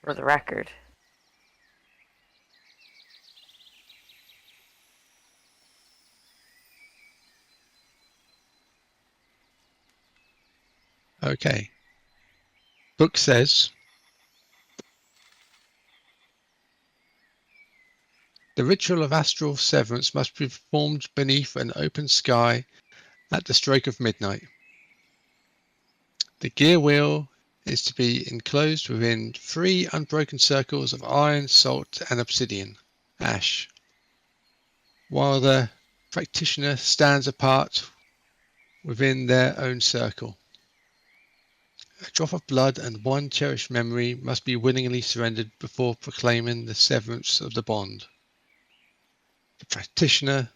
For the record. Okay. Book says, the ritual of astral severance must be performed beneath an open sky at the stroke of midnight. The gear wheel is to be enclosed within 3 unbroken circles of iron, salt, and obsidian ash, while the practitioner stands apart within their own circle. A drop of blood and 1 cherished memory must be willingly surrendered before proclaiming the severance of the bond. The practitioner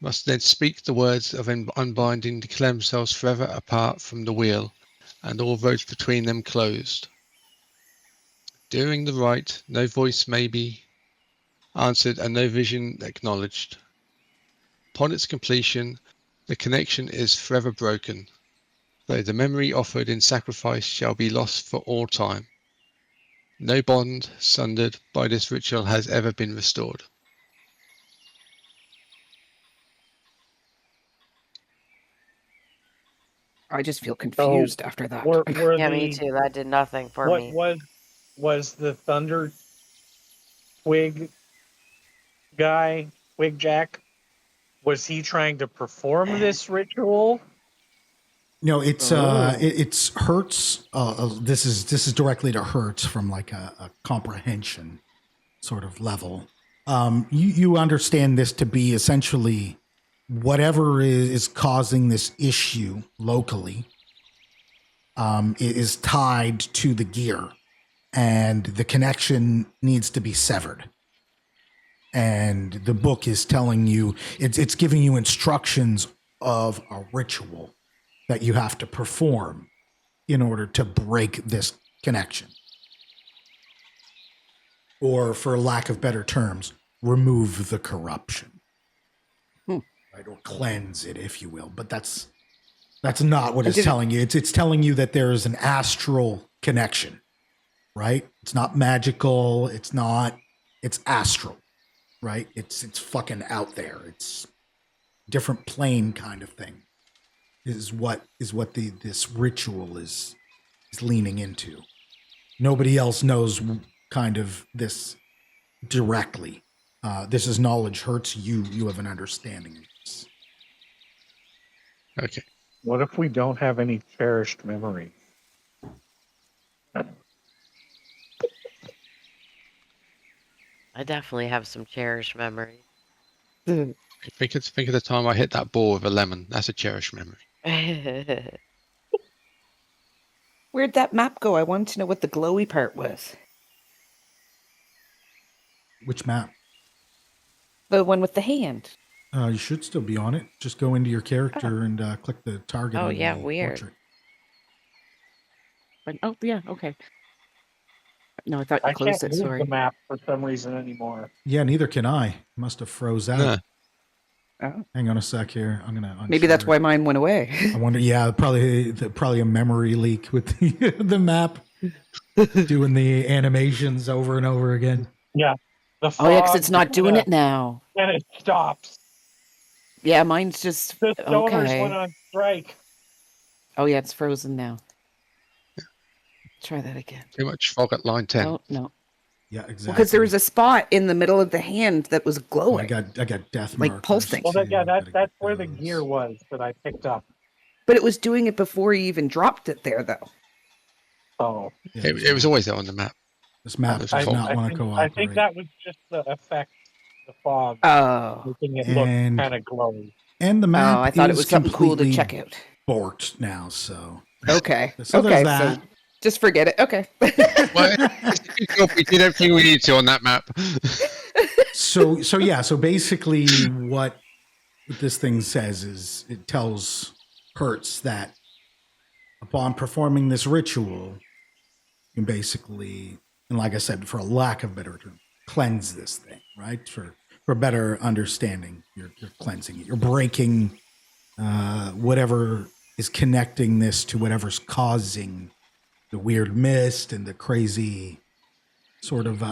must then speak the words of unbinding, declare themselves forever apart from the wheel, and all roads between them closed. During the rite, no voice may be answered and no vision acknowledged. Upon its completion, the connection is forever broken, though the memory offered in sacrifice shall be lost for all time. No bond sundered by this ritual has ever been restored. I just feel confused after that. Were Yeah, me too. That did nothing for what me. was the Thunder Twig guy, Twigjack? Was he trying to perform this ritual? No, it's Oh. it's Hertz. This is directly to Hertz from like a comprehension sort of level. You understand this to be essentially whatever is causing this issue locally is tied to the gear, and the connection needs to be severed. And the book is telling you, it's giving you instructions of a ritual that you have to perform in order to break this connection. Or, for lack of better terms, remove the corruption. Right? Or cleanse it, if you will. But that's not what it's telling you. It's telling you that there is an astral connection, right? It's not magical. It's astral, right? It's fucking out there. It's different plane kind of thing. Is what this ritual is leaning into. Nobody else knows kind of this directly. This is knowledge. Hurts you. You have an understanding of this. Okay. What if we don't have any cherished memory? I definitely have some cherished memories. Think of the time I hit that ball with a lemon. That's a cherished memory. Where'd that map go? I wanted to know what the glowy part was. Which map? The one with the hand. You should still be on it. Just go into your character and click the target. Oh, on yeah, the weird. portrait. Oh, yeah, okay. No, I thought you I closed can't it. move Sorry. the map for some reason anymore. Yeah, neither can I. Must have froze out. No. Oh. Hang on a sec here. I'm gonna. Maybe that's why mine went away. I wonder. Yeah, probably a memory leak with the map, doing the animations over and over again. Yeah. The Oh, yeah, because fog it's not doing it now. and it stops. Yeah, mine's just The stoners went okay. on strike. Oh, yeah, it's frozen now. Try that again. Too much fog at line 10. Oh, no. Yeah, exactly. Because there was a spot in the middle of the hand that was Oh, glowing. I got death like markers, pulsing. Well, too. Gotta that's get where the those. gear was that I picked up. But it was doing it before he even dropped it there, though. So Yeah, It was always there on the map. this map There's does a not I want to think I think cooperate. that was just the effect, the fog, Oh. making it look And kind of glowy. and the map I thought it is was something cool to completely check out. borked now. So Okay. So there's okay, that. so just forget it. Okay. Well, it's a good job we did everything we need to on that map. So basically what this thing says is it tells Hertz that upon performing this ritual, you can basically, and like I said, for a lack of better term, cleanse this thing, right? For better understanding, you're cleansing it. You're breaking whatever is connecting this to whatever's causing the weird mist and the crazy sort of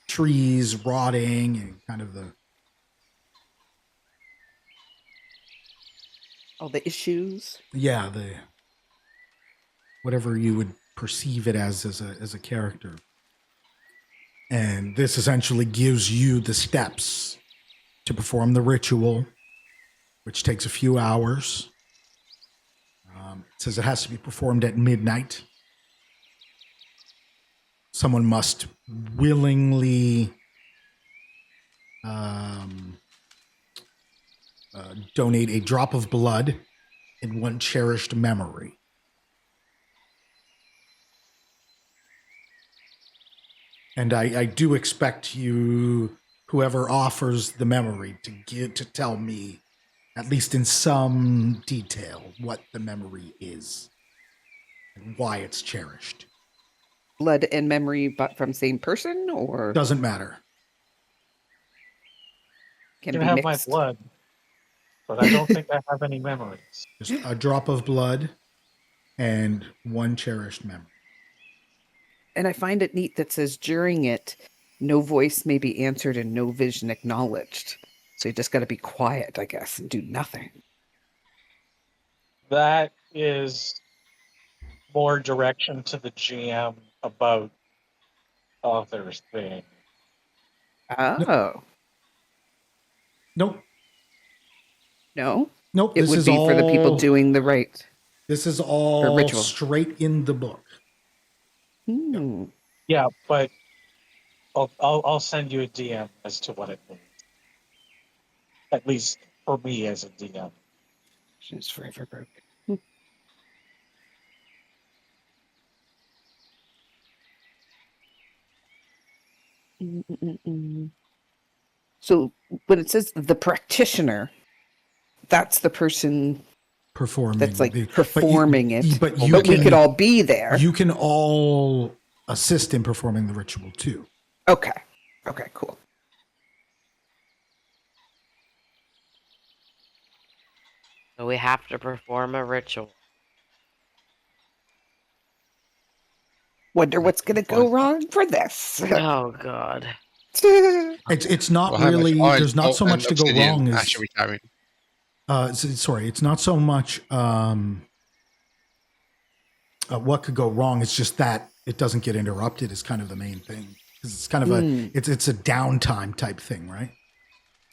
trees rotting and kind of the All the issues. the whatever you would perceive it as a character. And this essentially gives you the steps to perform the ritual, which takes a few hours. It says it has to be performed at midnight. Someone must willingly donate a drop of blood and one cherished memory. And I do expect you, whoever offers the memory, to tell me, at least in some detail, what the memory is and why it's cherished. Blood and memory, but from same person, or Doesn't matter. can You be can have mixed? my blood, but I don't think I have any memories. Just a drop of blood and one cherished memory. And I find it neat that says during it, no voice may be answered and no vision acknowledged. So you just got to be quiet, I guess, and do nothing. That is more direction to the GM about other things. Oh, Nope. no. Nope. It This would is be all for the people doing the right. This is all ritual. straight in the book. Hmm. Yeah, but I'll send you a DM as to what it means. At least for me as a DM. It's forever broken. So when it says the practitioner, that's the person Performing. that's like the- performing it. But we could all be there. You can all assist in performing the ritual too. Okay. Okay, cool. So we have to perform a ritual. Wonder what's going to go wrong for this. Oh God. It's not Well, how much really. iron, There's not salt, so and much to go obsidian wrong ash as. are we carrying? Sorry, it's not so much what could go wrong. It's just that it doesn't get interrupted is kind of the main thing. 'Cause it's kind of it's a downtime type thing, right?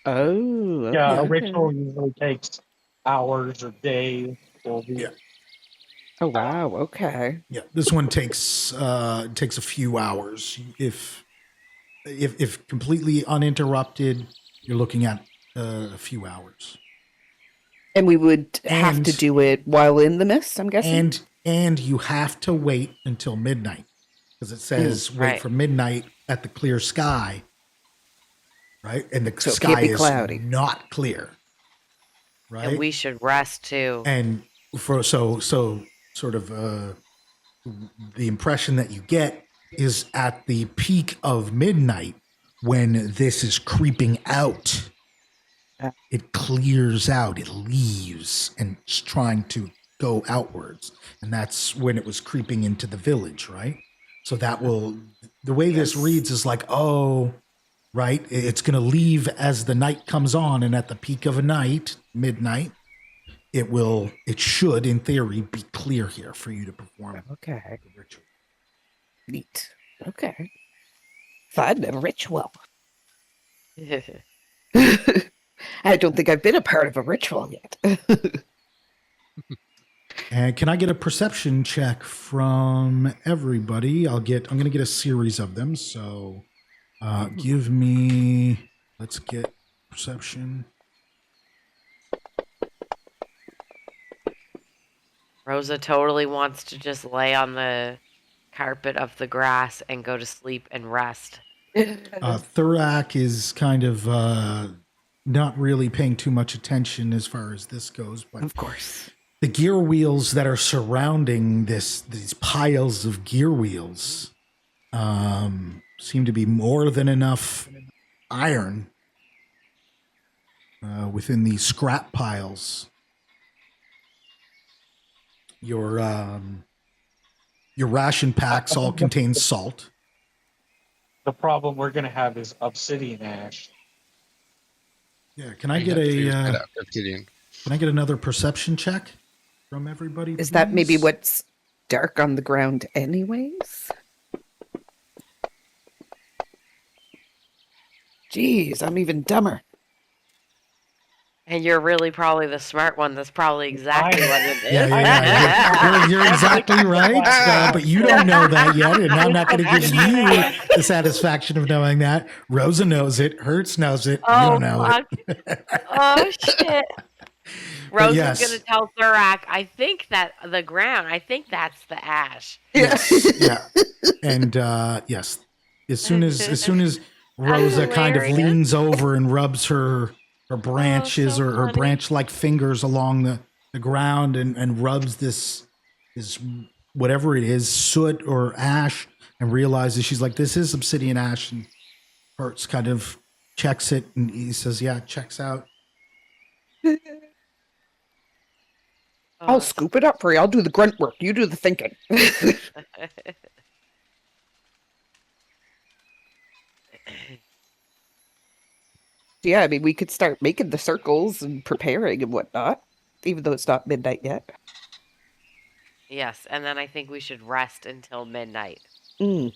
Oh. Yeah, a okay. ritual usually takes hours or days or weeks. Yeah. Oh wow. Okay. Yeah, this one takes a few hours. If completely uninterrupted, you're looking at a few hours. And we would have And- to do it while in the mist, I'm guessing. And you have to wait until midnight because it says wait right. for midnight at the clear sky, right? And the So it sky can't be is cloudy. not clear, right? And we should rest too. And for so sort of the impression that you get is at the peak of midnight when this is creeping out. It clears out, it leaves, and it's trying to go outwards. And that's when it was creeping into the village, right? So that will, the way this reads is like, oh, right, it's going to leave as the night comes on, and at the peak of a night, midnight, it should, in theory, be clear here for you to perform Okay. the ritual. Neat. Okay. Fun. A ritual. I don't think I've been a part of a ritual yet. And can I get a perception check from everybody? I'm going to get a series of them. So give me, let's get perception. Rosa totally wants to just lay on the carpet of the grass and go to sleep and rest. Thurak is kind of not really paying too much attention as far as this goes, but Of course. the gear wheels that are surrounding these piles of gear wheels seem to be more than enough iron within these scrap piles. Your ration packs all contain salt. The problem we're gonna have is obsidian ash. Yeah, can I We get have to a set up obsidian. can I get another perception check from everybody? Is that maybe please? what's dark on the ground, anyways? Jeez, I'm even dumber. And you're really probably the smart one. That's probably exactly what it is. Yeah. You're exactly right, but you don't know that yet, and I'm not going to give you the satisfaction of knowing that. Rosa knows it. Hertz knows it. You don't know fuck. Oh, shit. Rosa's yes. going to tell Thurak, I think that the ground, I think that's the ash. Yes, yeah, and yes. As soon as Rosa kind of hilarious. leans over and rubs her branches so or her funny. branch-like fingers along the ground and rubs this whatever it is, soot or ash, and realizes, she's like, this is obsidian ash, and Hertz kind of checks it and he says, yeah, it checks out. I'll scoop it up for you. I'll do the grunt work. You do the thinking. Yeah, I mean, we could start making the circles and preparing and whatnot, even though it's not midnight yet. Yes, and then I think we should rest until midnight. Mm.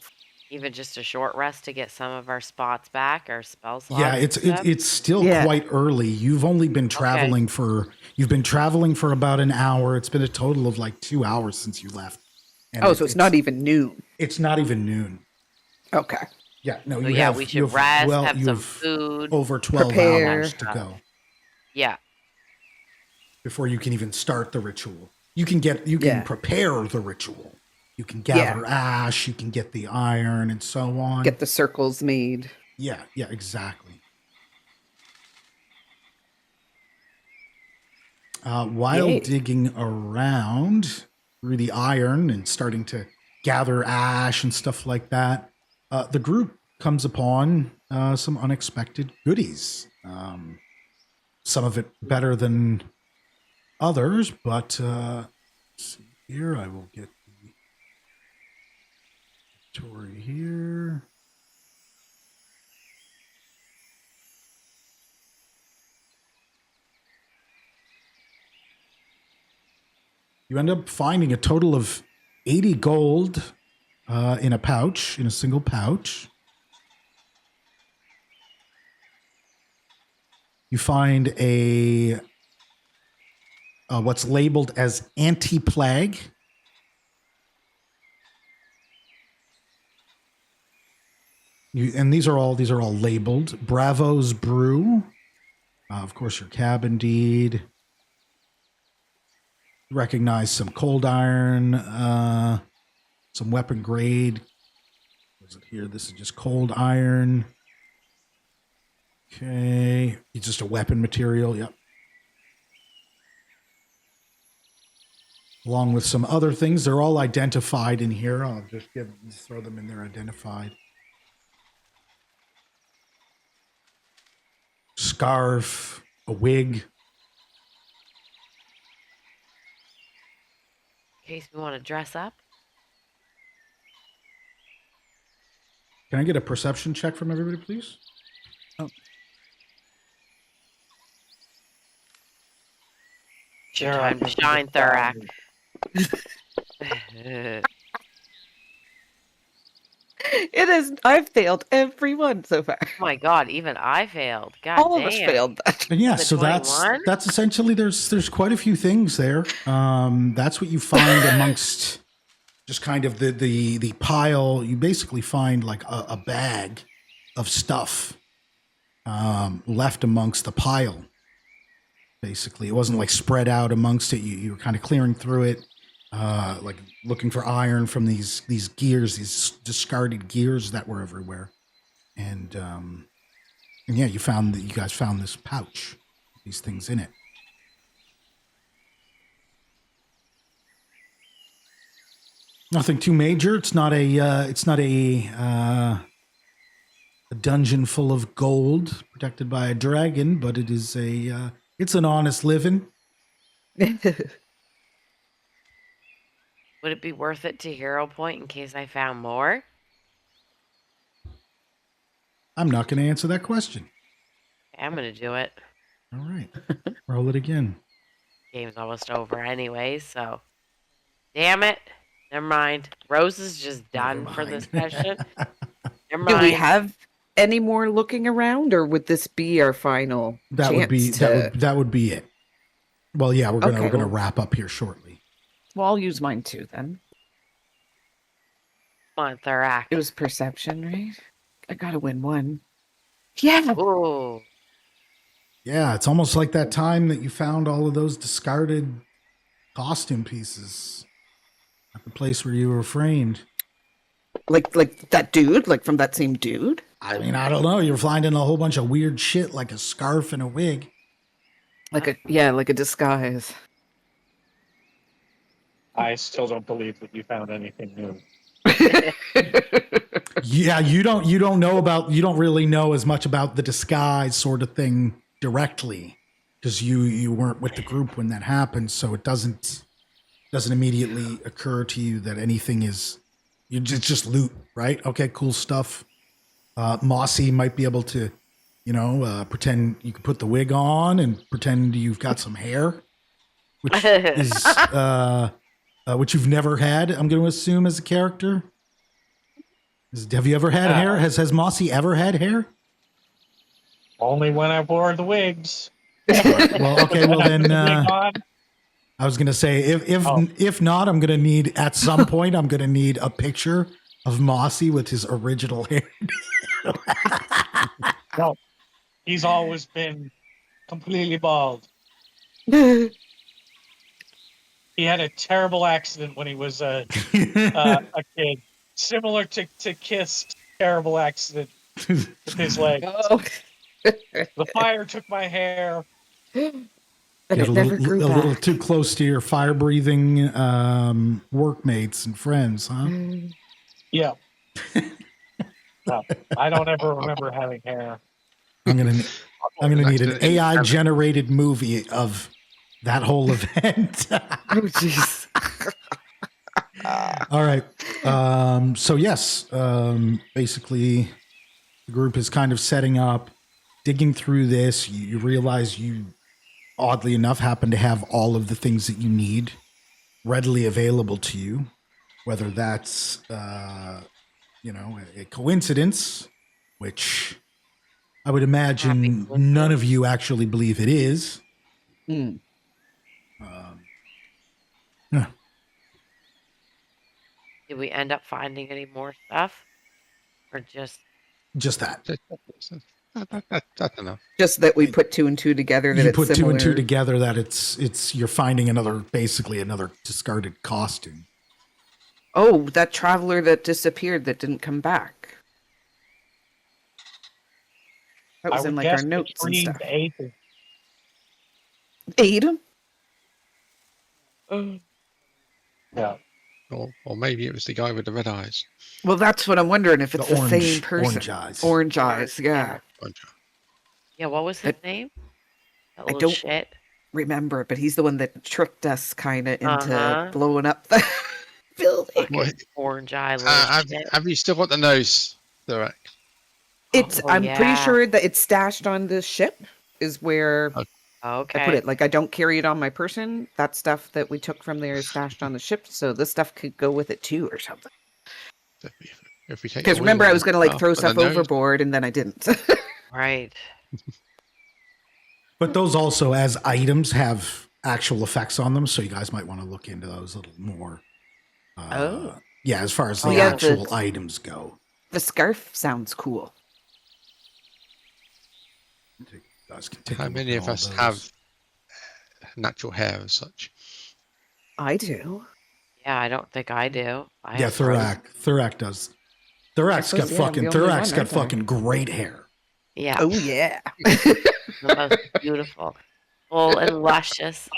Even just a short rest to get some of our spots back, our spell slots. Yeah, and stuff. it's still Yeah. quite early. You've only been traveling for about an hour. It's been a total of like 2 hours since you left. And Oh, so it's not even noon. It's not even noon. Okay. Yeah, no, So you yeah, have we you should have rest, have you some have food. over 12 Prepare. hours to go Yeah. before you can even start the ritual. You can Yeah. prepare the ritual. You can gather ash, you can get the iron and so on. Get the circles made. Yeah, exactly. While Yay. digging around through the iron and starting to gather ash and stuff like that, the group comes upon some unexpected goodies. Some of it better than others, but let's see here, I will get the inventory here. You end up finding a total of 80 gold in a single pouch. You find a what's labeled as anti-plague. And these are all labeled. Bravo's Brew. Of course, your cabin deed. Recognize some cold iron, some weapon grade. What is it here? This is just cold iron. Okay. It's just a weapon material. Yep. Along with some other things. They're all identified in here. I'll just throw them in there identified. Scarf, a wig. In case we want to dress up. Can I get a perception check from everybody, please? It's your time to shine, Thurak. It is. I've failed every one so far. Oh my god, even I failed. God All damn. of us failed that. And yeah, The so 21? that's essentially there's quite a few things there. That's what you find amongst just kind of the pile. You basically find like a bag of stuff left amongst the pile. Basically, it wasn't like spread out amongst it. You were kind of clearing through it, like looking for iron from these gears, these discarded gears that were everywhere. And yeah, you guys found this pouch, these things in it. Nothing too major. It's not a dungeon full of gold protected by a dragon, but it is it's an honest living. Would it be worth it to hero point in case I found more? I'm not going to answer that question. I'm gonna do it. All right. Roll it again. Game's almost over anyway, so. Damn it. Never mind. Rose is just done for this session. Never Do mind. we have any more looking around, or would this be our final That chance would be to... that would be it. Well, yeah, we're Okay, gonna well- wrap up here shortly. Well, I'll use mine too then. Come on, Thorak. It was perception, right? I gotta win one. Yeah. Ooh. Yeah, it's almost like that time that you found all of those discarded costume pieces at the place where you were framed. Like that dude, like from that same dude. I mean, I don't know. You're finding a whole bunch of weird shit like a scarf and a wig. Like a disguise. I still don't believe that you found anything new. Yeah, you don't really know as much about the disguise sort of thing directly because you weren't with the group when that happened, so it doesn't immediately occur to you that anything is it's just loot, right? Okay, cool stuff. Mossy might be able to, pretend you can put the wig on and pretend you've got some hair, which is which you've never had. I'm going to assume as a character. Have you ever had hair? Has Mossy ever had hair? Only when I wore the wigs. Well, okay. Well, then Wig on. I was going to say if not, I'm going to need at some point. I'm going to need a picture of Mossy with his original hair. No, he's always been completely bald. Oh, He had a terrible accident when he was a kid, similar to Kiss's terrible accident with his leg. The fire took my hair. and Get it a never grew little back. too close to your fire-breathing workmates and friends, huh? Yeah. No, I don't ever remember having hair. I'm gonna need an AI-generated movie of that whole event. Oh, jeez. All right. So yes, basically, the group is kind of setting up, digging through this. You realize you, oddly enough, happen to have all of the things that you need readily available to you. Whether that's, a coincidence, which I would imagine none of you actually believe it is. Hmm. Yeah. Did we end up finding any more stuff? Or just. Just that. That's enough. Just that we put two and two together. That You it's put similar. two and two together that it's you're finding basically another discarded costume. Oh, that traveler that disappeared that didn't come back. That was I in would like our guess notes and between stuff. the eighth and- Aid? Yeah. Or maybe it was the guy with the red eyes. Well, that's what I'm wondering, if it's the same person. Orange eyes. Orange eyes, yeah. Yeah, what was his name? That little don't- shit. Remember, but he's the one that tricked us kind of into Uh-huh. blowing up the building. What? Orange eye little shit. Have you still got the nose, Thorak? It's. Oh, I'm pretty yeah. sure that it's stashed on the ship. Is where Okay. I put it. Like, I don't carry it on my person. That stuff that we took from there is stashed on the ship, so this stuff could go with it too, or something. If we take Because all remember, of I was them, going to like oh, throw but stuff the nose- overboard, and then I didn't. Right. But those also, as items, have actual effects on them, so you guys might want to look into those a little more. Oh. Yeah, as far as Oh, the yeah. actual items go. The scarf sounds cool. You guys can take a How look many at of all us those. have natural hair as such? I do. Yeah, I don't think I do. I Yeah, have frizz. Thurak does. Thurak's got suppose, yeah, I'm the fucking only Thurak's one, got aren't I? fucking great hair. Yeah, Oh yeah. the most beautiful, full and luscious.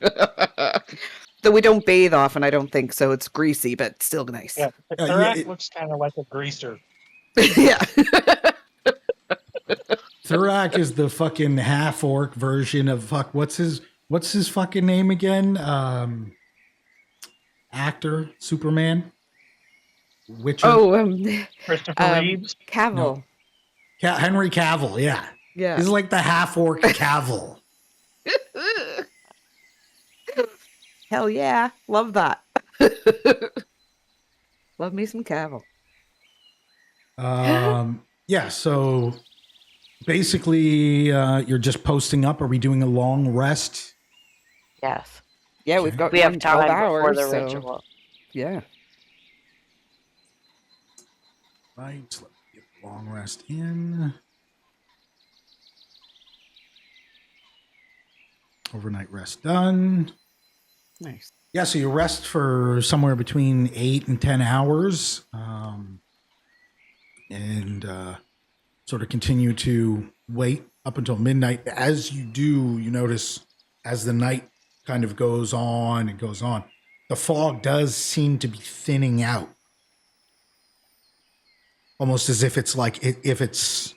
Though we don't bathe often, I don't think so. It's greasy, but still nice. Yeah, the Yeah, Thurak looks kind of like a greaser. Yeah. Thurak is the fucking half orc version of what's his fucking name again? Actor, Superman, Witcher. Oh, Christopher Reeves. Cavill. Henry Cavill. Yeah, Yeah. he's like the half orc Cavill. Hell yeah. Love that. Love me some Cavill. Yeah. So basically, you're just posting up. Are we doing a long rest? Yes, Yeah, we've got we have 12 time hours. before the so, ritual. yeah. Right. So let's get the long rest in. Overnight rest done. Nice. Yeah, so you rest for somewhere between 8 and 10 hours, and sort of continue to wait up until midnight. As you do, you notice as the night kind of goes on and goes on, the fog does seem to be thinning out, almost as if it's like if it's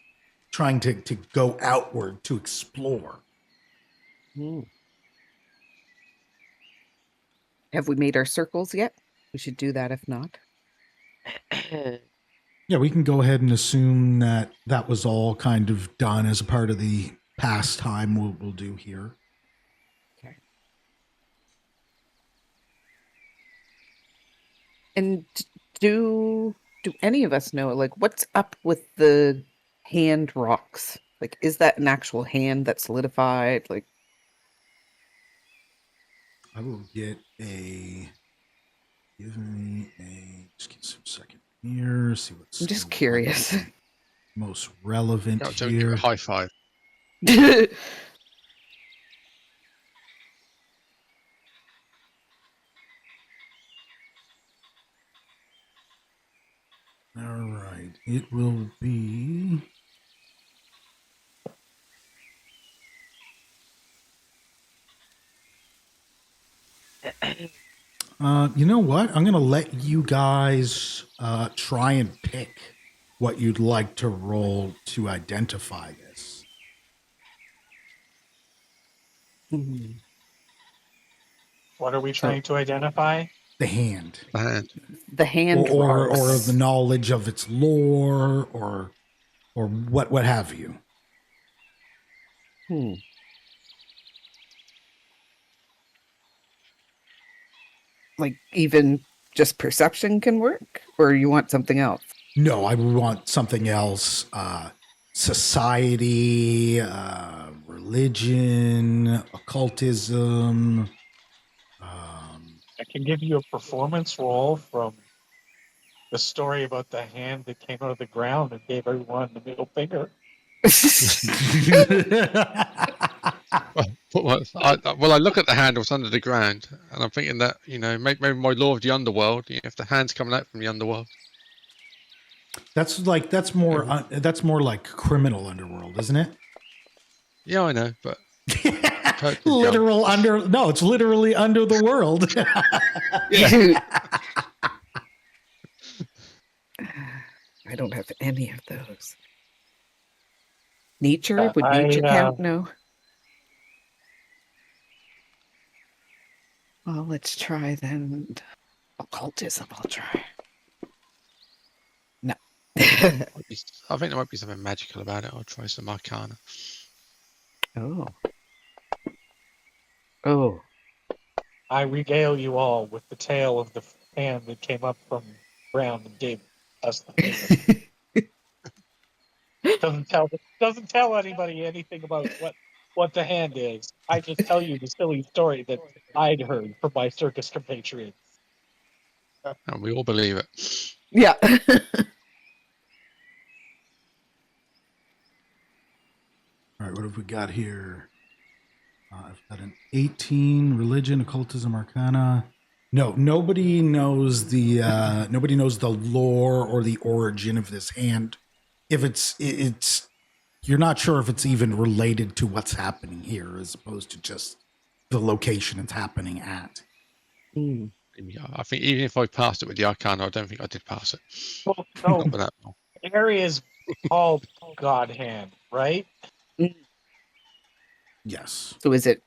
trying to go outward to explore. Have we made our circles yet? We should do that if not. Yeah, we can go ahead and assume that that was all kind of done as a part of the pastime we'll do here. Okay. And do any of us know, like, what's up with the hand rocks? Like, is that an actual hand that's solidified? Like, I will get a. Give me a. Just give some second here. See what's. I'm just curious. Most relevant Got to here. high five. All right. It will be. You know what? I'm going to let you guys try and pick what you'd like to roll to identify this. What are we trying to identify? The hand. The hand. The hand or rocks. the knowledge of its lore or what have you. Like, even just perception can work? Or you want something else? No, I want something else. Society, religion, occultism. I can give you a performance roll from the story about the hand that came out of the ground and gave everyone the middle finger. Well, I look at the hand what's under the ground, and I'm thinking that maybe my law of the underworld. If the hand's coming out from the underworld, that's more like criminal underworld, isn't it? yeah, I know, but Literal under. No, it's literally under the world. I don't have any of those. Nature? Would nature count? No. Well, let's try then. Occultism, I'll try. No. I think there might be something magical about it. I'll try some arcana. Oh. Oh. I regale you all with the tale of the hand that came up from the ground and gave That's the thing. Doesn't tell anybody anything about what the hand is. I just tell you the silly story that I'd heard from my circus compatriots. And we all believe it. Yeah. All right, what have we got here? I've got an 18, religion, occultism, arcana. No, nobody knows the lore or the origin of this hand. If it's you're not sure if it's even related to what's happening here, as opposed to just the location it's happening at. Mm. I think even if I passed it with the Arcana, I don't think I did pass it. Well, Not no, with that one. the area is called Godhand, right? Yes. So is it?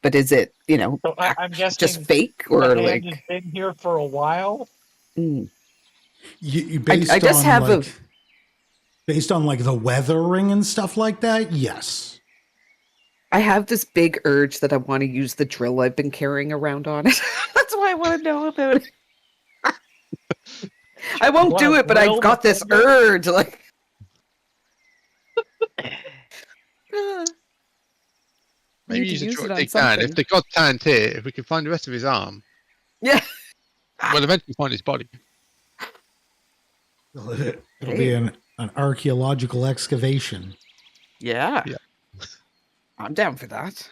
But is it? So I'm guessing just fake or the hand has like? been here for a while. Mm. You I based just on have like based on like the weathering and stuff like that. Yes. I have this big urge that I want to use the drill I've been carrying around on it. That's why I want to know about it. I won't do it, but I've got this urge. Like, Maybe need to use a use it on dig down. If something. they got tanned here, if we can find the rest of his arm, Yeah. we'll eventually find his body. It'll be an archaeological excavation. Yeah. Yeah. I'm down for that.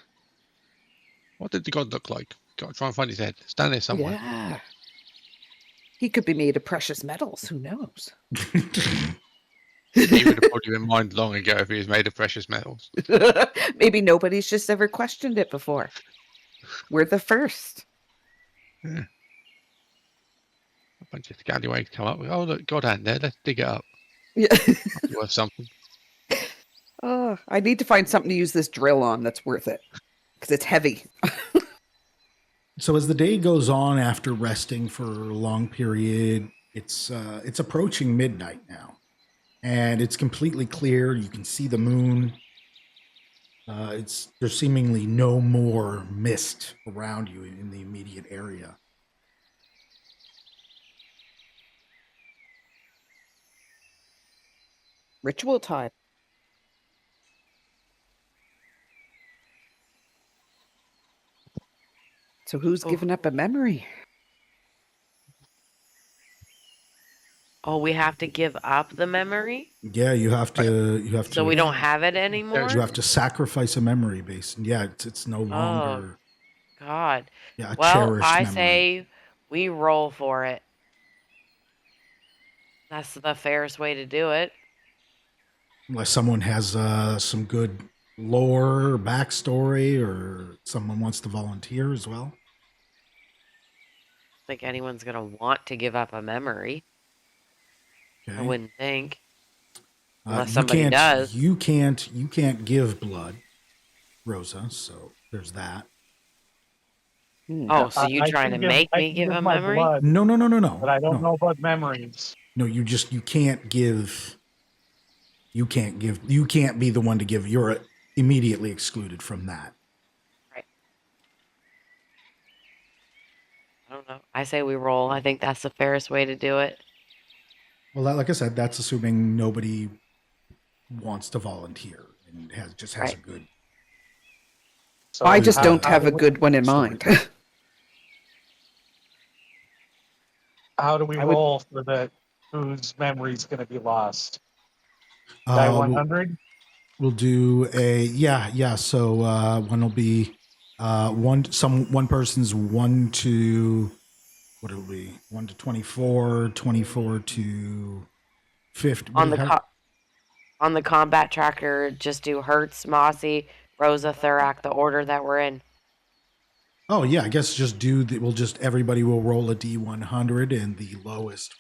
What did the god look like? Got to try and find his head. It's down there somewhere. Yeah. He could be made of precious metals. Who knows? He would have probably been mined long ago if he was made of precious metals. Maybe nobody's just ever questioned it before. We're the first. Yeah. A bunch of scallywags come up with, oh, look, Godhand there. Let's dig it up. Yeah. That's worth something. Oh, I need to find something to use this drill on that's worth it. Because it's heavy. So as the day goes on after resting for a long period, it's approaching midnight now, and it's completely clear. You can see the moon. There's seemingly no more mist around you in the immediate area. Ritual time. So who's given up a memory? Oh, we have to give up the memory? Yeah, you have to. So we don't have it anymore? You have to sacrifice a memory base. And yeah, it's no longer. God. Yeah, a Well, cherished I memory. say we roll for it. That's the fairest way to do it. Unless someone has some good lore or backstory, or someone wants to volunteer as well. I think anyone's going to want to give up a memory. Okay. I wouldn't think. Unless You somebody can't- does. You can't give blood, Rosa. So there's that. Oh, so you trying to make me give a memory? Blood, No. but I don't know about memories. No, you can't give. You can't be the one to give. You're immediately excluded from that. Right. I don't know. I say we roll. I think that's the fairest way to do it. Well, like I said, that's assuming nobody wants to volunteer and has a good. So I just don't how have a do we- good one in mind. How do we I would- roll for the whose memory's going to be lost? Die 100? We'll do a yeah. So one will be one person's 1 to what it'll be 1 to 24, 24 to 50. On the combat tracker, just do Hertz, Mossy, Rosa, Thurak, the order that we're in. Oh yeah, I guess everybody will roll a D100, and the lowest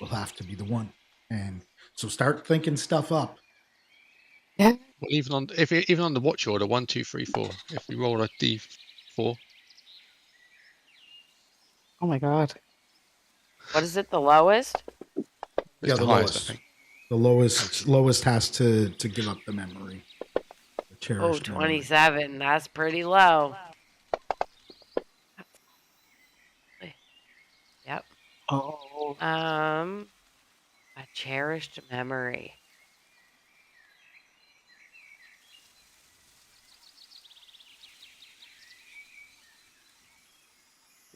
will have to be the one. And so start thinking stuff up. Yeah. Well, even on the watch order, 1, 2, 3, 4. If we roll a D4, Oh my god. What is it, the lowest? it's the highest, I think. The lowest has to give up the memory. The cherished Oh, memory. 27. That's pretty low. Yep. Oh. A cherished memory.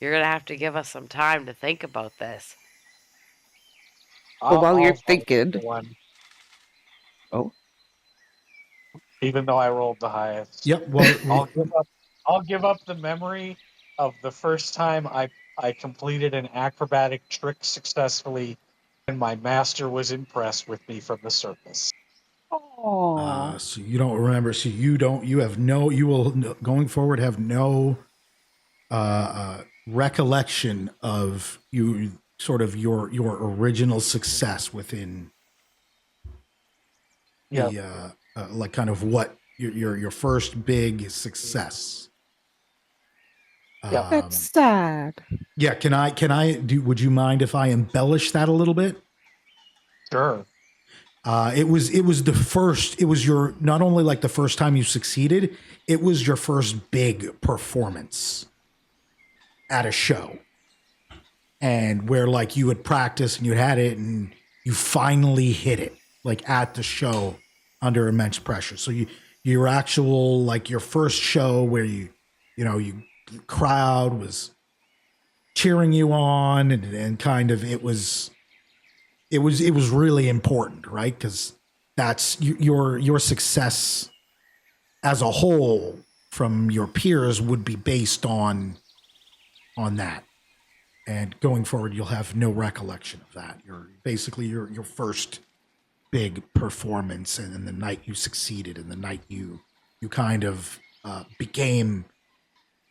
You're gonna have to give us some time to think about this. Well, while you're I'll vote thinking, for one, oh, even though I rolled the highest. Yep. Well, I'll give up. I'll give up the memory of the first time I completed an acrobatic trick successfully, and my master was impressed with me from the surface. oh, so you don't remember. So you don't. You have no. You will going forward have no recollection of you sort of your original success within Yeah. the like kind of what your first big success. Yeah. that's sad. Yeah. Can I do? Would you mind if I embellish that a little bit? Sure. It was the first. It was your not only like the first time you succeeded. It was your first big performance at a show, and where like you had practiced and you had it, and you finally hit it like at the show under immense pressure. So your actual like your first show where you the crowd was cheering you on, and kind of it was really important, right? Because that's your success as a whole from your peers would be based on that. And going forward, you'll have no recollection of that. You're basically your first big performance, and then the night you succeeded, and the night you kind of became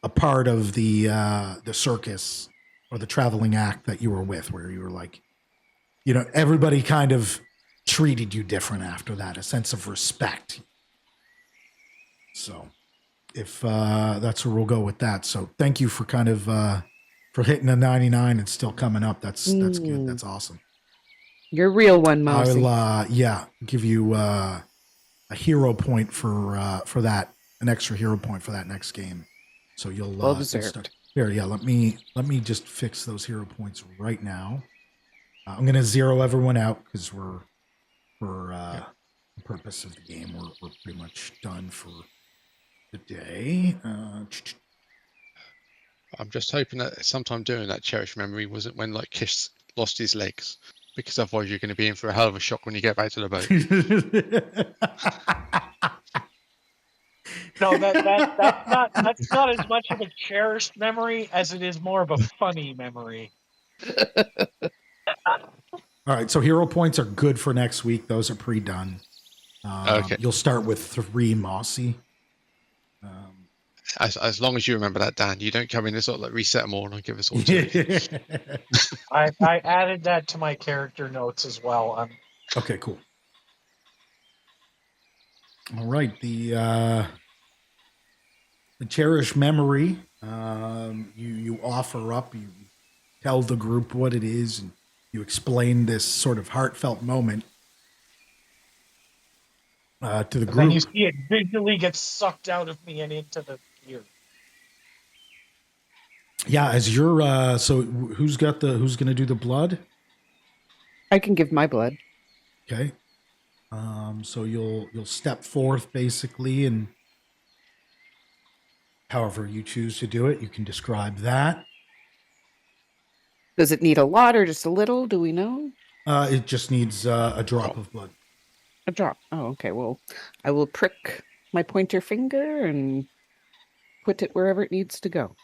a part of the circus or the traveling act that you were with, where you were like, everybody kind of treated you different after that, a sense of respect. So if that's where we'll go with that. So thank you for kind of for hitting a 99 and still coming up. That's good. That's awesome. You're a real one, Mousy. I'll give you a hero point for that, an extra hero point for that next game. So you'll Well deserved. Here, yeah. Let me just fix those hero points right now. I'm gonna zero everyone out because we're for the purpose of the game. We're pretty much done for the day. I'm just hoping that sometime during that cherished memory wasn't when like Kish lost his legs, because otherwise you're going to be in for a hell of a shock when you get back to the boat. No, that's not as much of a cherished memory as it is more of a funny memory. All right, so hero points are good for next week. Those are pre-done. Okay. You'll start with 3 Mossy. As long as you remember that, Dan, you don't come in and sort of like reset them all and give us all 2. I added that to my character notes as well. Okay, cool. All right, the cherished memory. You offer up. You tell the group what it is, and you explain this sort of heartfelt moment to the And group. then you see it visually get sucked out of me and into the gear. Yeah, as you're so who's going to do the blood? I can give my blood. Okay. So you'll step forth basically, and however you choose to do it, you can describe that. Does it need a lot or just a little? Do we know? It just needs a drop of blood. A drop. Oh, okay. Well, I will prick my pointer finger and put it wherever it needs to go.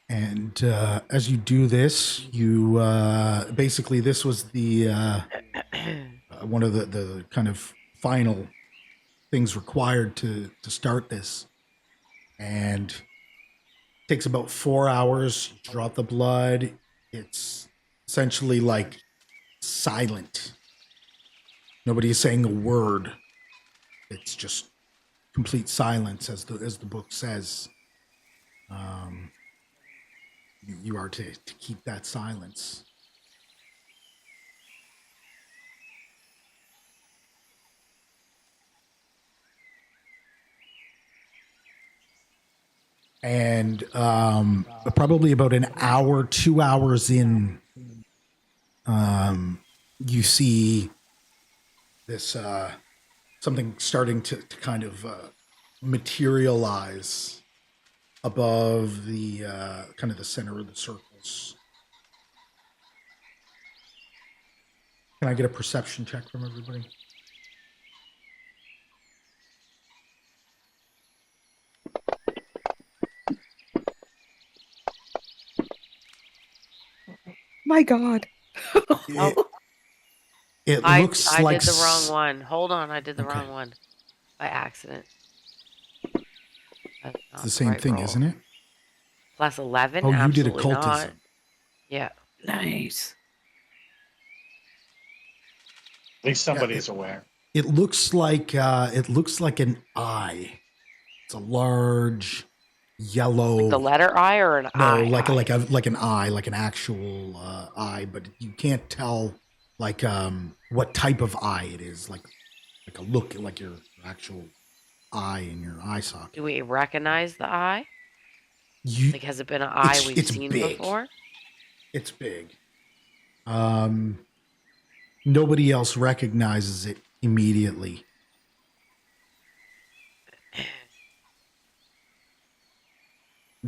And as you do this, you basically this was the one of the kind of final things required to start this, and it takes about 4 hours. You drop the blood. It's essentially like silent. Nobody is saying a word. It's just complete silence, as the book says. You are to keep that silence. And probably about an hour, 2 hours in, you see this something starting to kind of materialize above the kind of the center of the circles. Can I get a perception check from everybody? My God. It, Oh, it I looks I like did the wrong one. Hold on, I did the Okay. wrong one by accident. That's It's not the the same right thing, roll. isn't it? Plus 11? Oh, you did Absolutely not. occultism. Yeah. Nice. At least Yeah, somebody's aware. it looks like an eye. It's a large yellow. Like the letter I or an No, I? like I? like an eye, like an actual eye, but you can't tell like what type of eye it is. Like a look, like your actual eye in your eye socket. Do we recognize the eye? You, Like, has it been an eye we've it's seen big. before? It's big. Nobody else recognizes it immediately.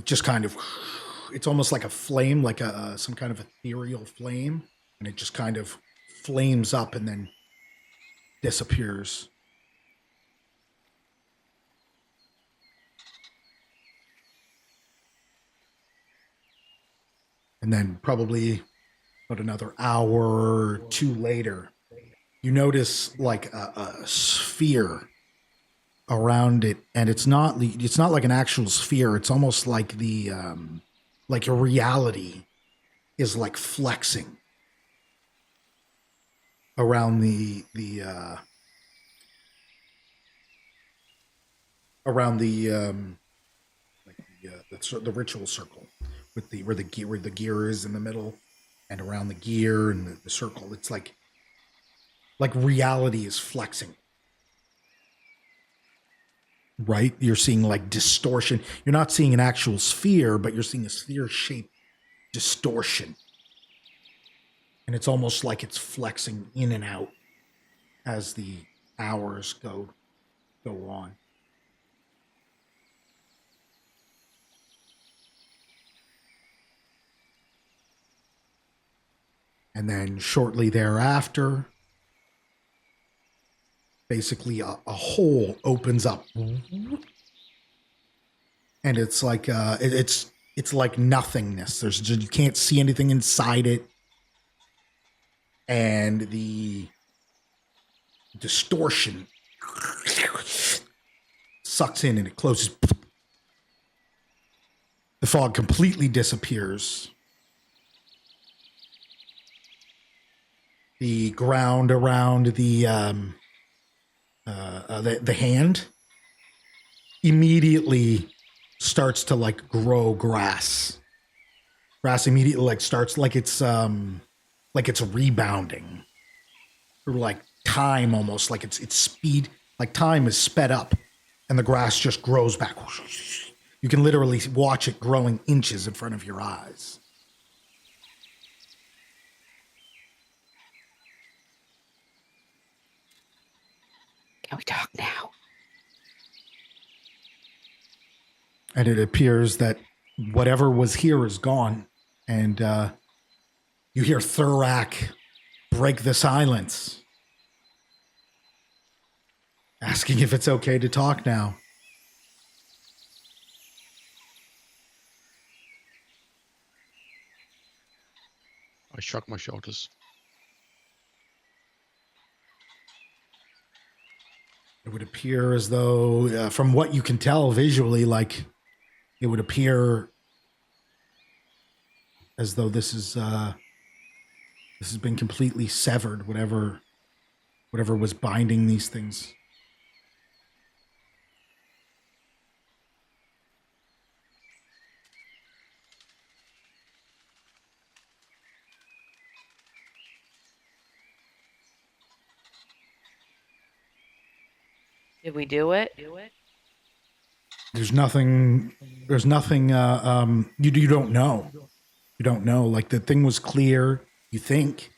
Just kind of, it's almost like a flame, like some kind of ethereal flame, and it just kind of flames up and then disappears. And then probably about another hour or two later, you notice like a sphere around it, and it's not like an actual sphere. It's almost like like your reality is like flexing around the ritual circle with where the gear is in the middle, and around the gear and the circle. It's like reality is flexing. Right? You're seeing like distortion. You're not seeing an actual sphere, but you're seeing a sphere-shaped distortion. And it's almost like it's flexing in and out as the hours go on. And then shortly thereafter, basically a hole opens up, and it's like it's like nothingness. You can't see anything inside it, and the distortion sucks in and it closes. The fog completely disappears. The ground around the hand immediately starts to like grow grass. Grass immediately like starts like it's rebounding. Or like time almost, like it's speed, like time is sped up and the grass just grows back. You can literally watch it growing inches in front of your eyes. Can we talk now? And it appears that whatever was here is gone. And you hear Thurak break the silence, asking if it's okay to talk now. I shrug my shoulders. It would appear as though, from what you can tell visually, like it would appear as though this has been completely severed. Whatever was binding these things. Did we do it? There's nothing. There's nothing. You don't know. You don't know. Like the thing was clear. You think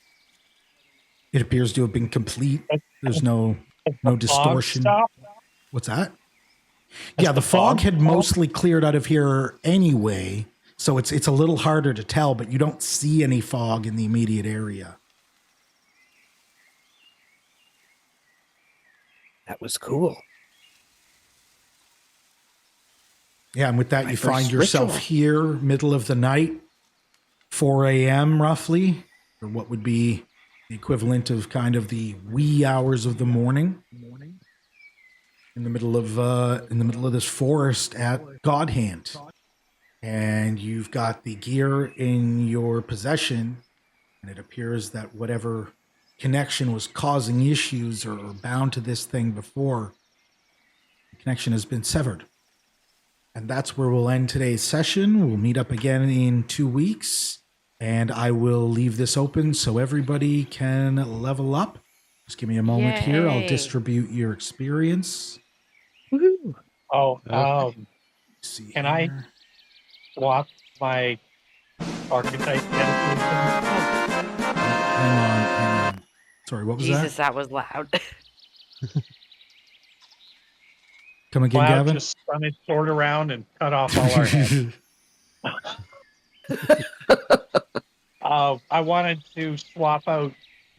it appears to have been complete. There's no Fog distortion. stop? What's that? Has Yeah, the the fog fog had stopped? mostly cleared out of here anyway, so it's a little harder to tell. But you don't see any fog in the immediate area. That was cool. Yeah, and with that, My you first find yourself ritual. here, middle of the night, 4 a.m. roughly, or what would be the equivalent of kind of the wee hours of the morning, in the middle of this forest at Godhand, and you've got the gear in your possession, and it appears that whatever connection was causing issues or bound to this thing before, the connection has been severed. And that's where we'll end today's session. We'll meet up again in 2 weeks, and I will leave this open so everybody can level up. Just give me a moment here. I'll Yay. distribute your experience. Woohoo. Oh, Okay. Let's see Can I- here. swap my archetype dedication. Hang on. Sorry, what was Jesus, that? that was loud. Come again, Cloud Gavin? just spun his sword around and cut off all our heads. I wanted to swap out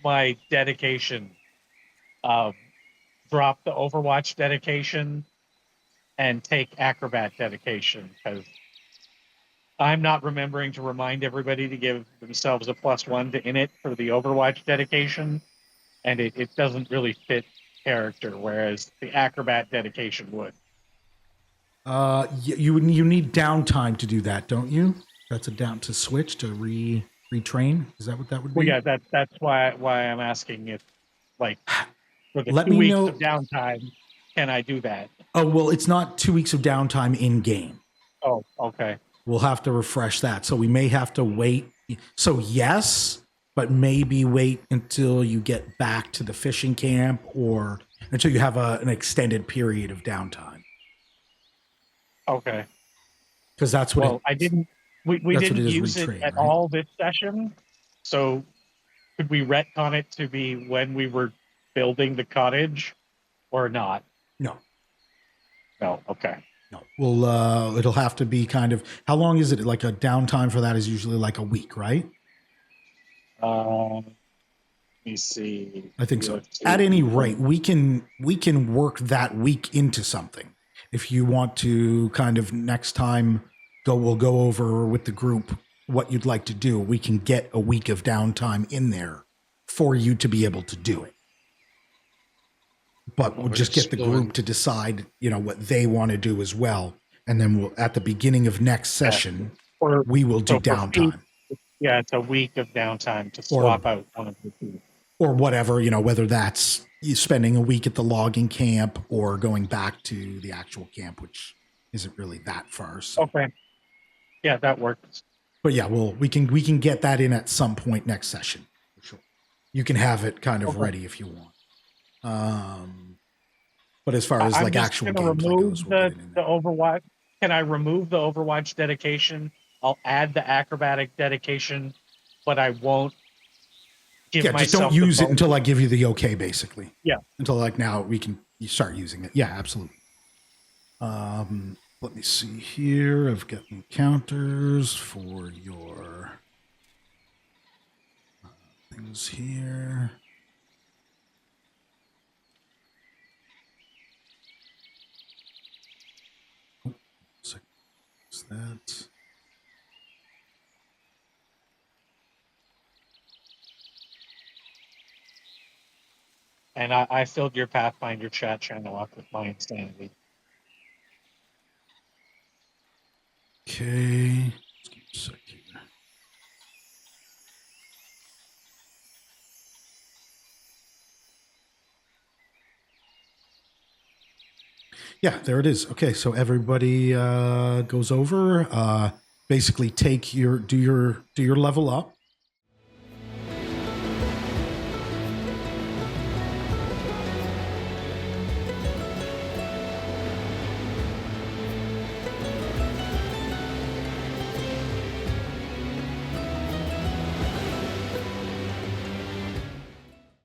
my dedication. Drop the Overwatch dedication and take Acrobat dedication, because I'm not remembering to remind everybody to give themselves a +1 to init for the Overwatch dedication, and it doesn't really fit character, whereas the Acrobat dedication would. You need downtime to do that, don't you? That's a down to switch to retrain. Is that what that would be? Well, yeah, that's why I'm asking if, like, for the Let 2 me weeks know- of downtime, can I do that? Oh, well, it's not 2 weeks of downtime in game. Oh, okay. We'll have to refresh that. So we may have to wait. So yes, but maybe wait until you get back to the fishing camp or until you have an extended period of downtime. Okay. Because that's what Well, I didn't. We that's what didn't it is, use it retrain, at right? all this session. So, could we retcon it to be when we were building the cottage, or not? No. No. Okay. No. Well, it'll have to be kind of, how long is it? Like a downtime for that is usually like a week, right? Let me see. I think so. Let's see. At any rate, we can work that week into something. If you want to kind of next time we'll go over with the group what you'd like to do. We can get a week of downtime in there for you to be able to do it. But we'll just get the group to decide, what they want to do as well. And then we'll, at the beginning of next session, Or we will do so for downtime. yeah, it's a week of downtime to swap out one of the two. Or whatever, whether that's you spending a week at the logging camp or going back to the actual camp, which isn't really that far. So. Okay. Yeah, that works. But yeah, we can get that in at some point next session. For sure. You can have it kind of ready if you want. But as far as I'm like just actual gonna gameplay remove goes, we'll get it in the there. Overwatch. Can I remove the Overwatch dedication? I'll add the acrobatic dedication, but I won't give Yeah, myself just don't the use it bonus. until I give you the okay, basically. Yeah. Until like now you start using it. Yeah, absolutely. Let me see here. I've got encounters for your things here. Oh, second. What's that? And I filled your Pathfinder chat channel up with my insanity. Okay. Let's give it a sec here. Yeah, there it is. Okay, so everybody goes over. Basically, do your level up.